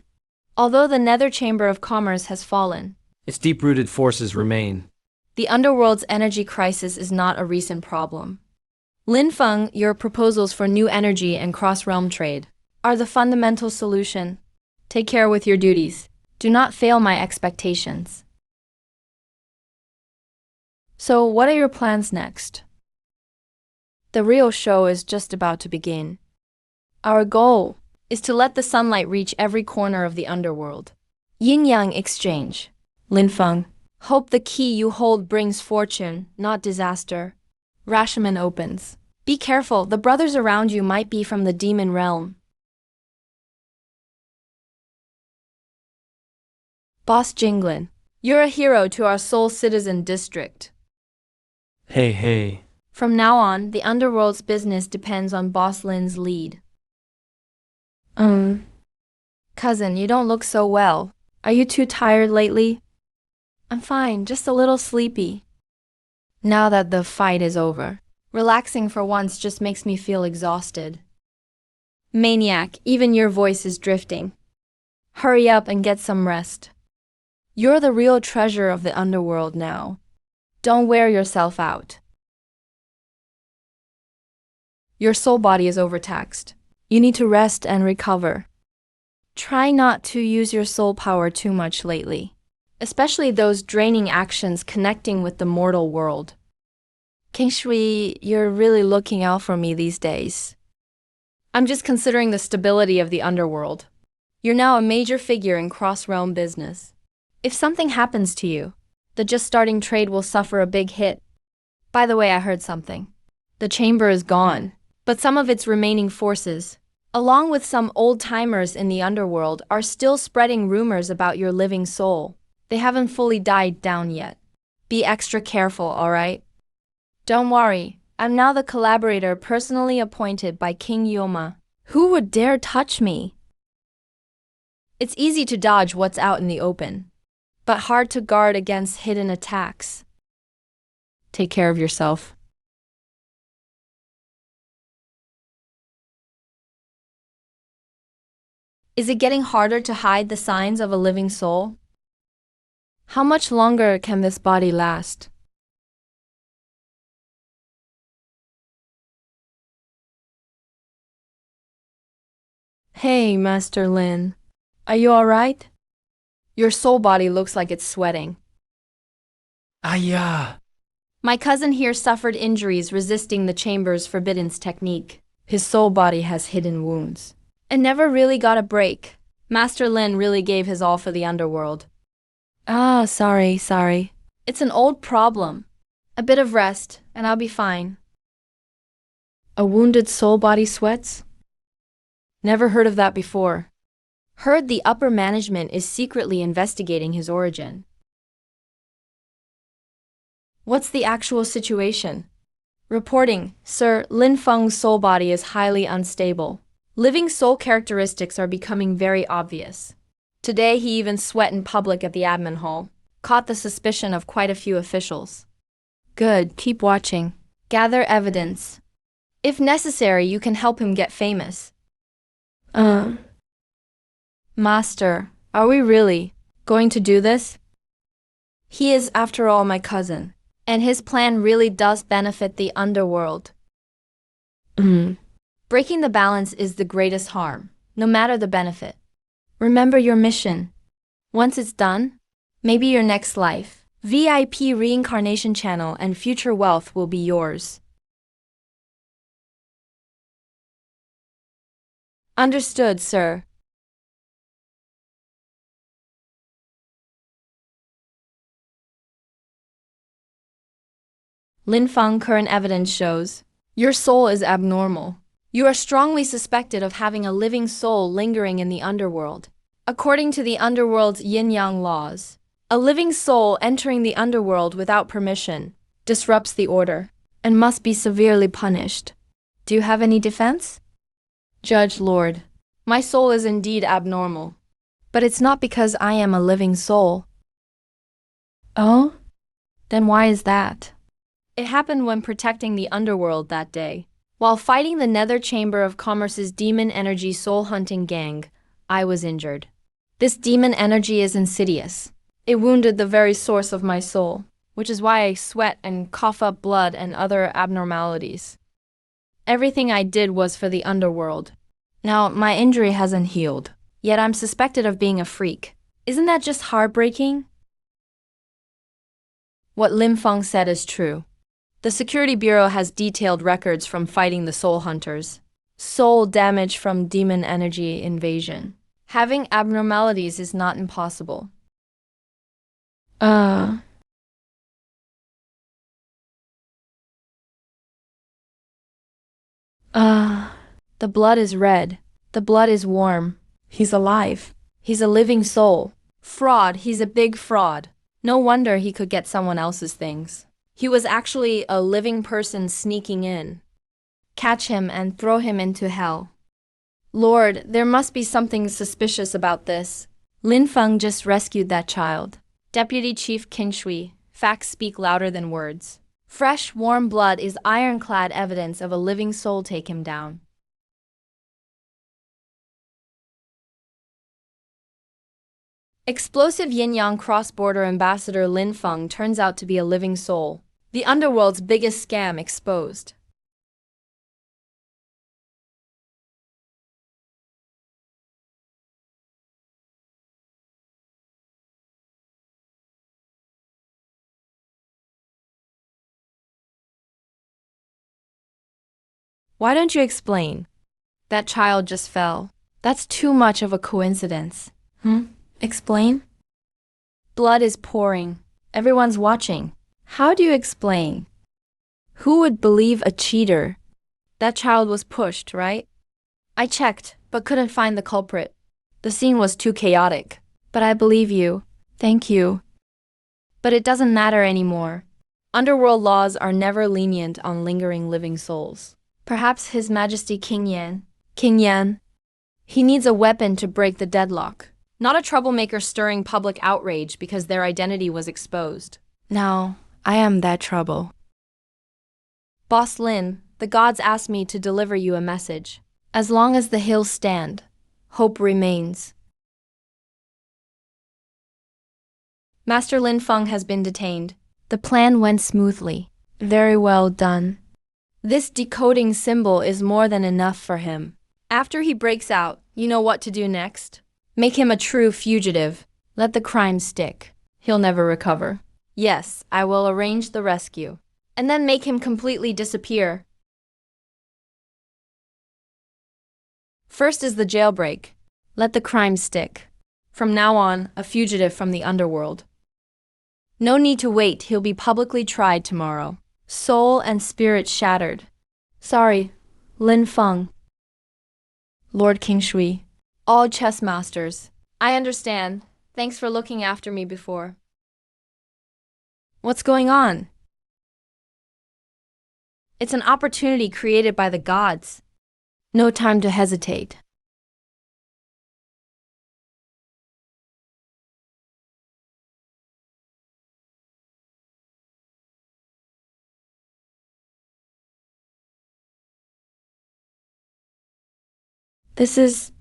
[SPEAKER 1] Although the Nether Chamber of Commerce has fallen,
[SPEAKER 2] Its deep-rooted forces remain.
[SPEAKER 1] the underworld's energy crisis is not a recent problem. Lin Feng, your proposals for new energy and cross-realm trade are the fundamental solution. Take care with your duties. Do not fail my expectations. So, what are your plans next? The real show is just about to begin. Our goal is to let the sunlight reach every corner of the underworld. Yin-Yang Exchange. Lin Feng, hope the key you hold brings fortune, not disaster. Rashomon opens. Be careful, the brothers around you might be from the demon realm. Boss Jinglin, you're a hero to our Seoul Citizen District.
[SPEAKER 2] Hey.
[SPEAKER 1] From now on, the underworld's business depends on Boss Lin's lead. Cousin, you don't look so well. Are you too tired lately? I'm fine, just a little sleepy. Now that the fight is over, relaxing for once just makes me feel exhausted. Maniac, even your voice is drifting. Hurry up and get some rest. You're the real treasure of the underworld now. Don't wear yourself out. Your soul body is overtaxed. You need to rest and recover. Try not to use your soul power too much lately, especially those draining actions connecting with the mortal world. King Shui, you're really looking out for me these days. I'm just considering the stability of the underworld. You're now a major figure in cross-realm business. If something happens to you, the just starting trade will suffer a big hit. By the way, I heard something. The chamber is gone, but some of its remaining forces, along with some old-timers in the underworld, are still spreading rumors about your living soul. They haven't fully died down yet. Be extra careful, alright? Don't worry, I'm now the collaborator personally appointed by King Yoma. Who would dare touch me? It's easy to dodge what's out in the open, but hard to guard against hidden attacks. Take care of yourself. Is it getting harder to hide the signs of a living soul? How much longer can this body last? Hey, Master Lin. Are you alright? Your soul body looks like it's sweating.
[SPEAKER 2] Yeah.
[SPEAKER 1] My cousin here suffered injuries resisting the chamber's forbidden's technique. His soul body has hidden wounds and never really got a break. Master Lin really gave his all for the underworld. Sorry. It's an old problem. A bit of rest, and I'll be fine. A wounded soul body sweats? Never heard of that before. Heard the upper management is secretly investigating his origin. What's the actual situation? Reporting, Sir, Lin Feng's soul body is highly unstable. Living soul characteristics are becoming very obvious. Today he even sweat in public at the admin hall. Caught the suspicion of quite a few officials. Good, keep watching. Gather evidence. If necessary, you can help him get famous. Master, are we really going to do this? He is, after all, my cousin. And his plan really does benefit the underworld. Breaking the balance is the greatest harm, no matter the benefit. Remember your mission. Once it's done, maybe your next life, VIP reincarnation channel and future wealth will be yours. Understood, sir. Lin Feng current evidence shows your soul is abnormal. You are strongly suspected of having a living soul lingering in the underworld. According to the underworld's yin-yang laws, a living soul entering the underworld without permission disrupts the order and must be severely punished. Do you have any defense? Judge Lord, my soul is indeed abnormal, but it's not because I am a living soul. Oh? Then why is that? It happened when protecting the underworld that day. While fighting the Nether Chamber of Commerce's demon energy soul hunting gang, I was injured. This demon energy is insidious. It wounded the very source of my soul, which is why I sweat and cough up blood and other abnormalities. Everything I did was for the underworld. Now, my injury hasn't healed, yet I'm suspected of being a freak. Isn't that just heartbreaking? What Lim Feng said is true. The Security Bureau has detailed records from fighting the soul hunters. Soul damage from demon energy invasion. Having abnormalities is not impossible. The blood is red. The blood is warm. He's alive. He's a living soul. Fraud, he's a big fraud. No wonder he could get someone else's things. He was actually a living person sneaking in. Catch him and throw him into hell. Lord, there must be something suspicious about this. Lin Feng just rescued that child. Deputy Chief Qin Shui, facts speak louder than words. Fresh, warm blood is ironclad evidence of a living soul take him down. Explosive yin-yang cross-border ambassador Lin Feng turns out to be a living soul. The underworld's biggest scam exposed. Why don't you explain? That child just fell. That's too much of a coincidence. Explain? Blood is pouring. Everyone's watching. How do you explain? Who would believe a cheater? That child was pushed, right? I checked, but couldn't find the culprit. The scene was too chaotic. But I believe you. Thank you. But it doesn't matter anymore. Underworld laws are never lenient on lingering living souls. Perhaps His Majesty King Yan. He needs a weapon to break the deadlock. Not a troublemaker stirring public outrage because their identity was exposed. Now, I am that trouble. Boss Lin, the gods asked me to deliver you a message. As long as the hills stand, hope remains. Master Lin Feng has been detained. The plan went smoothly. Very well done. This decoding symbol is more than enough for him. After he breaks out, you know what to do next? Make him a true fugitive. Let the crime stick. He'll never recover. Yes, I will arrange the rescue. And then make him completely disappear. First is the jailbreak. Let the crime stick. From now on, a fugitive from the underworld. No need to wait, he'll be publicly tried tomorrow. Soul and spirit shattered. Sorry, Lin Feng. Lord King Shui. All chess masters. I understand. Thanks for looking after me before. What's going on? It's an opportunity created by the gods. No time to hesitate. This is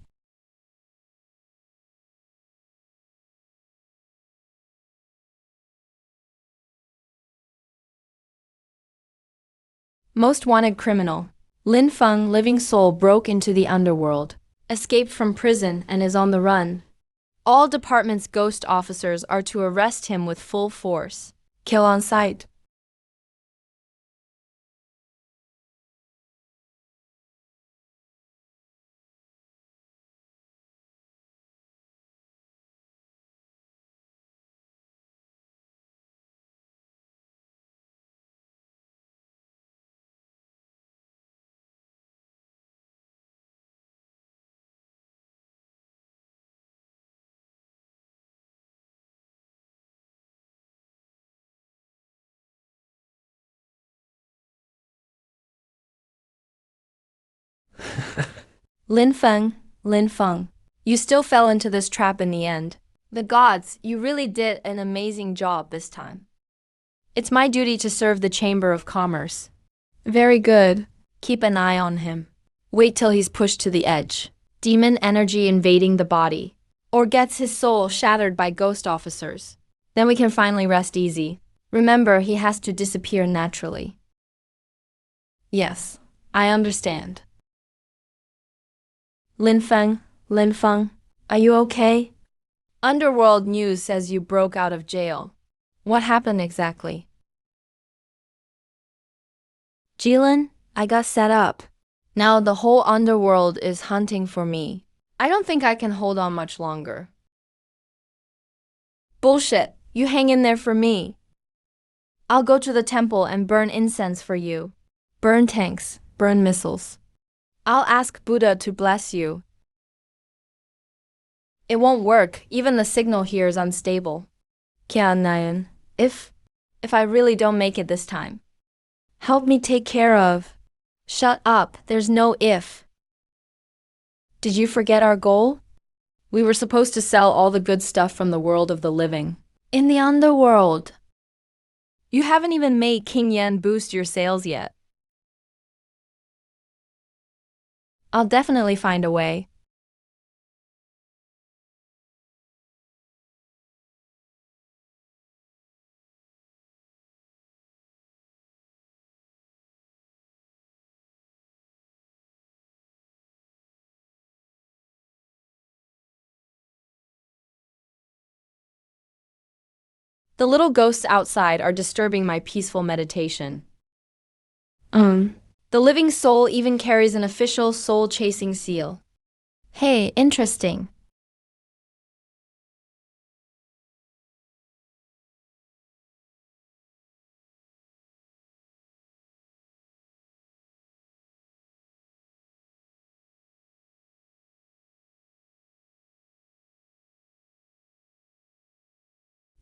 [SPEAKER 1] Most wanted criminal. Lin Feng, living soul, broke into the underworld, escaped from prison, and is on the run. All departments' ghost officers are to arrest him with full force. Kill on sight. Lin Feng, Lin Feng. You still fell into this trap in the end. The gods, you really did an amazing job this time. It's my duty to serve the Chamber of Commerce. Very good. Keep an eye on him. Wait till he's pushed to the edge. Demon energy invading the body. Or gets his soul shattered by ghost officers. Then we can finally rest easy. Remember, he has to disappear naturally. Yes, I understand. Lin Feng, are you okay? Underworld news says you broke out of jail. What happened exactly? Jilin, I got set up. Now the whole underworld is hunting for me. I don't think I can hold on much longer. Bullshit, you hang in there for me. I'll go to the temple and burn incense for you. Burn tanks, burn missiles. I'll ask Buddha to bless you. It won't work, even the signal here is unstable. Kya Nayan, if I really don't make it this time, help me take care of. Shut up, there's no if. Did you forget our goal? We were supposed to sell all the good stuff from the world of the living. In the underworld. You haven't even made King Yen boost your sales yet. I'll definitely find a way. The little ghosts outside are disturbing my peaceful meditation. The living soul even carries an official soul-chasing seal. Hey, interesting.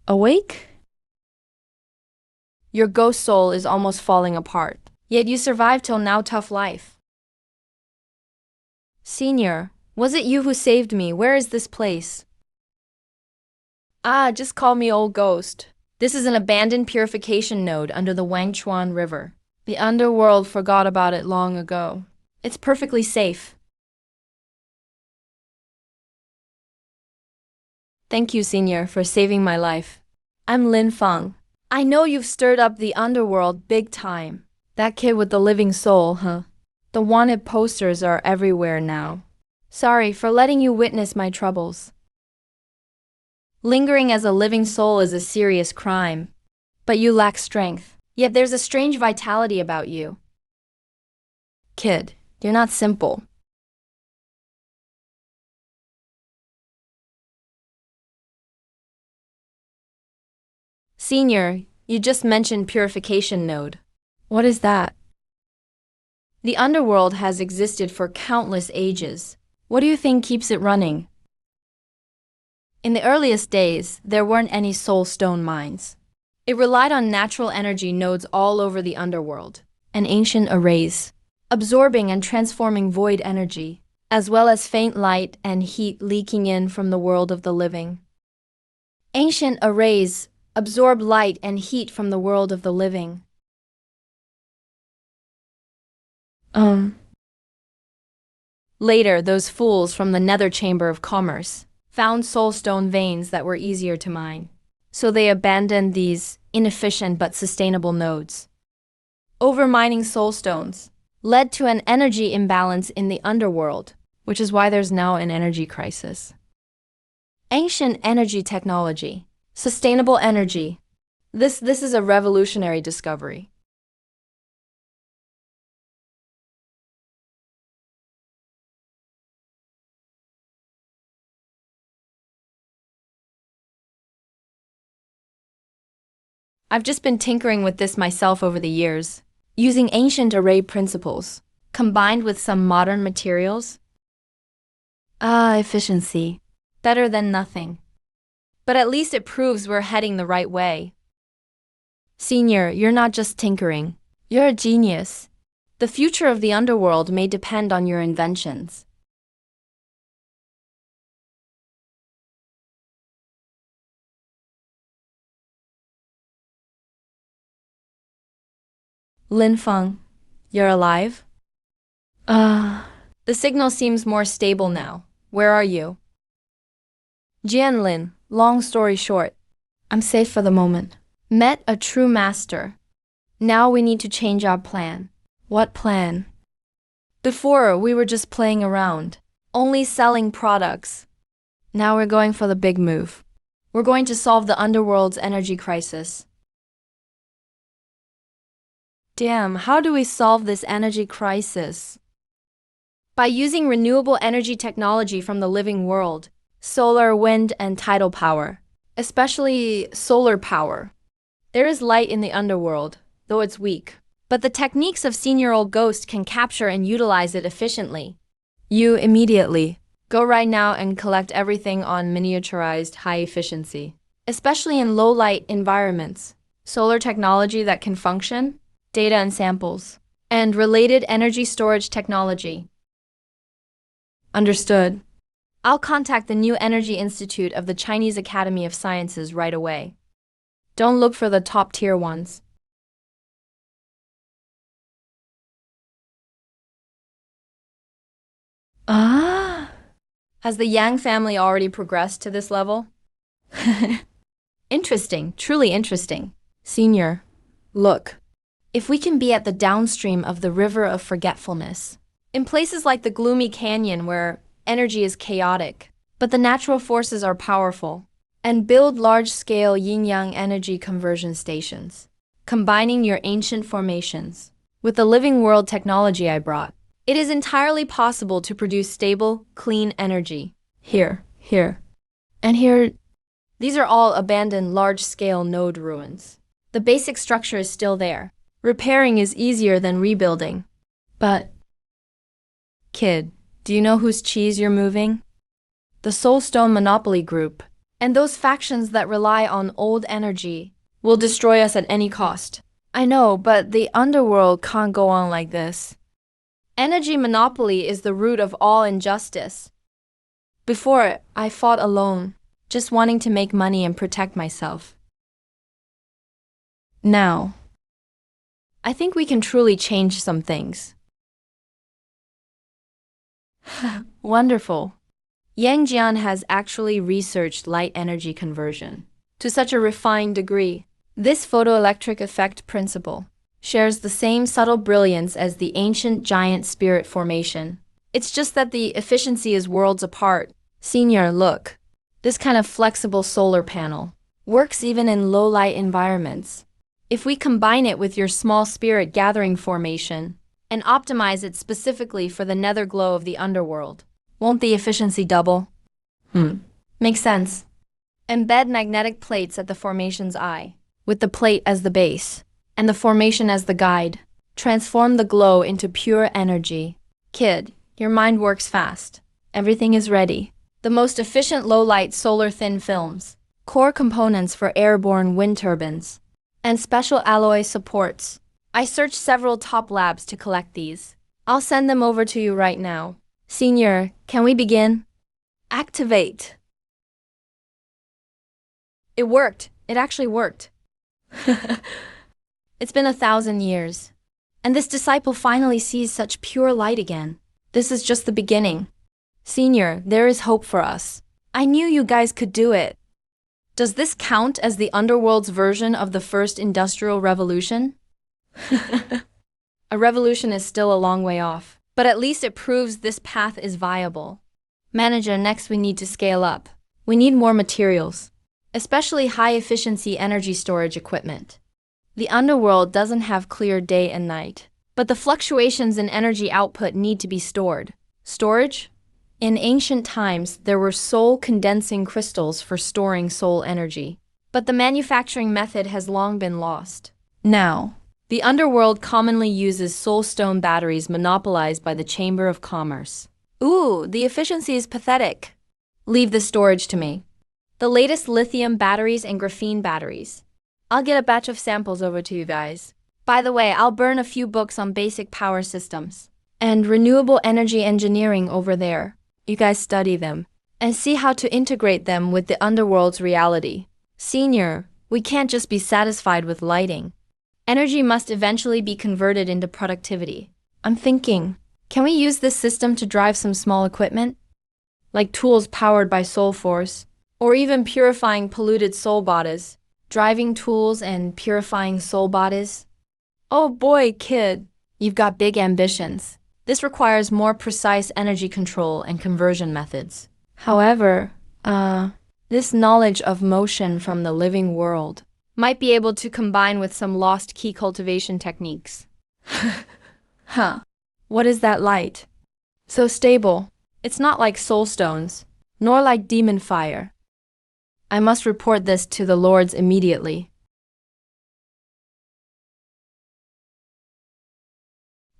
[SPEAKER 1] Awake? Your ghost soul is almost falling apart, yet you survived till now. Tough life. Senior, was it you who saved me? Where is this place? Just call me Old Ghost. This is an abandoned purification node under the Wangchuan River. The underworld forgot about it long ago. It's perfectly safe. Thank you, Senior, for saving my life. I'm Lin Feng. I know you've stirred up the underworld big time. That kid with the living soul, huh? The wanted posters are everywhere now. Sorry for letting you witness my troubles. Lingering as a living soul is a serious crime. But you lack strength. Yet there's a strange vitality about you. Kid, you're not simple. Senior, you just mentioned purification node. What is that? The underworld has existed for countless ages. What do you think keeps it running? In the earliest days, there weren't any soul stone mines. It relied on natural energy nodes all over the underworld, and ancient arrays, absorbing and transforming void energy, as well as faint light and heat leaking in from the world of the living. Ancient arrays absorb light and heat from the world of the living. Later, those fools from the Nether Chamber of Commerce found soulstone veins that were easier to mine. So they abandoned these inefficient but sustainable nodes. Overmining soul stones led to an energy imbalance in the underworld, which is why there's now an energy crisis. Ancient energy technology, sustainable energy. This is a revolutionary discovery. I've just been tinkering with this myself over the years, using ancient array principles, combined with some modern materials. Efficiency. Better than nothing. But at least it proves we're heading the right way. Senior, you're not just tinkering. You're a genius. The future of the underworld may depend on your inventions. Lin Feng, you're alive? The signal seems more stable now. Where are you? Jian Lin, long story short, I'm safe for the moment. Met a true master. Now we need to change our plan. What plan? Before, we were just playing around, only selling products. Now we're going for the big move. We're going to solve the underworld's energy crisis. Damn, how do we solve this energy crisis? By using renewable energy technology from the living world, solar, wind, and tidal power, especially solar power. There is light in the underworld, though it's weak, but the techniques of Senior-old Ghost can capture and utilize it efficiently. You immediately go right now and collect everything on miniaturized high efficiency, especially in low-light environments, solar technology that can function, data and samples, and related energy storage technology. Understood. I'll contact the New Energy Institute of the Chinese Academy of Sciences right away. Don't look for the top-tier ones. Has the Yang family already progressed to this level? Interesting, truly interesting. Senior, look. If we can be at the downstream of the river of forgetfulness, in places like the gloomy canyon where energy is chaotic, but the natural forces are powerful, and build large-scale yin-yang energy conversion stations, combining your ancient formations with the living world technology I brought, it is entirely possible to produce stable, clean energy. Here, and here. These are all abandoned large-scale node ruins. The basic structure is still there. Repairing is easier than rebuilding. But, kid, do you know whose cheese you're moving? The Soulstone Monopoly Group, and those factions that rely on old energy, will destroy us at any cost. I know, but the underworld can't go on like this. Energy monopoly is the root of all injustice. Before, I fought alone, just wanting to make money and protect myself. Now, I think we can truly change some things. Wonderful. Yang Jian has actually researched light energy conversion to such a refined degree. This photoelectric effect principle shares the same subtle brilliance as the ancient giant spirit formation. It's just that the efficiency is worlds apart. Senior, look. This kind of flexible solar panel works even in low-light environments. If we combine it with your small spirit gathering formation and optimize it specifically for the nether glow of the underworld, won't the efficiency double? Makes sense. Embed magnetic plates at the formation's eye, with the plate as the base, and the formation as the guide. Transform the glow into pure energy. Kid, your mind works fast. Everything is ready. The most efficient low-light solar thin films, core components for airborne wind turbines, and special alloy supports. I searched several top labs to collect these. I'll send them over to you right now. Senior, can we begin? Activate. It worked. It actually worked. It's been 1,000 years, and this disciple finally sees such pure light again. This is just the beginning. Senior, there is hope for us. I knew you guys could do it. Does this count as the underworld's version of the first industrial revolution? A revolution is still a long way off, but at least it proves this path is viable. Manager, next we need to scale up. We need more materials, especially high-efficiency energy storage equipment. The Underworld doesn't have clear day and night, but the fluctuations in energy output need to be stored. Storage? In ancient times, there were soul condensing crystals for storing soul energy, but the manufacturing method has long been lost. Now, the Underworld commonly uses soulstone batteries monopolized by the Chamber of Commerce. Ooh, the efficiency is pathetic. Leave the storage to me. The latest lithium batteries and graphene batteries. I'll get a batch of samples over to you guys. By the way, I'll burn a few books on basic power systems and renewable energy engineering over there. You guys study them and see how to integrate them with the Underworld's reality. Senior, we can't just be satisfied with lighting. Energy must eventually be converted into productivity. I'm thinking, can we use this system to drive some small equipment? Like tools powered by soul force, or even purifying polluted soul bodies. Driving tools and purifying soul bodies? Oh boy, kid, you've got big ambitions. This requires more precise energy control and conversion methods. However, this knowledge of motion from the living world might be able to combine with some lost key cultivation techniques. Huh. What is that light? So stable. It's not like soul stones, nor like demon fire. I must report this to the lords immediately.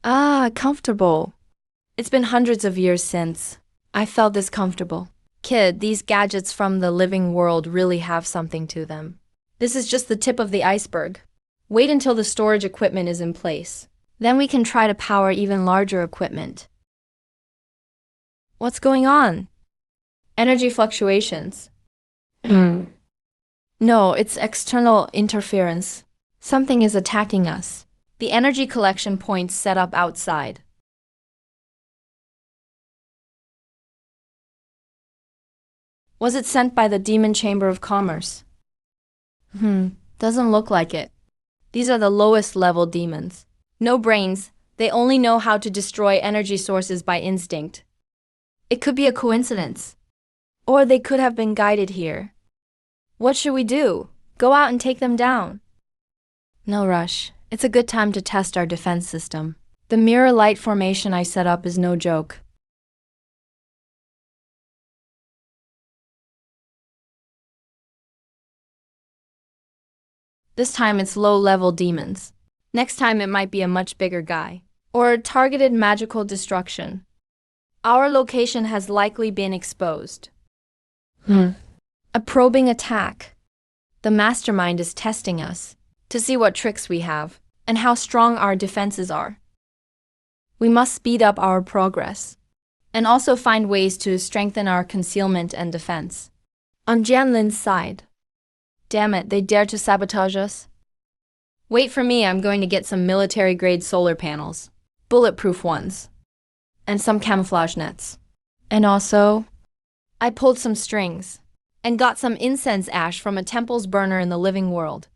[SPEAKER 1] Ah, comfortable. It's been hundreds of years since I felt this comfortable. Kid, these gadgets from the living world really have something to them. This is just the tip of the iceberg. Wait until the storage equipment is in place. Then we can try to power even larger equipment. What's going on? Energy fluctuations. No, it's external interference. Something is attacking us. The energy collection points set up outside. Was it sent by the Demon Chamber of Commerce? Doesn't look like it. These are the lowest level demons. No brains, they only know how to destroy energy sources by instinct. It could be a coincidence. Or they could have been guided here. What should we do? Go out and take them down? No rush. It's a good time to test our defense system. The mirror light formation I set up is no joke. This time it's low-level demons. Next time it might be a much bigger guy. Or targeted magical destruction. Our location has likely been exposed. A probing attack. The mastermind is testing us to see what tricks we have and how strong our defenses are. We must speed up our progress and also find ways to strengthen our concealment and defense. On Jianlin's side. Damn it, they dare to sabotage us? Wait for me, I'm going to get some military-grade solar panels. Bulletproof ones. And some camouflage nets. And also, I pulled some strings and got some incense ash from a temple's burner in the living world.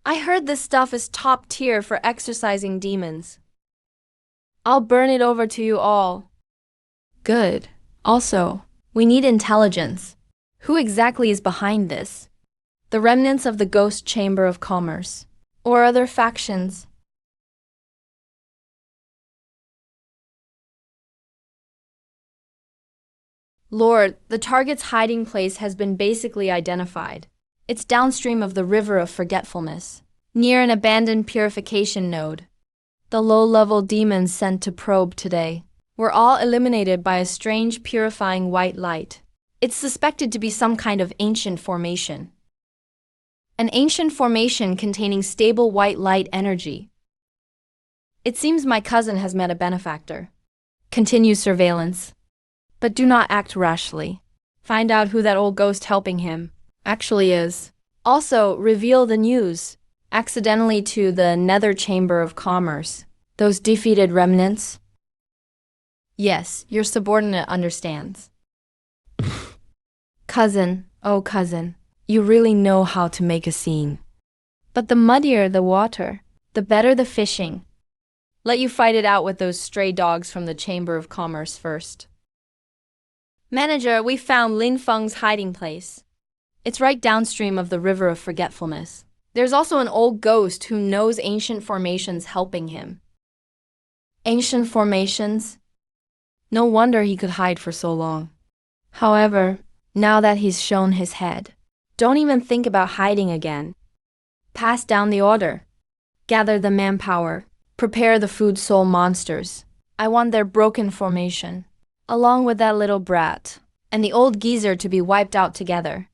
[SPEAKER 1] I heard this stuff is top tier for exorcising demons. I'll burn it over to you all. Good. Also, we need intelligence. Who exactly is behind this? The remnants of the Ghost Chamber of Commerce, or other factions? Lord, the target's hiding place has been basically identified. It's downstream of the River of Forgetfulness, near an abandoned purification node. The low-level demons sent to probe today were all eliminated by a strange purifying white light. It's suspected to be some kind of ancient formation. An ancient formation containing stable white light energy. It seems my cousin has met a benefactor. Continue surveillance. But do not act rashly. Find out who that old ghost helping him actually is. Also, reveal the news, accidentally to the Nether Chamber of Commerce. Those defeated remnants. Yes, your subordinate understands. Cousin, oh cousin, you really know how to make a scene. But the muddier the water, the better the fishing. Let you fight it out with those stray dogs from the Chamber of Commerce first. Manager, we found Lin Feng's hiding place. It's right downstream of the River of Forgetfulness. There's also an old ghost who knows ancient formations helping him. Ancient formations? No wonder he could hide for so long. However, now that he's shown his head, don't even think about hiding again. Pass down the order. Gather the manpower. Prepare the food soul monsters. I want their broken formation, along with that little brat, and the old geezer to be wiped out together.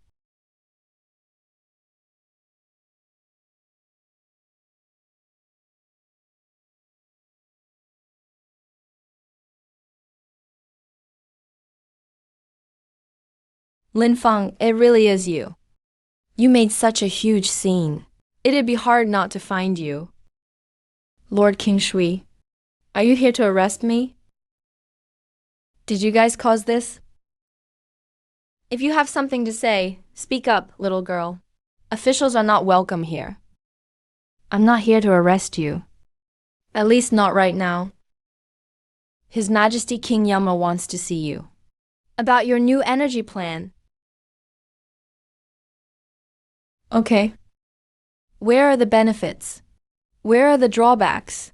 [SPEAKER 1] Lin Feng, it really is you. You made such a huge scene. It'd be hard not to find you. Lord King Shui, are you here to arrest me? Did you guys cause this? If you have something to say, speak up, little girl. Officials are not welcome here. I'm not here to arrest you. At least not right now. His Majesty King Yama wants to see you. About your new energy plan. Okay. Where are the benefits? Where are the drawbacks?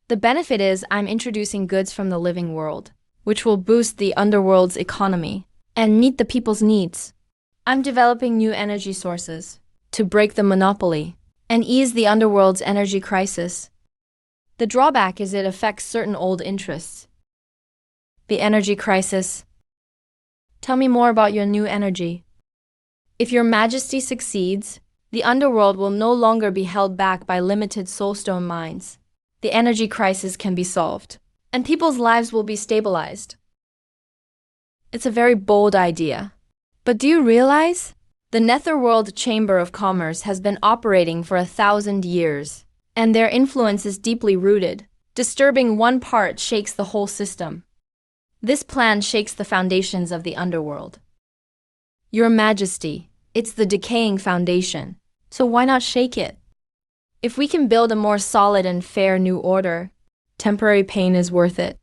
[SPEAKER 1] The benefit is I'm introducing goods from the living world, which will boost the underworld's economy and meet the people's needs. I'm developing new energy sources to break the monopoly and ease the underworld's energy crisis. The drawback is it affects certain old interests. The energy crisis. Tell me more about your new energy. If your Majesty succeeds, the underworld will no longer be held back by limited soulstone mines. The energy crisis can be solved, and people's lives will be stabilized. It's a very bold idea. But do you realize? The Netherworld Chamber of Commerce has been operating for 1,000 years, and their influence is deeply rooted. Disturbing one part shakes the whole system. This plan shakes the foundations of the underworld. Your Majesty, it's the decaying foundation, so why not shake it? If we can build a more solid and fair new order, temporary pain is worth it.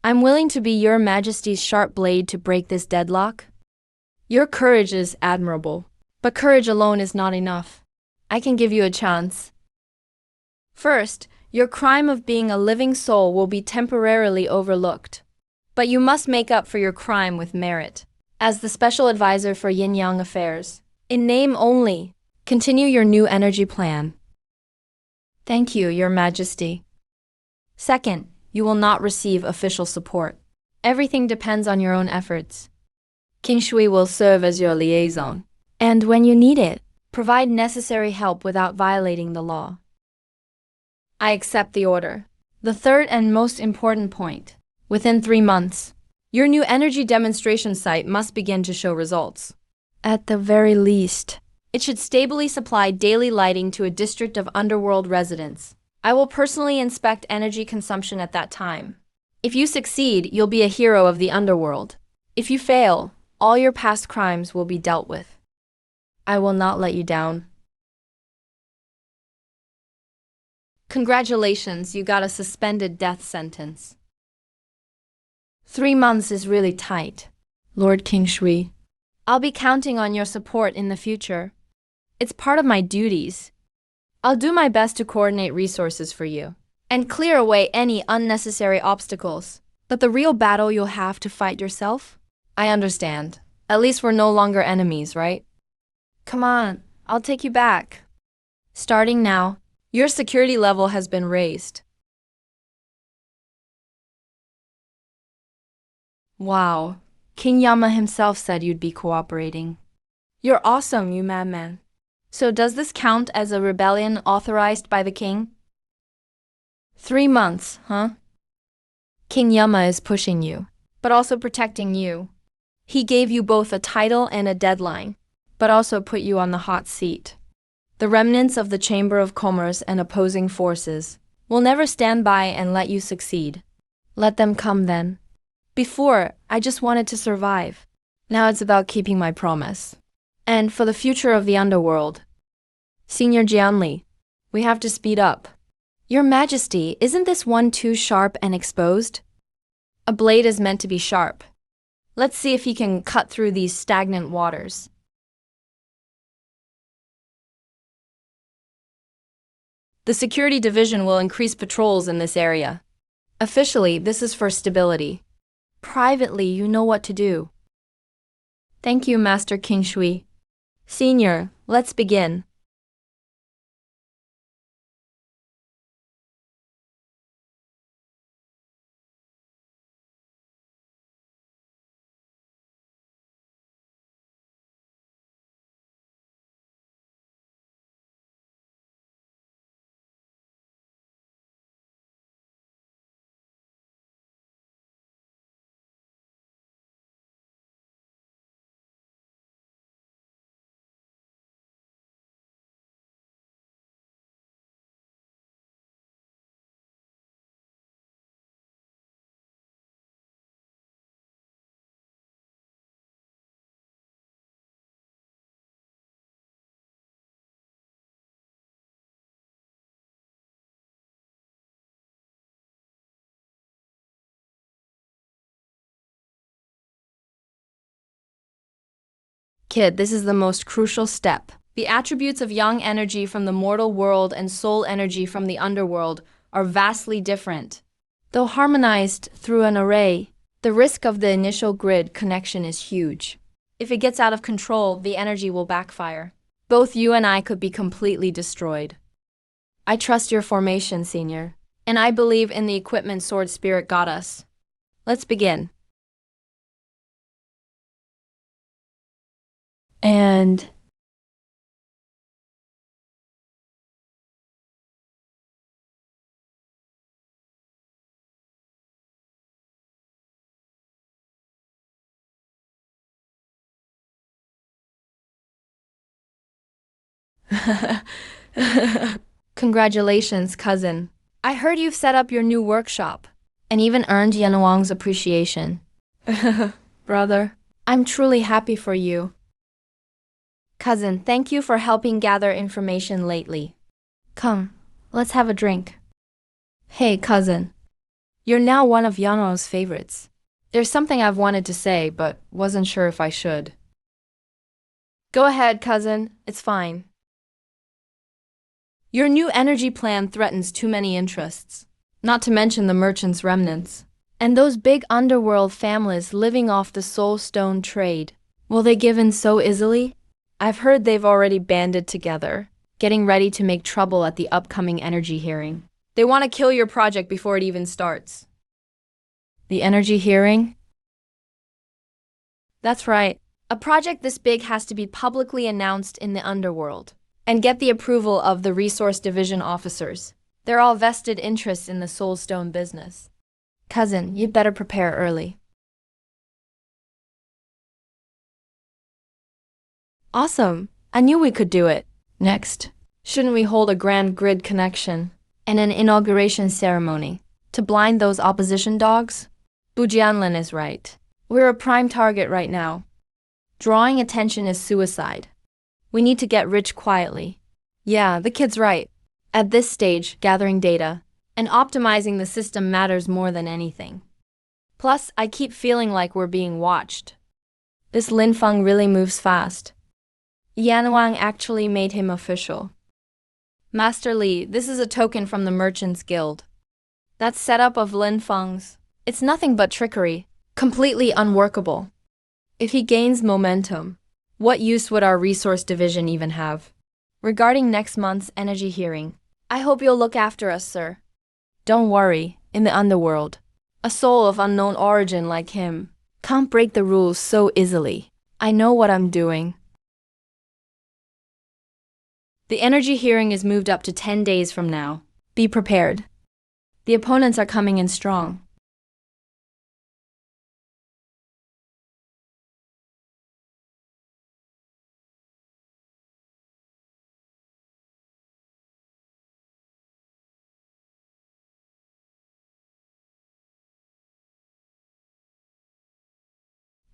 [SPEAKER 1] I'm willing to be your Majesty's sharp blade to break this deadlock. Your courage is admirable, but courage alone is not enough. I can give you a chance. First, your crime of being a living soul will be temporarily overlooked, but you must make up for your crime with merit. As the special advisor for yin-yang affairs, in name only, continue your new energy plan. Thank you, Your Majesty. Second, you will not receive official support. Everything depends on your own efforts. King Shui will serve as your liaison, and when you need it, provide necessary help without violating the law. I accept the order. The third and most important point. Within 3 months, your new energy demonstration site must begin to show results. At the very least, it should stably supply daily lighting to a district of underworld residents. I will personally inspect energy consumption at that time. If you succeed, you'll be a hero of the underworld. If you fail, all your past crimes will be dealt with. I will not let you down. Congratulations, you got a suspended death sentence. 3 months is really tight, Lord King Shui. I'll be counting on your support in the future. It's part of my duties. I'll do my best to coordinate resources for you and clear away any unnecessary obstacles. But the real battle you'll have to fight yourself? I understand. At least we're no longer enemies, right? Come on, I'll take you back. Starting now, your security level has been raised. Wow, King Yama himself said you'd be cooperating. You're awesome, you madman. So does this count as a rebellion authorized by the king? 3 months, huh? King Yama is pushing you, but also protecting you. He gave you both a title and a deadline, but also put you on the hot seat. The remnants of the Chamber of Commerce and opposing forces will never stand by and let you succeed. Let them come then. Before, I just wanted to survive. Now it's about keeping my promise. And for the future of the underworld. Senior Jianli, we have to speed up. Your Majesty, isn't this one too sharp and exposed? A blade is meant to be sharp. Let's see if he can cut through these stagnant waters. The security division will increase patrols in this area. Officially, this is for stability. Privately, you know what to do. Thank you, Master King Shui. Senior, let's begin. Kid, this is the most crucial step. The attributes of yang energy from the mortal world and soul energy from the underworld are vastly different. Though harmonized through an array, the risk of the initial grid connection is huge. If it gets out of control, the energy will backfire. Both you and I could be completely destroyed. I trust your formation, Senior, and I believe in the equipment Sword Spirit got us. Let's begin. And congratulations, cousin. I heard you've set up your new workshop and even earned Yan Wang's appreciation. Brother, I'm truly happy for you. Cousin, thank you for helping gather information lately. Come, let's have a drink. Hey, cousin. You're now one of Yano's favorites. There's something I've wanted to say, but wasn't sure if I should. Go ahead, cousin. It's fine. Your new energy plan threatens too many interests, not to mention the merchants' remnants. And those big underworld families living off the soul stone trade. Will they give in so easily? I've heard they've already banded together, getting ready to make trouble at the upcoming energy hearing. They want to kill your project before it even starts. The energy hearing? That's right. A project this big has to be publicly announced in the underworld and get the approval of the resource division officers. They're all vested interests in the soulstone business. Cousin, you'd better prepare early. Awesome. I knew we could do it. Next, shouldn't we hold a grand grid connection and an inauguration ceremony to blind those opposition dogs? Bu Jianlin is right. We're a prime target right now. Drawing attention is suicide. We need to get rich quietly. Yeah, the kid's right. At this stage, gathering data and optimizing the system matters more than anything. Plus, I keep feeling like we're being watched. This Lin Feng really moves fast. Yan Wang actually made him official. Master Li, this is a token from the Merchants Guild. That setup of Lin Feng's, it's nothing but trickery, completely unworkable. If he gains momentum, what use would our resource division even have? Regarding next month's energy hearing, I hope you'll look after us, sir. Don't worry, in the underworld, a soul of unknown origin like him can't break the rules so easily. I know what I'm doing. The energy hearing is moved up to 10 days from now. Be prepared. The opponents are coming in strong.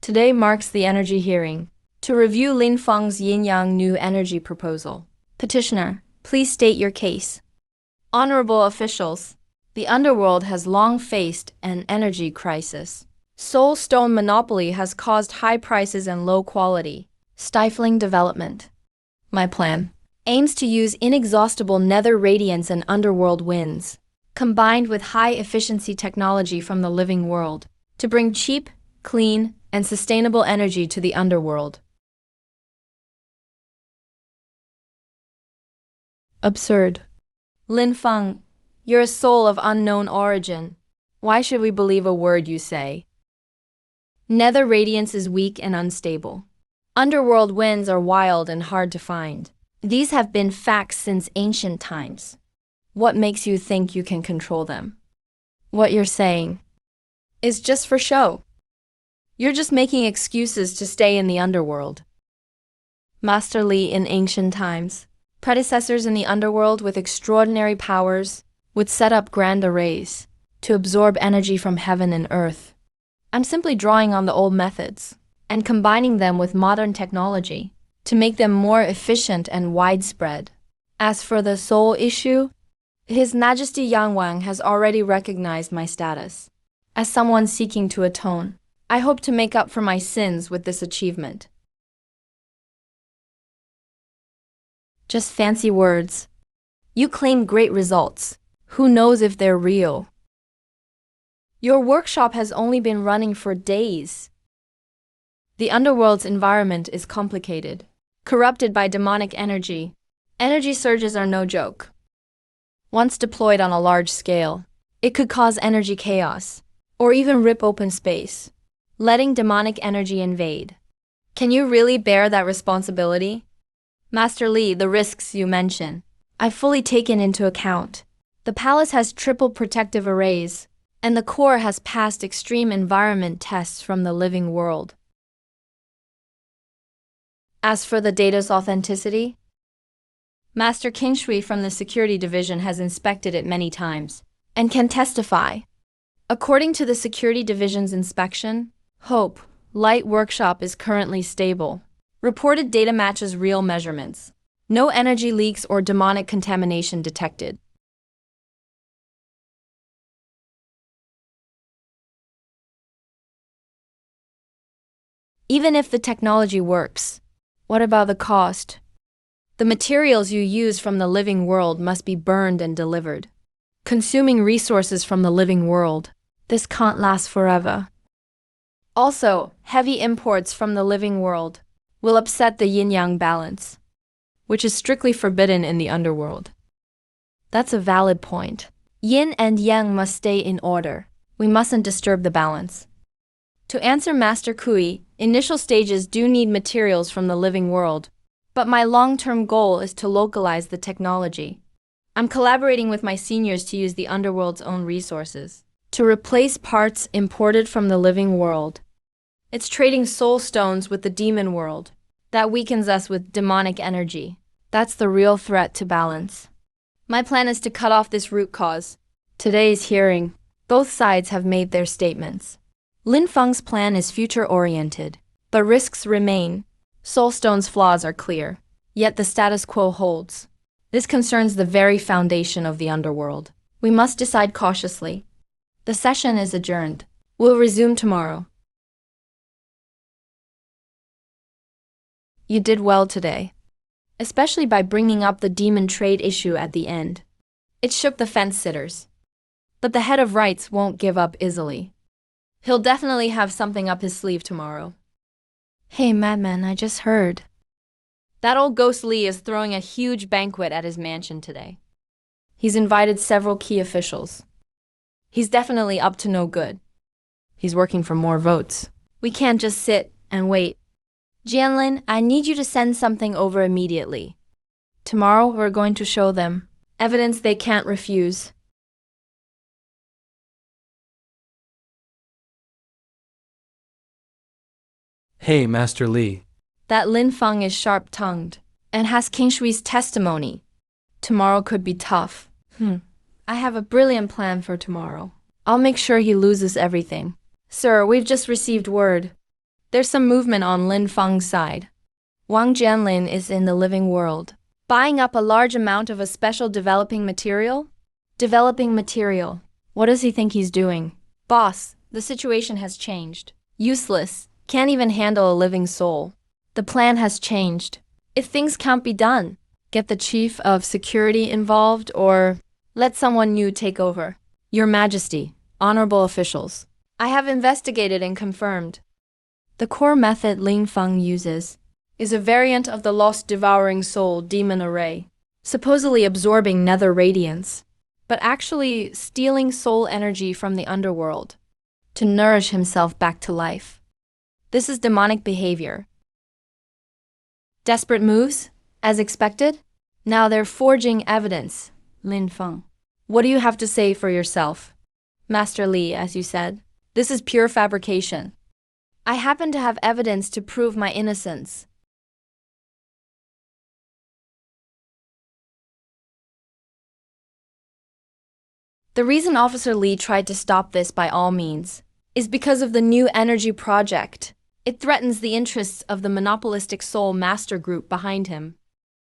[SPEAKER 1] Today marks the energy hearing to review Lin Feng's yin-yang new energy proposal. Petitioner, please state your case. Honorable officials, the Underworld has long faced an energy crisis. Soul Stone monopoly has caused high prices and low quality, stifling development. My plan aims to use inexhaustible nether radiance and underworld winds, combined with high-efficiency technology from the living world, to bring cheap, clean, and sustainable energy to the underworld. Absurd. Lin Feng, you're a soul of unknown origin. Why should we believe a word you say? Nether radiance is weak and unstable. Underworld winds are wild and hard to find. These have been facts since ancient times. What makes you think you can control them? What you're saying is just for show. You're just making excuses to stay in the underworld. Master Li, in ancient times, predecessors in the underworld with extraordinary powers would set up grand arrays to absorb energy from heaven and earth. I'm simply drawing on the old methods and combining them with modern technology to make them more efficient and widespread. As for the soul issue, His Majesty Yang Wang has already recognized my status as someone seeking to atone. I hope to make up for my sins with this achievement. Just fancy words. You claim great results. Who knows if they're real? Your workshop has only been running for days. The underworld's environment is complicated, corrupted by demonic energy. Energy surges are no joke. Once deployed on a large scale, it could cause energy chaos, or even rip open space, letting demonic energy invade. Can you really bear that responsibility? Master Li, the risks you mention, I've fully taken into account. The palace has triple protective arrays, and the core has passed extreme environment tests from the living world. As for the data's authenticity, Master King Shui from the security division has inspected it many times and can testify. According to the security division's inspection, Hope Light Workshop is currently stable. Reported data matches real measurements. No energy leaks or demonic contamination detected. Even if the technology works, what about the cost? The materials you use from the living world must be burned and delivered, consuming resources from the living world. This can't last forever. Also, heavy imports from the living world will upset the yin-yang balance, which is strictly forbidden in the underworld. That's a valid point. Yin and yang must stay in order. We mustn't disturb the balance. To answer Master Kui, initial stages do need materials from the living world, but my long-term goal is to localize the technology. I'm collaborating with my seniors to use the underworld's own resources to replace parts imported from the living world. It's trading soul stones with the demon world that weakens us with demonic energy. That's the real threat to balance. My plan is to cut off this root cause. Today's hearing, both sides have made their statements. Lin Feng's plan is future-oriented, but risks remain. Soulstone's flaws are clear, yet the status quo holds. This concerns the very foundation of the underworld. We must decide cautiously. The session is adjourned. We'll resume tomorrow. You did well today, especially by bringing up the demon trade issue at the end. It shook the fence-sitters. But the head of rights won't give up easily. He'll definitely have something up his sleeve tomorrow. Hey, madman, I just heard. That old ghost Li is throwing a huge banquet at his mansion today. He's invited several key officials. He's definitely up to no good. He's working for more votes. We can't just sit and wait. Jianlin, I need you to send something over immediately. Tomorrow we're going to show them evidence they can't refuse.
[SPEAKER 2] Hey, Master Li.
[SPEAKER 1] That Lin Feng is sharp-tongued and has King Shui's testimony. Tomorrow could be tough. I have a brilliant plan for tomorrow. I'll make sure he loses everything. Sir, we've just received word. There's some movement on Lin Feng's side. Wang Jianlin is in the living world, buying up a large amount of a special developing material Developing material. What does he think he's doing? Boss, the situation has changed. Useless. Can't even handle a living soul. The plan has changed. If things can't be done, get the chief of security involved or let someone new take over. Your Majesty, honorable officials, I have investigated and confirmed. The core method Ling Feng uses is a variant of the Lost Devouring Soul demon array, supposedly absorbing nether radiance, but actually stealing soul energy from the underworld to nourish himself back to life. This is demonic behavior. Desperate moves, as expected? Now they're forging evidence, Lin Feng. What do you have to say for yourself? Master Li, as you said, this is pure fabrication. I happen to have evidence to prove my innocence. The reason Officer Li tried to stop this by all means is because of the new energy project. It threatens the interests of the monopolistic Soul Master Group behind him.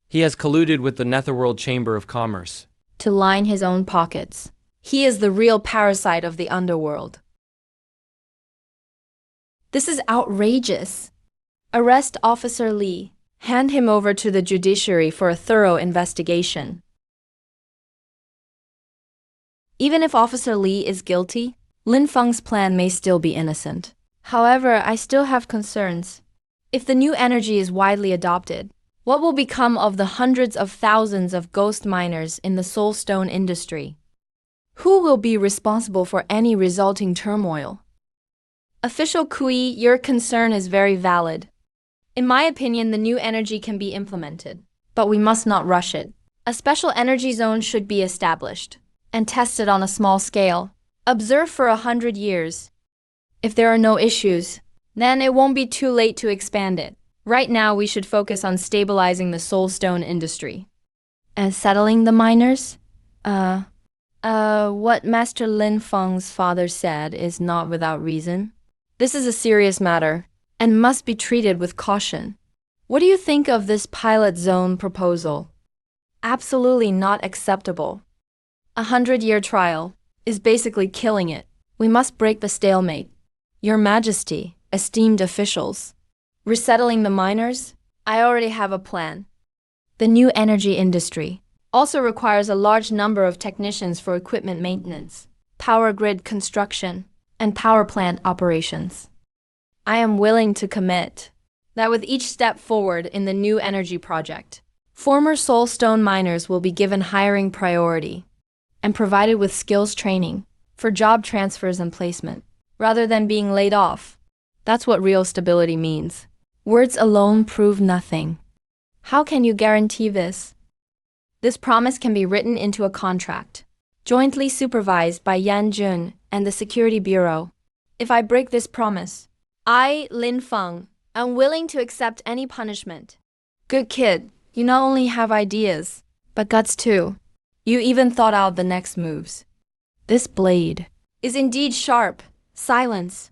[SPEAKER 2] He has colluded with the Netherworld Chamber of Commerce
[SPEAKER 1] To line his own pockets. He is the real parasite of the underworld. This is outrageous. Arrest Officer Li. Hand him over to the judiciary for a thorough investigation. Even if Officer Li is guilty, Lin Feng's plan may still be innocent. However, I still have concerns. If the new energy is widely adopted, what will become of the hundreds of thousands of ghost miners in the soulstone industry? Who will be responsible for any resulting turmoil? Official Kui, your concern is very valid. In my opinion, the new energy can be implemented, but we must not rush it. A special energy zone should be established and tested on a small scale. Observe for 100 years. If there are no issues, then it won't be too late to expand it. Right now, we should focus on stabilizing the soulstone industry. And settling the miners? What Master Lin Feng's father said is not without reason. This is a serious matter and must be treated with caution. What do you think of this pilot zone proposal? Absolutely not acceptable. 100-year trial is basically killing it. We must break the stalemate. Your Majesty, esteemed officials, resettling the miners? I already have a plan. The new energy industry also requires a large number of technicians for equipment maintenance, power grid construction, and power plant operations. I am willing to commit that with each step forward in the new energy project, former soulstone miners will be given hiring priority and provided with skills training for job transfers and placement, rather than being laid off. That's what real stability means. Words alone prove nothing. How can you guarantee this? This promise can be written into a contract, jointly supervised by Yan Jun and the Security Bureau. If I break this promise, I, Lin Feng, am willing to accept any punishment. Good kid, you not only have ideas, but guts too. You even thought out the next moves. This blade is indeed sharp. Silence.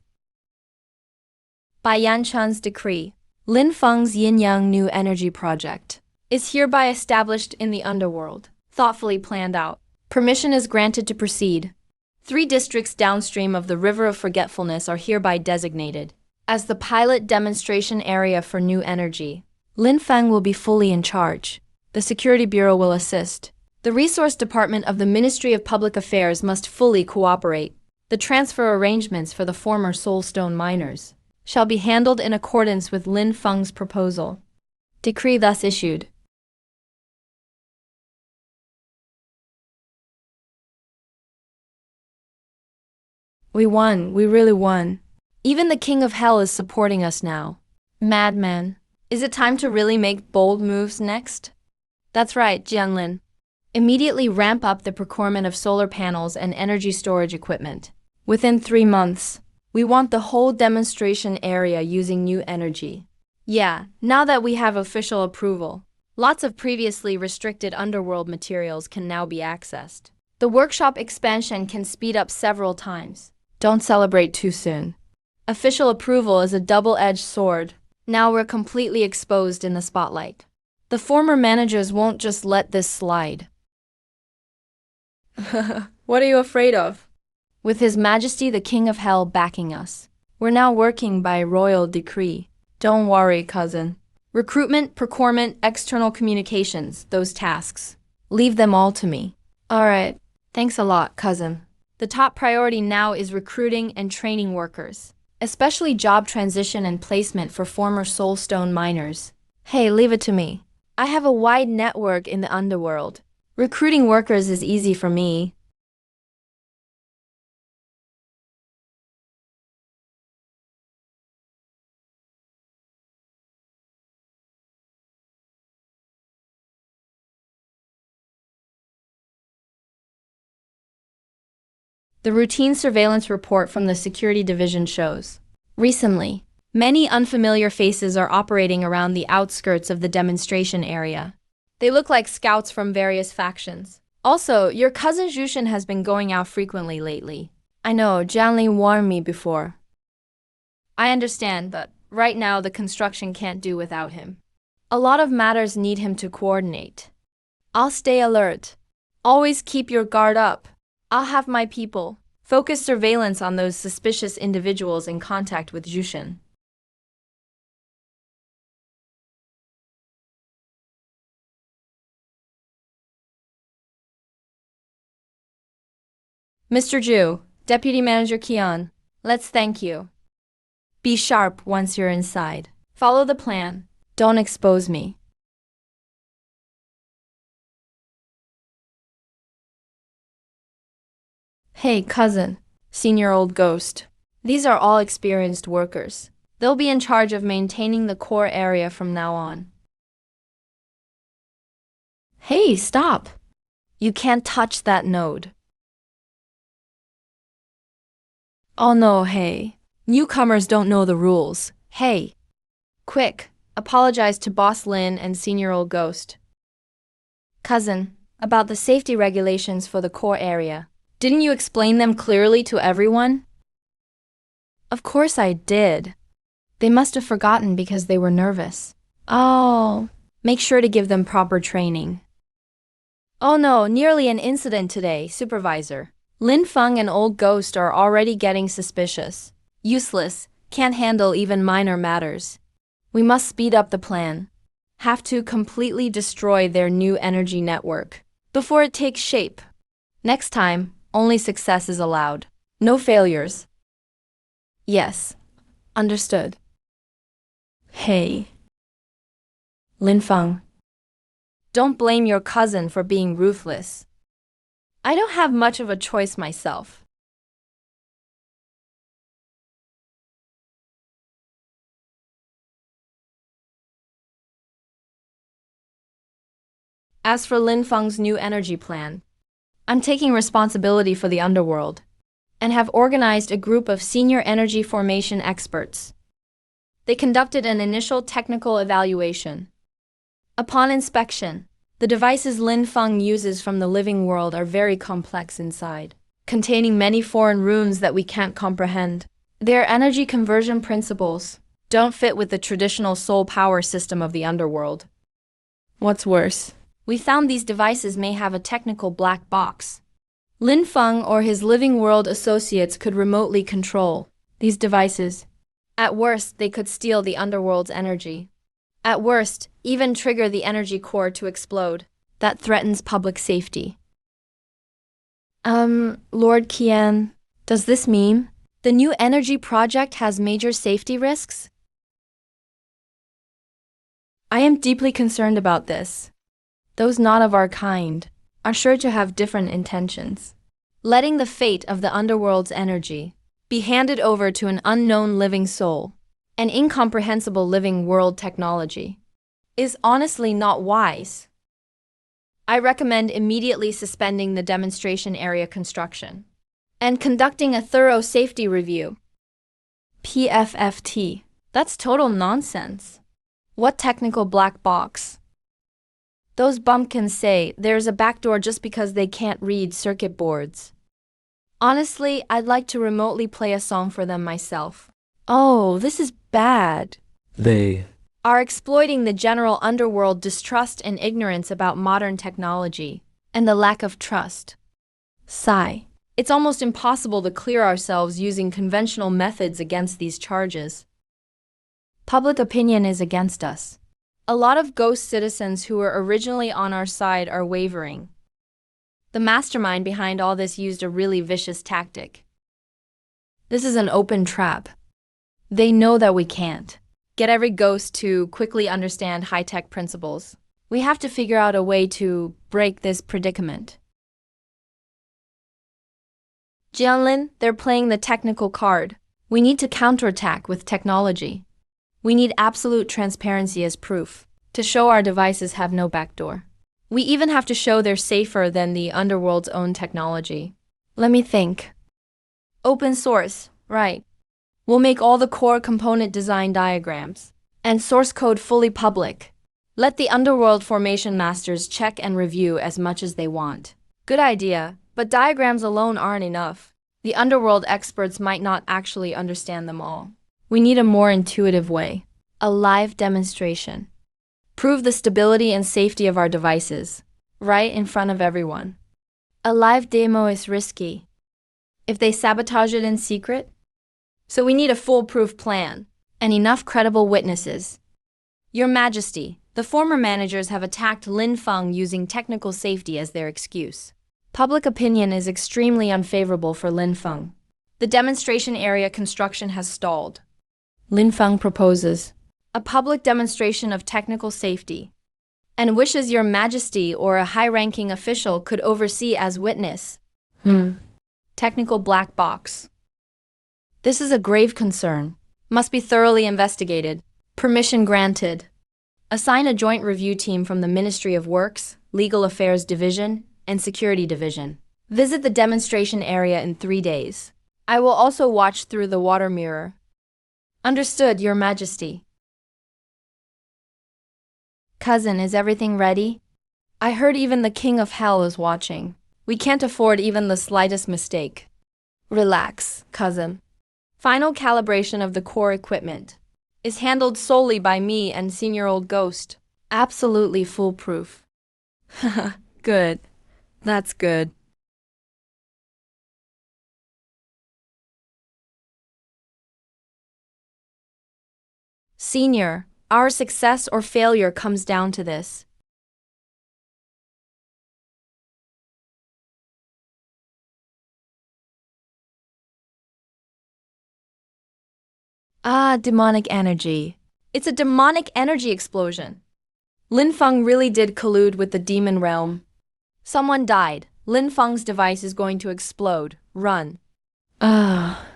[SPEAKER 1] By Yan Chan's decree, Lin Feng's Yin-Yang New Energy Project is hereby established in the underworld, thoughtfully planned out. Permission is granted to proceed. 3 districts downstream of the River of Forgetfulness are hereby designated as the pilot demonstration area for new energy. Lin Feng will be fully in charge. The Security Bureau will assist. The Resource Department of the Ministry of Public Affairs must fully cooperate. The transfer arrangements for the former soulstone miners shall be handled in accordance with Lin Feng's proposal. Decree thus issued. We won, we really won. Even the King of Hell is supporting us now. Madman, is it time to really make bold moves next? That's right, Jianlin. Immediately ramp up the procurement of solar panels and energy storage equipment. Within 3 months, we want the whole demonstration area using new energy. Yeah, now that we have official approval, lots of previously restricted underworld materials can now be accessed. The workshop expansion can speed up several times. Don't celebrate too soon. Official approval is a double-edged sword. Now we're completely exposed in the spotlight. The former managers won't just let this slide. What are you afraid of? With His Majesty the King of Hell backing us, we're now working by royal decree. Don't worry, cousin. Recruitment, procurement, external communications, those tasks. Leave them all to me. Alright, thanks a lot, cousin. The top priority now is recruiting and training workers, especially job transition and placement for former soulstone miners. Hey, leave it to me. I have a wide network in the underworld. Recruiting workers is easy for me. The routine surveillance report from the security division shows. Recently, many unfamiliar faces are operating around the outskirts of the demonstration area. They look like scouts from various factions. Also, your cousin Jushin has been going out frequently lately. I know, Janli warned me before. I understand, but right now the construction can't do without him. A lot of matters need him to coordinate. I'll stay alert. Always keep your guard up. I'll have my people focus surveillance on those suspicious individuals in contact with Jushin. Mr. Ju, Deputy Manager Kian, let's thank you. Be sharp once you're inside. Follow the plan. Don't expose me. Hey, cousin, senior old ghost. These are all experienced workers. They'll be in charge of maintaining the core area from now on. Hey, stop! You can't touch that node. Oh no, hey. Newcomers don't know the rules. Hey. Quick, apologize to Boss Lin and Senior Old Ghost. Cousin, about the safety regulations for the core area. Didn't you explain them clearly to everyone? Of course I did. They must have forgotten because they were nervous. Oh, make sure to give them proper training. Oh no, nearly an incident today, Supervisor. Lin Feng and Old Ghost are already getting suspicious. Useless, can't handle even minor matters. We must speed up the plan. Have to completely destroy their new energy network before it takes shape. Next time, only success is allowed. No failures. Yes, understood. Hey. Lin Feng. Don't blame your cousin for being ruthless. I don't have much of a choice myself. As for Lin Feng's new energy plan, I'm taking responsibility for the Underworld and have organized a group of senior energy formation experts. They conducted an initial technical evaluation. Upon inspection, the devices Lin Feng uses from the living world are very complex inside, containing many foreign runes that we can't comprehend. Their energy conversion principles don't fit with the traditional soul power system of the Underworld. What's worse, we found these devices may have a technical black box. Lin Feng or his living world associates could remotely control these devices. At worst, they could steal the Underworld's energy. At worst, even trigger the energy core to explode. That threatens public safety. Lord Qian, does this mean the new energy project has major safety risks? I am deeply concerned about this. Those not of our kind are sure to have different intentions. Letting the fate of the Underworld's energy be handed over to an unknown living soul, an incomprehensible living world technology, is honestly not wise. I recommend immediately suspending the demonstration area construction and conducting a thorough safety review. PFFT. That's total nonsense. What technical black box? Those bumpkins say there's a backdoor just because they can't read circuit boards. Honestly, I'd like to remotely play a song for them myself. Oh, this is bad.
[SPEAKER 2] They
[SPEAKER 1] Are exploiting the general underworld distrust and ignorance about modern technology, and the lack of trust. Sigh. It's almost impossible to clear ourselves using conventional methods against these charges. Public opinion is against us. A lot of ghost citizens who were originally on our side are wavering. The mastermind behind all this used a really vicious tactic. This is an open trap. They know that we can't get every ghost to quickly understand high-tech principles. We have to figure out a way to break this predicament. Jianlin, they're playing the technical card. We need to counterattack with technology. We need absolute transparency as proof, to show our devices have no backdoor. We even have to show they're safer than the Underworld's own technology. Let me think. Open source, right. We'll make all the core component design diagrams and source code fully public. Let the Underworld formation masters check and review as much as they want. Good idea, but diagrams alone aren't enough. The Underworld experts might not actually understand them all. We need a more intuitive way. A live demonstration. Prove the stability and safety of our devices, right in front of everyone. A live demo is risky. If they sabotage it in secret? So we need a foolproof plan and enough credible witnesses. Your Majesty, the former managers have attacked Lin Feng using technical safety as their excuse. Public opinion is extremely unfavorable for Lin Feng. The demonstration area construction has stalled. Lin Feng proposes a public demonstration of technical safety and wishes Your Majesty or a high-ranking official could oversee as witness. Technical black box. This is a grave concern. Must be thoroughly investigated. Permission granted. Assign a joint review team from the Ministry of Works, Legal Affairs Division, and Security Division. Visit the demonstration area in 3 days. I will also watch through the water mirror. Understood, Your Majesty. Cousin, is everything ready? I heard even the King of Hell is watching. We can't afford even the slightest mistake. Relax, cousin. Final calibration of the core equipment is handled solely by me and Senior Old Ghost. Absolutely foolproof. Haha, good. That's good. Senior, our success or failure comes down to this. Ah, demonic energy. It's a demonic energy explosion. Lin Feng really did collude with the demon realm. Someone died. Lin Feng's device is going to explode. Run. Ah.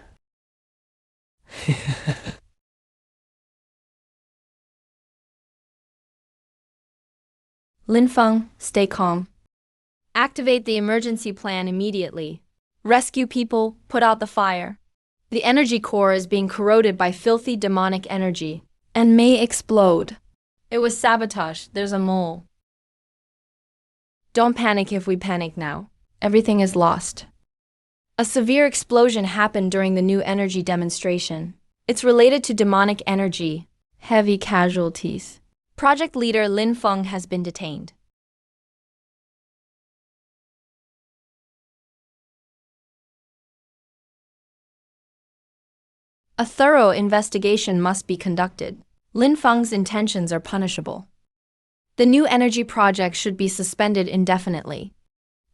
[SPEAKER 1] Lin Feng, stay calm. Activate the emergency plan immediately. Rescue people, put out the fire. The energy core is being corroded by filthy demonic energy and may explode. It was sabotage. There's a mole. Don't panic if we panic now. Everything is lost. A severe explosion happened during the new energy demonstration. It's related to demonic energy. Heavy casualties. Project leader Lin Feng has been detained. A thorough investigation must be conducted. Lin Feng's intentions are punishable. The new energy project should be suspended indefinitely,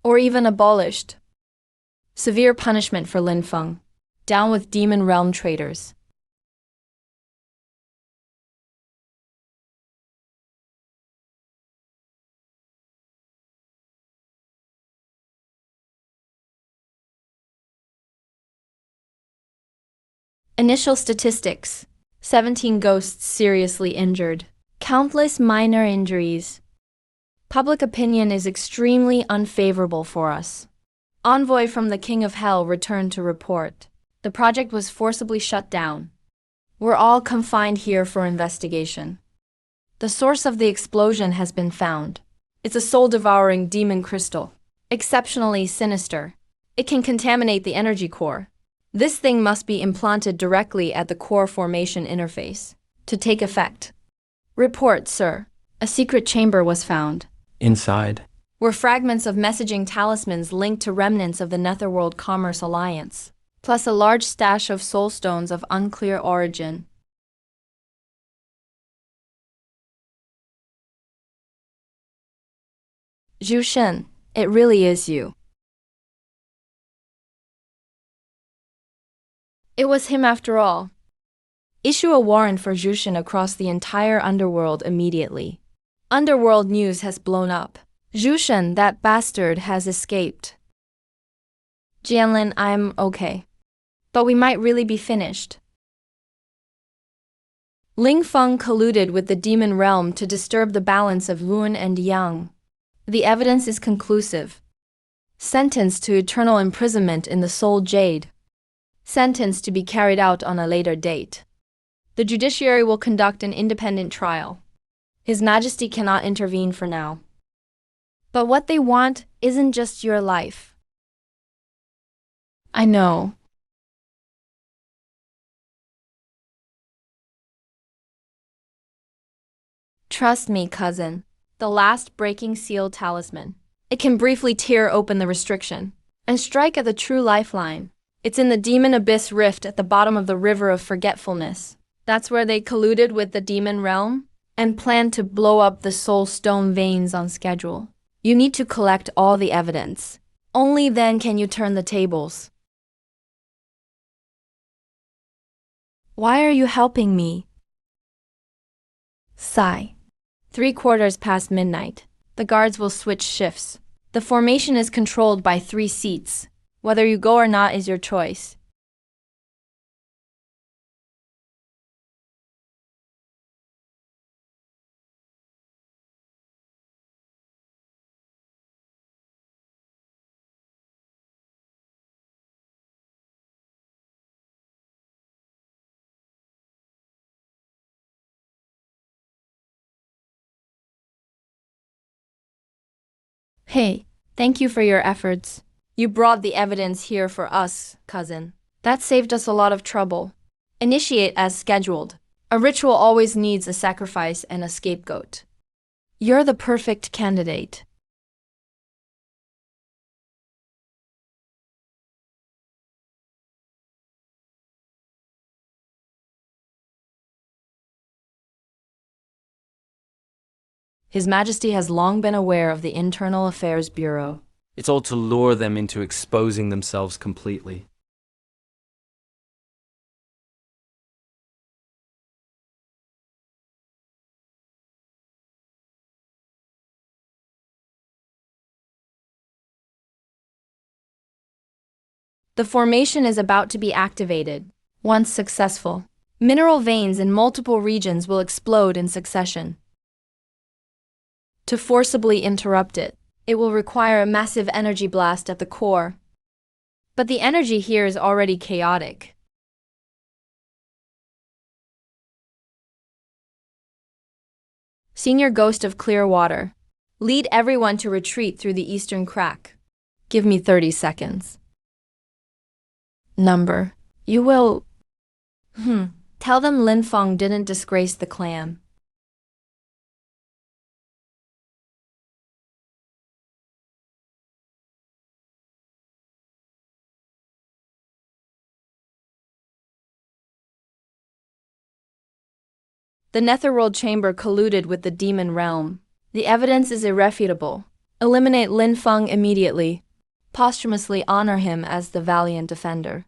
[SPEAKER 1] or even abolished. Severe punishment for Lin Feng. Down with demon realm traitors. Initial statistics. 17 ghosts seriously injured. Countless minor injuries. Public opinion is extremely unfavorable for us. Envoy from the King of Hell returned to report. The project was forcibly shut down. We're all confined here for investigation. The source of the explosion has been found. It's a soul-devouring demon crystal. Exceptionally sinister. It can contaminate the energy core. This thing must be implanted directly at the core formation interface to take effect. Report, sir. A secret chamber was found.
[SPEAKER 2] Inside.
[SPEAKER 1] were fragments of messaging talismans linked to remnants of the Netherworld Commerce Alliance, plus a large stash of soul stones of unclear origin. Zhu Shen, it really is you. It was him after all. Issue a warrant for Zhu Shen across the entire Underworld immediately. Underworld news has blown up. Zhu Shen, that bastard, has escaped. Jianlin, I'm okay. But we might really be finished. Ling Feng colluded with the demon realm to disturb the balance of Yin and Yang. The evidence is conclusive. Sentenced to eternal imprisonment in the Soul Jade. Sentenced to be carried out on a later date. The judiciary will conduct an independent trial. His Majesty cannot intervene for now. But what they want isn't just your life. I know. Trust me, cousin. The last breaking seal talisman. It can briefly tear open the restriction and strike at the true lifeline. It's in the demon abyss rift at the bottom of the river of forgetfulness. That's where they colluded with the demon realm and planned to blow up the soul stone veins on schedule. You need to collect all the evidence. Only then can you turn the tables. Why are you helping me? Sigh. 3/4 past midnight. The guards will switch shifts. The formation is controlled by 3 seats. Whether you go or not is your choice. Hey, thank you for your efforts. You brought the evidence here for us, cousin. That saved us a lot of trouble. Initiate as scheduled. A ritual always needs a sacrifice and a scapegoat. You're the perfect candidate. His Majesty has long been aware of the Internal Affairs Bureau.
[SPEAKER 2] It's all to lure them into exposing themselves completely.
[SPEAKER 1] The formation is about to be activated. Once successful, mineral veins in multiple regions will explode in succession. To forcibly interrupt it, it will require a massive energy blast at the core. But the energy here is already chaotic. Senior Ghost of Clearwater, lead everyone to retreat through the eastern crack. Give me 30 seconds. Number. You will... Tell them Lin Feng didn't disgrace the clan. The Netherworld Chamber colluded with the demon realm. The evidence is irrefutable. Eliminate Lin Feng immediately. Posthumously honor him as the valiant defender.